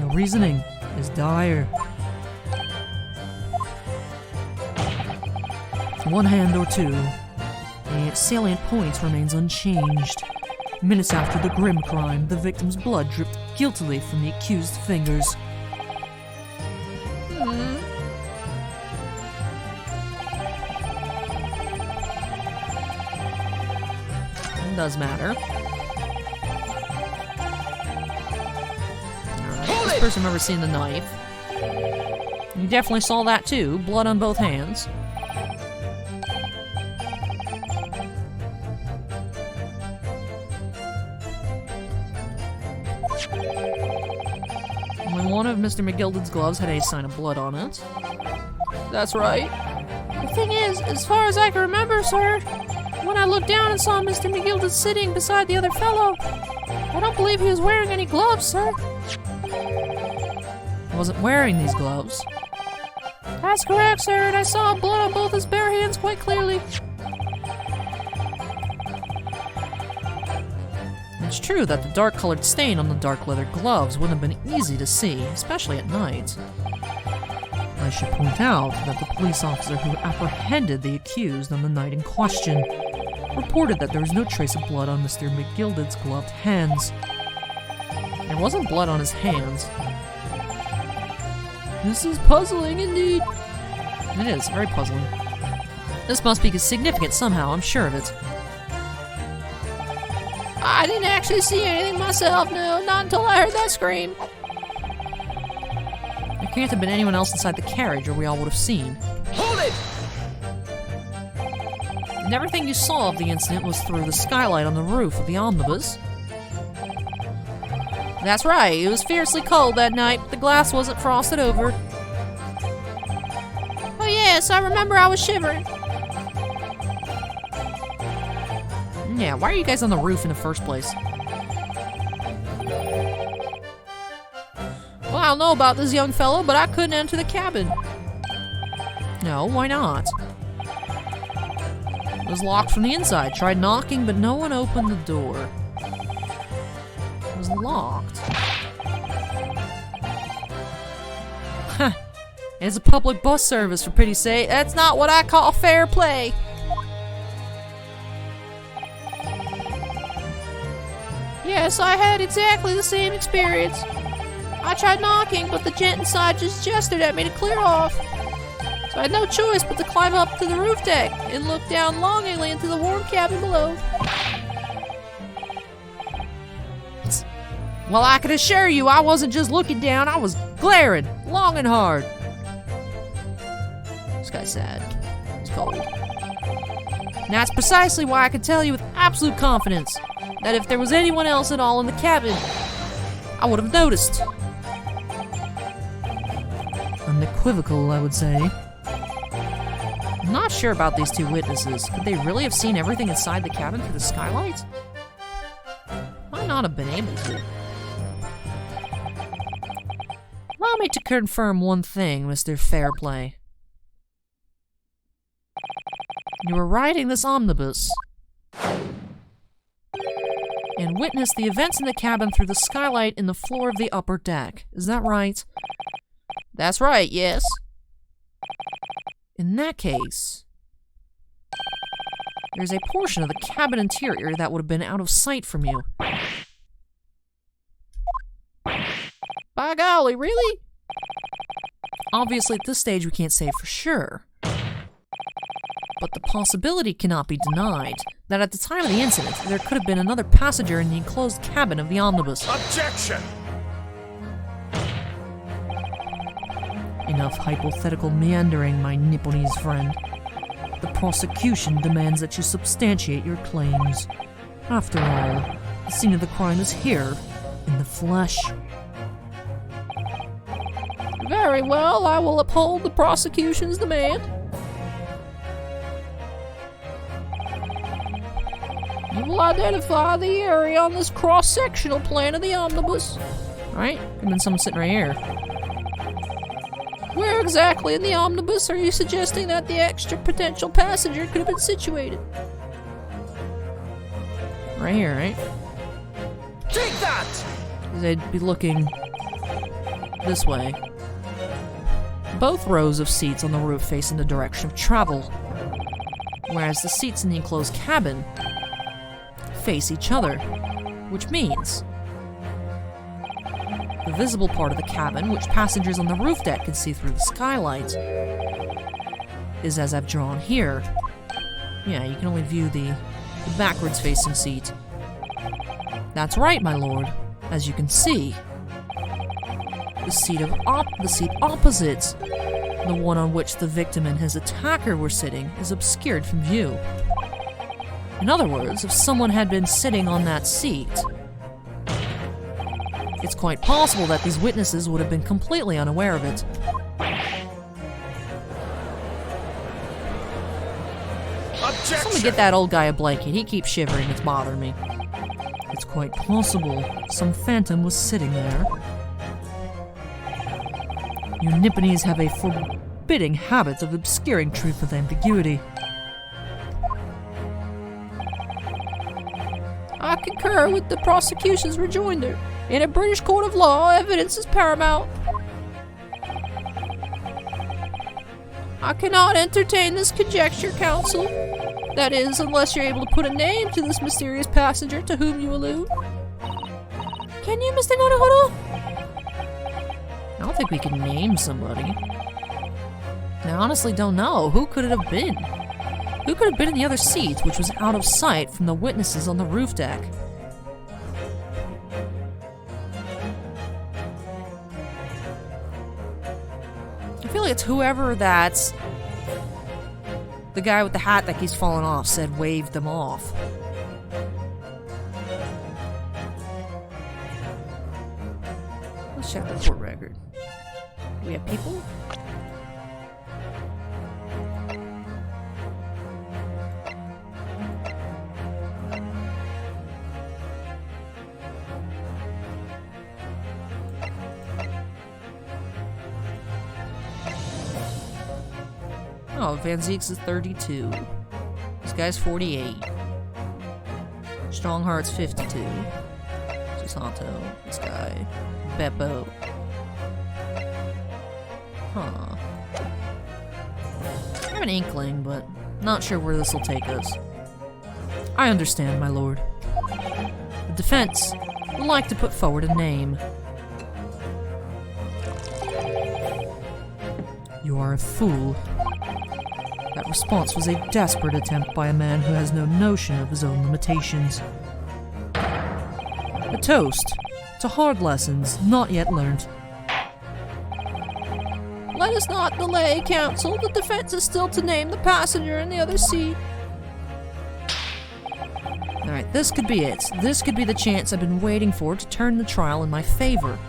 The reasoning is dire. One hand or two, the salient point remains unchanged. Minutes after the grim crime, the victim's blood dripped guiltily from the accused's fingers. It does matter. Alright, this person remembers seeing the knife. You definitely saw that too, blood on both hands. One of Mr. McGilded's gloves had a sign of blood on it. That's right. The thing is, as far as I can remember, sir, when I looked down and saw Mr. McGilded sitting beside the other fellow, I don't believe he was wearing any gloves, sir. He wasn't wearing these gloves. That's correct, sir, and I saw blood on both his bare hands quite clearly. It's true that the dark-colored stain on the dark leather gloves wouldn't have been easy to see, especially at night. I should point out that the police officer who apprehended the accused on the night in question reported that there was no trace of blood on Mr. McGilded's gloved hands. There wasn't blood on his hands. This is puzzling indeed. It is, very puzzling. This must be significant somehow, I'm sure of it. I didn't actually see anything myself, no, not until I heard that scream. There can't have been anyone else inside the carriage, or we all would have seen. Hold it! And everything you saw of the incident was through the skylight on the roof of the omnibus. That's right, it was fiercely cold that night, but the glass wasn't frosted over. Oh yes, I remember I was shivering. Yeah, why are you guys on the roof in the first place? Well, I don't know about this young fellow, but I couldn't enter the cabin. No, why not? It was locked from the inside. Tried knocking, but no one opened the door. It was locked. Huh. It's a public bus service, for pity's sake. That's not what I call fair play. Yes, I had exactly the same experience. I tried knocking, but the gent inside just gestured at me to clear off. So I had no choice but to climb up to the roof deck and look down longingly into the warm cabin below. Well, I can assure you I wasn't just looking down, I was glaring, long and hard. This guy's sad. It's cold. And that's precisely why I can tell you with absolute confidence that if there was anyone else at all in the cabin, I would have noticed. Unequivocal, I would say. I'm not sure about these two witnesses. Could they really have seen everything inside the cabin through the skylights? Might not have been able to. Allow me to confirm one thing, Mr. Fairplay. You were riding this omnibus and witnessed the events in the cabin through the skylight in the floor of the upper deck. Is that right? That's right, yes. In that case, there's a portion of the cabin interior that would have been out of sight from you. By golly, really? Obviously, at this stage, we can't say for sure. But the possibility cannot be denied that at the time of the incident, there could have been another passenger in the enclosed cabin of the omnibus. Objection! Enough hypothetical meandering, my Nipponese friend. The prosecution demands that you substantiate your claims. After all, the scene of the crime is here, in the flesh. Very well, I will uphold the prosecution's demand. You will identify the area on this cross-sectional plan of the omnibus. Right? Could have been someone sitting right here. Where exactly in the omnibus are you suggesting that the extra potential passenger could have been situated? Right here, right? Take that! They'd be looking this way. Both rows of seats on the roof face in the direction of travel, whereas the seats in the enclosed cabin face each other, which means the visible part of the cabin, which passengers on the roof deck can see through the skylight, is as I've drawn here. Yeah, you can only view the backwards facing seat. That's right, my lord. As you can see, the seat opposite, the one on which the victim and his attacker were sitting, is obscured from view. In other words, if someone had been sitting on that seat, it's quite possible that these witnesses would have been completely unaware of it. Objection! Someone get that old guy a blanket. He keeps shivering. It's bothering me. It's quite possible some phantom was sitting there. You Nipponese have a forbidding habit of obscuring truth with ambiguity. I concur with the prosecution's rejoinder. In a British court of law, evidence is paramount. I cannot entertain this conjecture, counsel. That is, unless you're able to put a name to this mysterious passenger to whom you allude. Can you, Mr. Naruhodo? I don't think we can name somebody. I honestly don't know. Who could it have been? Who could have been in the other seat, which was out of sight from the witnesses on the roof deck? feel like it's whoever that's... The guy with the hat that keeps falling off said waved them off. Let's check the court record. Do we have people? Oh, Van Zeeks is 32. This guy's 48. Strongheart's 52. Susanto. This guy. Beppo. Huh. I have an inkling, but not sure where this will take us. I understand, my lord. The defense would like to put forward a name. You are a fool. That response was a desperate attempt by a man who has no notion of his own limitations. A toast to hard lessons not yet learned. Let us not delay, counsel. The defense is still to name the passenger in the other seat. Alright, this could be it. This could be the chance I've been waiting for to turn the trial in my favor.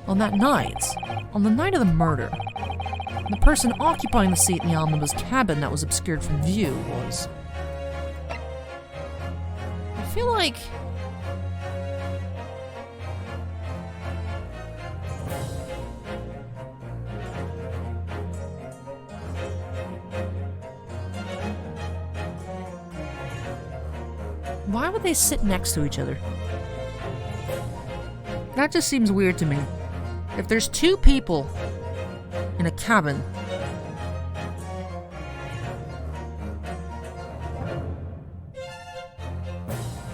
On that night, on the night of the murder, the person occupying the seat in the omnibus cabin that was obscured from view was... I feel like... Why would they sit next to each other? That just seems weird to me. If there's two people in a cabin,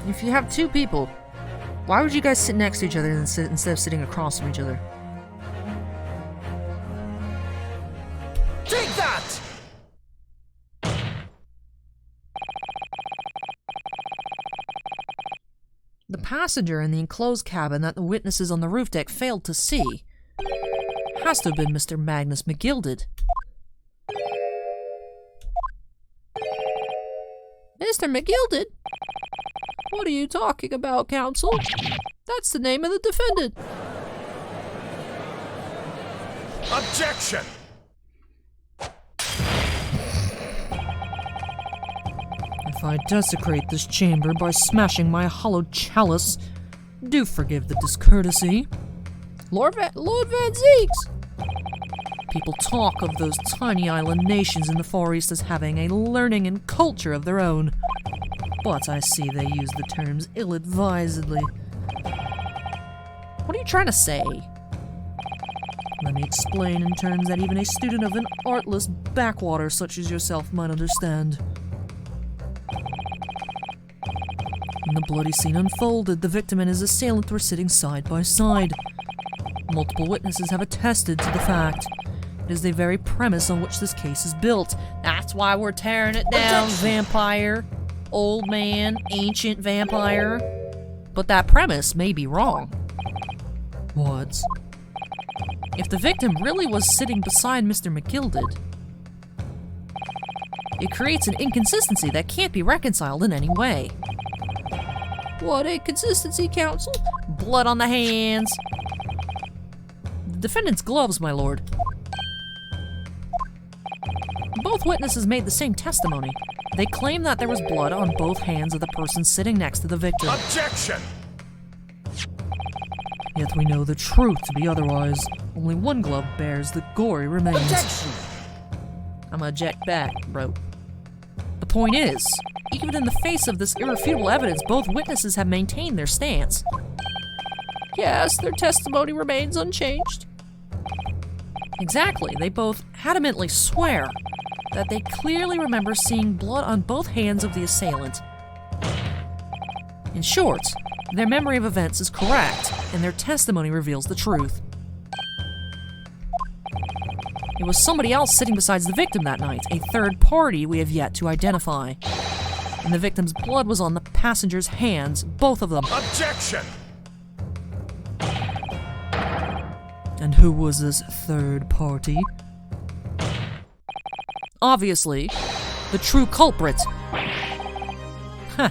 if you have two people, why would you guys sit next to each other instead of sitting across from each other? Take that! The passenger in the enclosed cabin that the witnesses on the roof deck failed to see has to have been Mr. Magnus McGilded. Mr. McGilded? What are you talking about, counsel? That's the name of the defendant. Objection! If I desecrate this chamber by smashing my hollowed chalice, do forgive the discourtesy. Lord Van Zeeks! People talk of those tiny island nations in the Far East as having a learning and culture of their own, but I see they use the terms ill-advisedly. What are you trying to say? Let me explain in terms that even a student of an artless backwater such as yourself might understand. When the bloody scene unfolded, the victim and his assailant were sitting side by side. Multiple witnesses have attested to the fact. It is the very premise on which this case is built. That's why we're tearing it down, vampire. Old man, ancient vampire. But that premise may be wrong. What? If the victim really was sitting beside Mr. McGilded, it creates an inconsistency that can't be reconciled in any way. What inconsistency, counsel? Blood on the hands. The defendant's gloves, my lord. Both witnesses made the same testimony. They claim that there was blood on both hands of the person sitting next to the victim. Objection! Yet we know the truth to be otherwise. Only one glove bears the gory remains. Objection! I'm gonna eject back, bro. The point is, even in the face of this irrefutable evidence, both witnesses have maintained their stance. Yes, their testimony remains unchanged. Exactly, they both adamantly swear that they clearly remember seeing blood on both hands of the assailant. In short, their memory of events is correct, and their testimony reveals the truth. It was somebody else sitting beside the victim that night, a third party we have yet to identify. And the victim's blood was on the passenger's hands, both of them. Objection! And who was this third party? Obviously, the true culprit. Huh.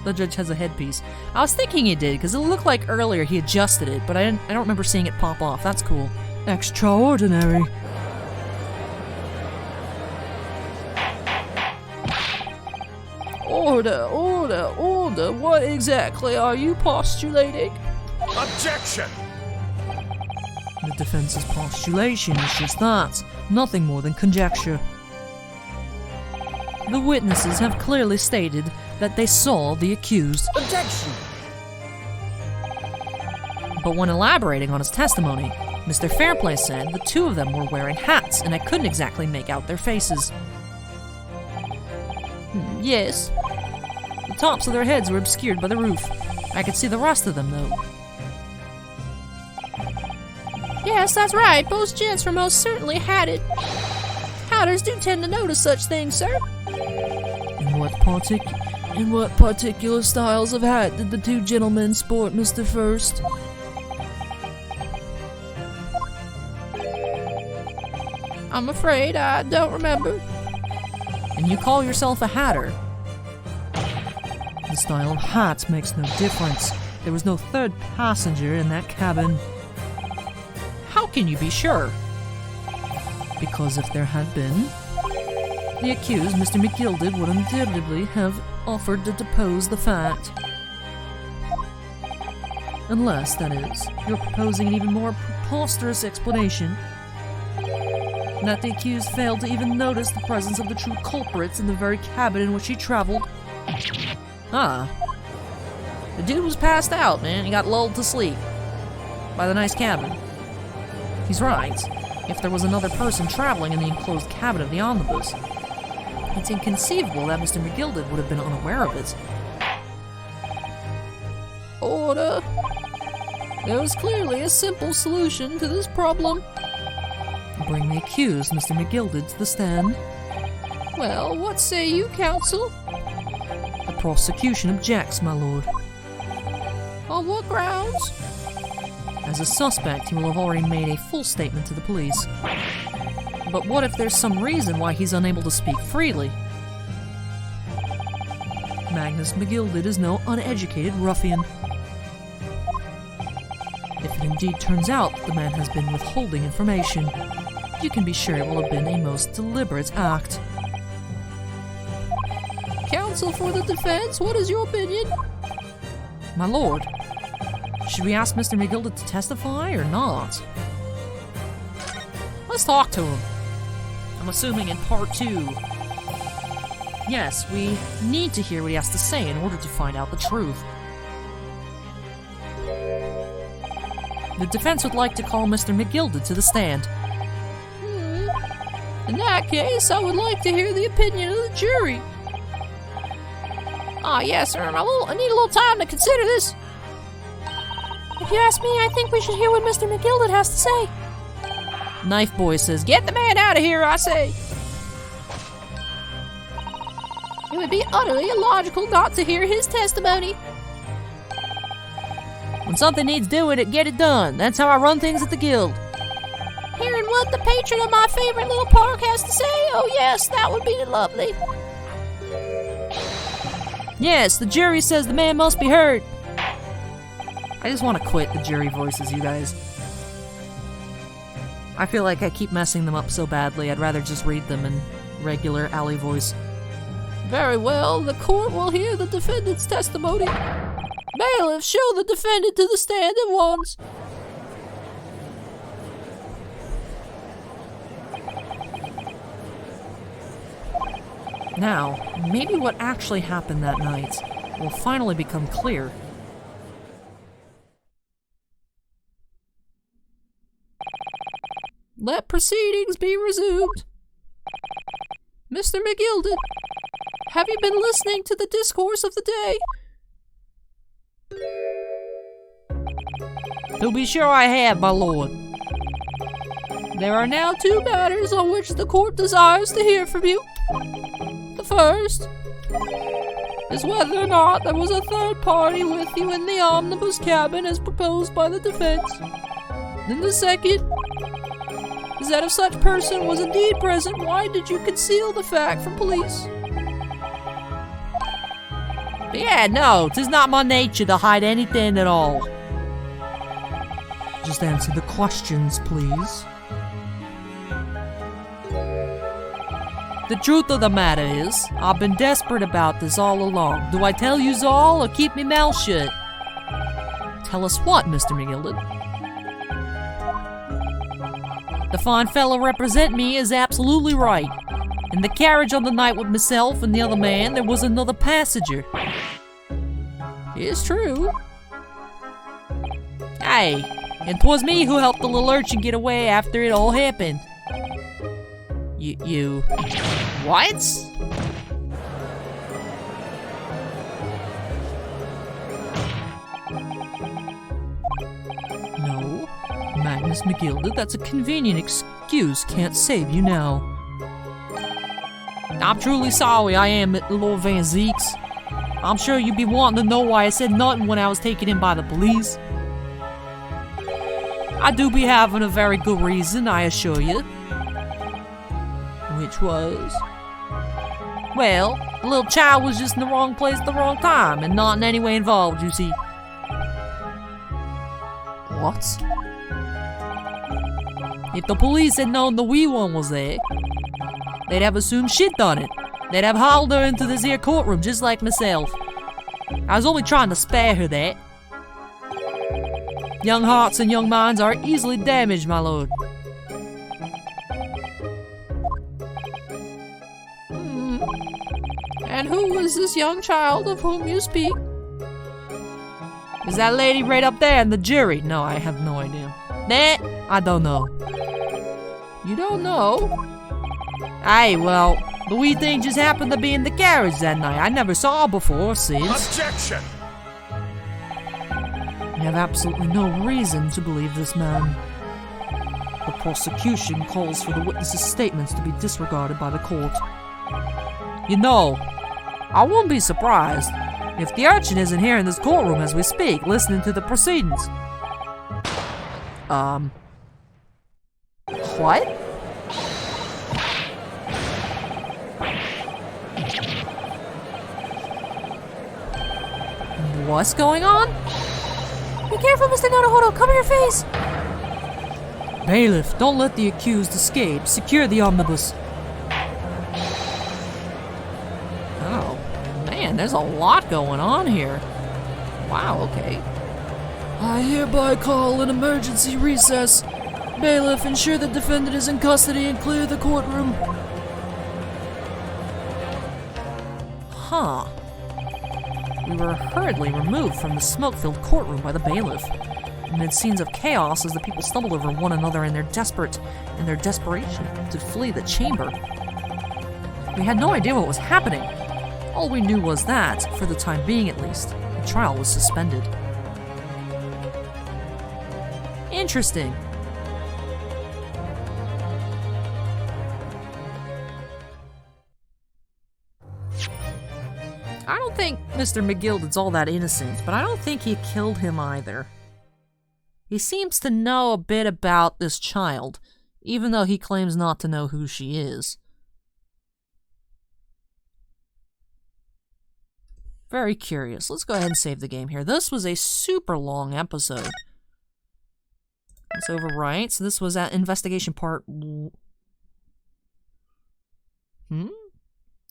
The judge has a headpiece. I was thinking he did, because it looked like earlier he adjusted it, but I don't remember seeing it pop off. That's cool. Extraordinary. Order, order, order. What exactly are you postulating? Objection! The defense's postulation is just that. Nothing more than conjecture. The witnesses have clearly stated that they saw the accused. Objection! But when elaborating on his testimony, Mr. Fairplay said the two of them were wearing hats and I couldn't exactly make out their faces. Yes. The tops of their heads were obscured by the roof. I could see the rest of them, though. Yes, that's right. Both gents were most certainly hatted. Hatters do tend to notice such things, sir. In what particular styles of hat did the two gentlemen sport, Mr. First? I'm afraid I don't remember. And you call yourself a hatter? The style of hats makes no difference. There was no third passenger in that cabin. How can you be sure? Because if there had been, the accused, Mr. McGilded, would undoubtedly have offered to depose the fact. Unless, that is, you're proposing an even more preposterous explanation. That the accused failed to even notice the presence of the true culprits in the very cabin in which he traveled. Ah. The dude was passed out, man. He got lulled to sleep by the nice cabin. He's right. If there was another person traveling in the enclosed cabin of the omnibus, it's inconceivable that Mr. McGilded would have been unaware of it. Order. There was clearly a simple solution to this problem. Bring the accused, Mr. McGilded, to the stand. Well, what say you, counsel? The prosecution objects, my lord. On what grounds? As a suspect, he will have already made a full statement to the police. But what if there's some reason why he's unable to speak freely? Magnus McGilded is no uneducated ruffian. If it indeed turns out that the man has been withholding information, you can be sure it will have been a most deliberate act. Counsel for the defense, what is your opinion? My lord, should we ask Mr. McGilded to testify or not? Let's talk to him. I'm assuming in part 2. Yes, we need to hear what he has to say in order to find out the truth. The defense would like to call Mr. McGilded to the stand. In that case, I would like to hear the opinion of the jury. Ah, yes, sir. I need a little time to consider this. If you ask me, I think we should hear what Mr. McGilded has to say. Knife Boy says, "Get the man out of here, I say!" It would be utterly illogical not to hear his testimony. When something needs doing, get it done. That's how I run things at the guild. Hearing what the patron of my favorite little park has to say? Oh yes, that would be lovely. Yes, the jury says the man must be heard. I just want to quit the jury voices, you guys. I feel like I keep messing them up so badly, I'd rather just read them in regular alley voice. Very well, the court will hear the defendant's testimony. Bailiff, show the defendant to the stand at once. Now, maybe what actually happened that night will finally become clear. Let proceedings be resumed. Mr. McGilded, have you been listening to the discourse of the day? To be sure I have, my lord. There are now 2 matters on which the court desires to hear from you. The first is whether or not there was a third party with you in the omnibus cabin as proposed by the defense. And the second is that if such person was indeed present, why did you conceal the fact from police? Yeah, no, 'tis not my nature to hide anything at all. Just answer the questions, please. The truth of the matter is, I've been desperate about this all along. Do I tell yous all or keep me mouth shut? Tell us what, Mr. McGilded? The fine fellow representing me is absolutely right. In the carriage on the night with myself and the other man, there was another passenger. It's true. Hey, and 'twas me who helped the little urchin get away after it all happened. You... What? No, Magnus McGilded, that's a convenient excuse. Can't save you now. I'm truly sorry, I am, Lord Van Zeeks. I'm sure you'd be wanting to know why I said nothing when I was taken in by the police. I do be having a very good reason, I assure you. Which was? Well, the little child was just in the wrong place at the wrong time, and not in any way involved, you see. What? If the police had known the wee one was there, they'd have assumed she'd done it. They'd have hauled her into this here courtroom just like myself. I was only trying to spare her that. Young hearts and young minds are easily damaged, my lord. And who is this young child of whom you speak? Is that lady right up there in the jury? No, I have no idea. Nah, I don't know. You don't know? Aye, well, the wee thing just happened to be in the carriage that night. I never saw her before, since. Objection! You have absolutely no reason to believe this man. The prosecution calls for the witness's statements to be disregarded by the court. You know, I wouldn't be surprised if the urchin isn't here in this courtroom as we speak, listening to the proceedings. What? What's going on? Be careful, Mr. Naruhodo. Cover your face. Bailiff, don't let the accused escape. Secure the omnibus. Oh, man, there's a lot going on here. Wow, okay. I hereby call an emergency recess. Bailiff, ensure the defendant is in custody and clear the courtroom. Huh. We were hurriedly removed from the smoke-filled courtroom by the bailiff, amid scenes of chaos as the people stumbled over one another in their desperation to flee the chamber. We had no idea what was happening. All we knew was that, for the time being at least, the trial was suspended. Interesting. I don't think Mr. McGilded's all that innocent, but I don't think he killed him either. He seems to know a bit about this child, even though he claims not to know who she is. Very curious. Let's go ahead and save the game here. This was a super long episode. Let's overwrite. So this was at investigation part...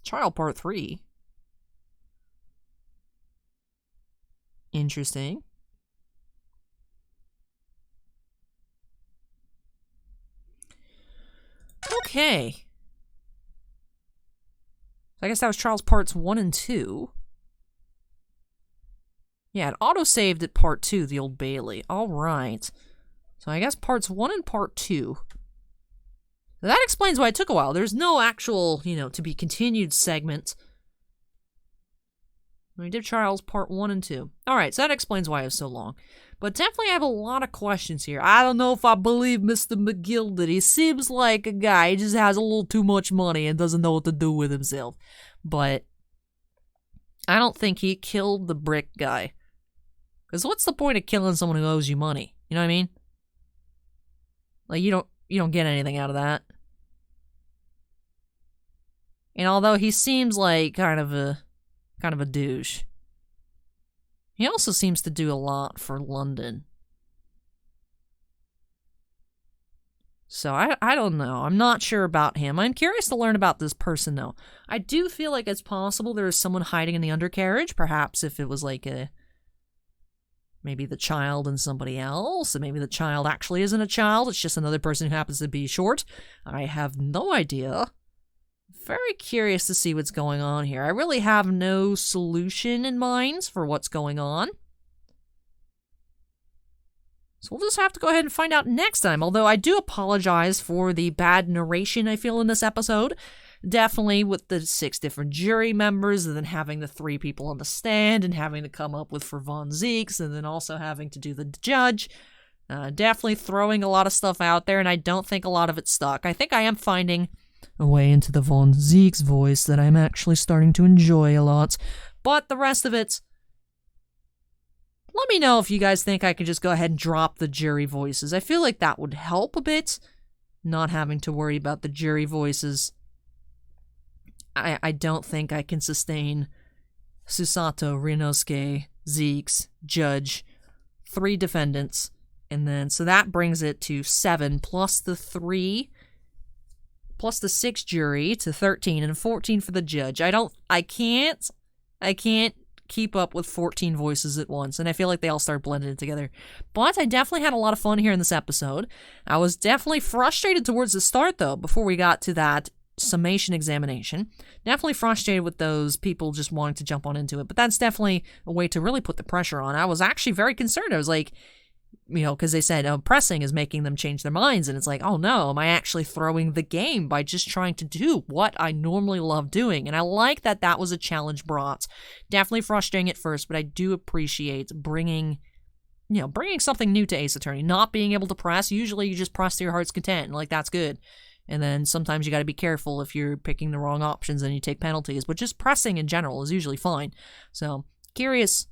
Trial part 3. Interesting. Okay. So I guess that was trials parts 1 and 2. Yeah, it auto-saved at part 2, the Old Bailey. Alright. So I guess parts 1 and part 2. Now that explains why it took a while. There's no actual, to be continued segment. We did trials part 1 and 2. Alright, so that explains why it was so long. But definitely I have a lot of questions here. I don't know if I believe Mr. McGilded. He seems like a guy who just has a little too much money and doesn't know what to do with himself. But I don't think he killed the brick guy. Because what's the point of killing someone who owes you money? You know what I mean? Like, you don't get anything out of that. And although he seems like kind of a douche, he also seems to do a lot for London. So I don't know. I'm not sure about him. I'm curious to learn about this person, though. I do feel like it's possible there is someone hiding in the undercarriage. Perhaps if it was like maybe the child and somebody else, and maybe the child actually isn't a child. It's just another person who happens to be short. I have no idea. Very curious to see what's going on here. I really have no solution in mind for what's going on. So we'll just have to go ahead and find out next time. Although I do apologize for the bad narration I feel in this episode. Definitely with the 6 different jury members, and then having the 3 people on the stand, and having to come up with for Von Zieks, and then also having to do the judge. Definitely throwing a lot of stuff out there, and I don't think a lot of it stuck. I think I am finding a way into the Von Zieks voice that I'm actually starting to enjoy a lot. But the rest of it, let me know if you guys think I could just go ahead and drop the jury voices. I feel like that would help a bit, not having to worry about the jury voices. I don't think I can sustain Susato, Ryunosuke, Zieks, Judge, 3 defendants, and then, so that brings it to 7, plus the 6 jury to 13, and 14 for the judge. I can't keep up with 14 voices at once, and I feel like they all start blending together. But I definitely had a lot of fun here in this episode. I was definitely frustrated towards the start, though, before we got to that summation examination. Definitely frustrated with those people just wanting to jump on into it, but that's definitely a way to really put the pressure on. I was actually very concerned. I was like, because they said pressing is making them change their minds, and it's like, oh no, am I actually throwing the game by just trying to do what I normally love doing? And I like that that was a challenge brought. Definitely frustrating at first, but I do appreciate bringing something new to Ace Attorney. Not being able to press. Usually you just press to your heart's content, and like, that's good. And then sometimes you got to be careful if you're picking the wrong options and you take penalties, but just pressing in general is usually fine. So, curious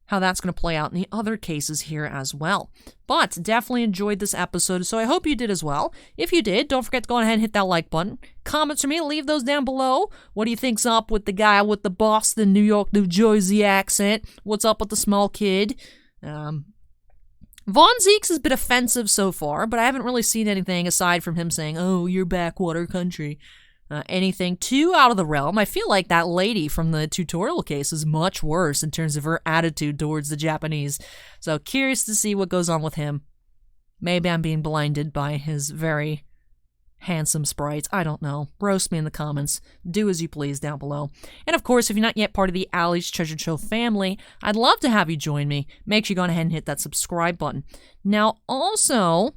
how that's going to play out in the other cases here as well. But definitely enjoyed this episode, so I hope you did as well. If you did, don't forget to go ahead and hit that like button. Comments from me, leave those down below. What do you think's up with the guy with the Boston, New York, New Jersey accent? What's up with the small kid? Von Zieks has been offensive so far, but I haven't really seen anything aside from him saying, oh, you're backwater country. Anything too out of the realm. I feel like that lady from the tutorial case is much worse in terms of her attitude towards the Japanese. So curious to see what goes on with him. Maybe I'm being blinded by his very handsome sprites. I don't know. Roast me in the comments. Do as you please down below. And of course, if you're not yet part of the Allie's Treasure Show family, I'd love to have you join me. Make sure you go ahead and hit that subscribe button. Now, also,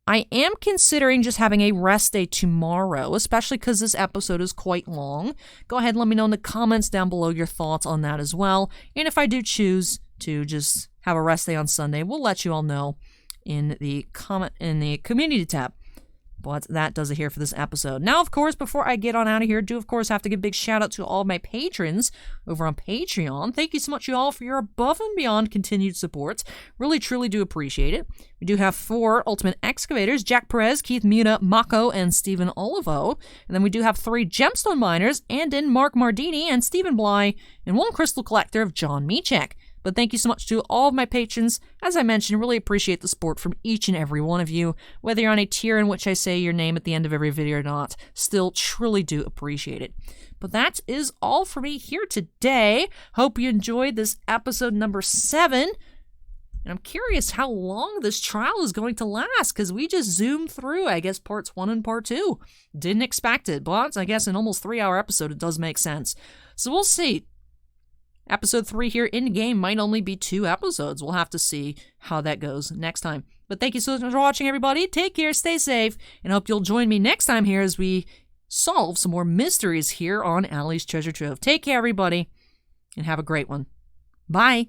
I am considering just having a rest day tomorrow, especially because this episode is quite long. Go ahead and let me know in the comments down below your thoughts on that as well. And if I do choose to just have a rest day on Sunday, we'll let you all know in the community tab. But that does it here for this episode. Now, of course, before I get on out of here, do, of course, have to give a big shout out to all my patrons over on Patreon. Thank you so much, you all, for your above and beyond continued support. Really, truly do appreciate it. We do have 4 Ultimate Excavators, Jack Perez, Keith Muna, Mako, and Stephen Olivo. And then we do have 3 Gemstone Miners, Andin, Mark Mardini, and Stephen Bly, and 1 Crystal Collector of John Michek. But thank you so much to all of my patrons. As I mentioned, really appreciate the support from each and every one of you. Whether you're on a tier in which I say your name at the end of every video or not, still truly do appreciate it. But that is all for me here today. Hope you enjoyed this episode number 7. And I'm curious how long this trial is going to last, because we just zoomed through, I guess, parts 1 and part 2. Didn't expect it, but I guess an almost 3-hour episode, it does make sense. So we'll see. Episode 3 here in-game might only be 2 episodes. We'll have to see how that goes next time. But thank you so much for watching, everybody. Take care, stay safe, and hope you'll join me next time here as we solve some more mysteries here on Allie's Treasure Trove. Take care, everybody, and have a great one. Bye.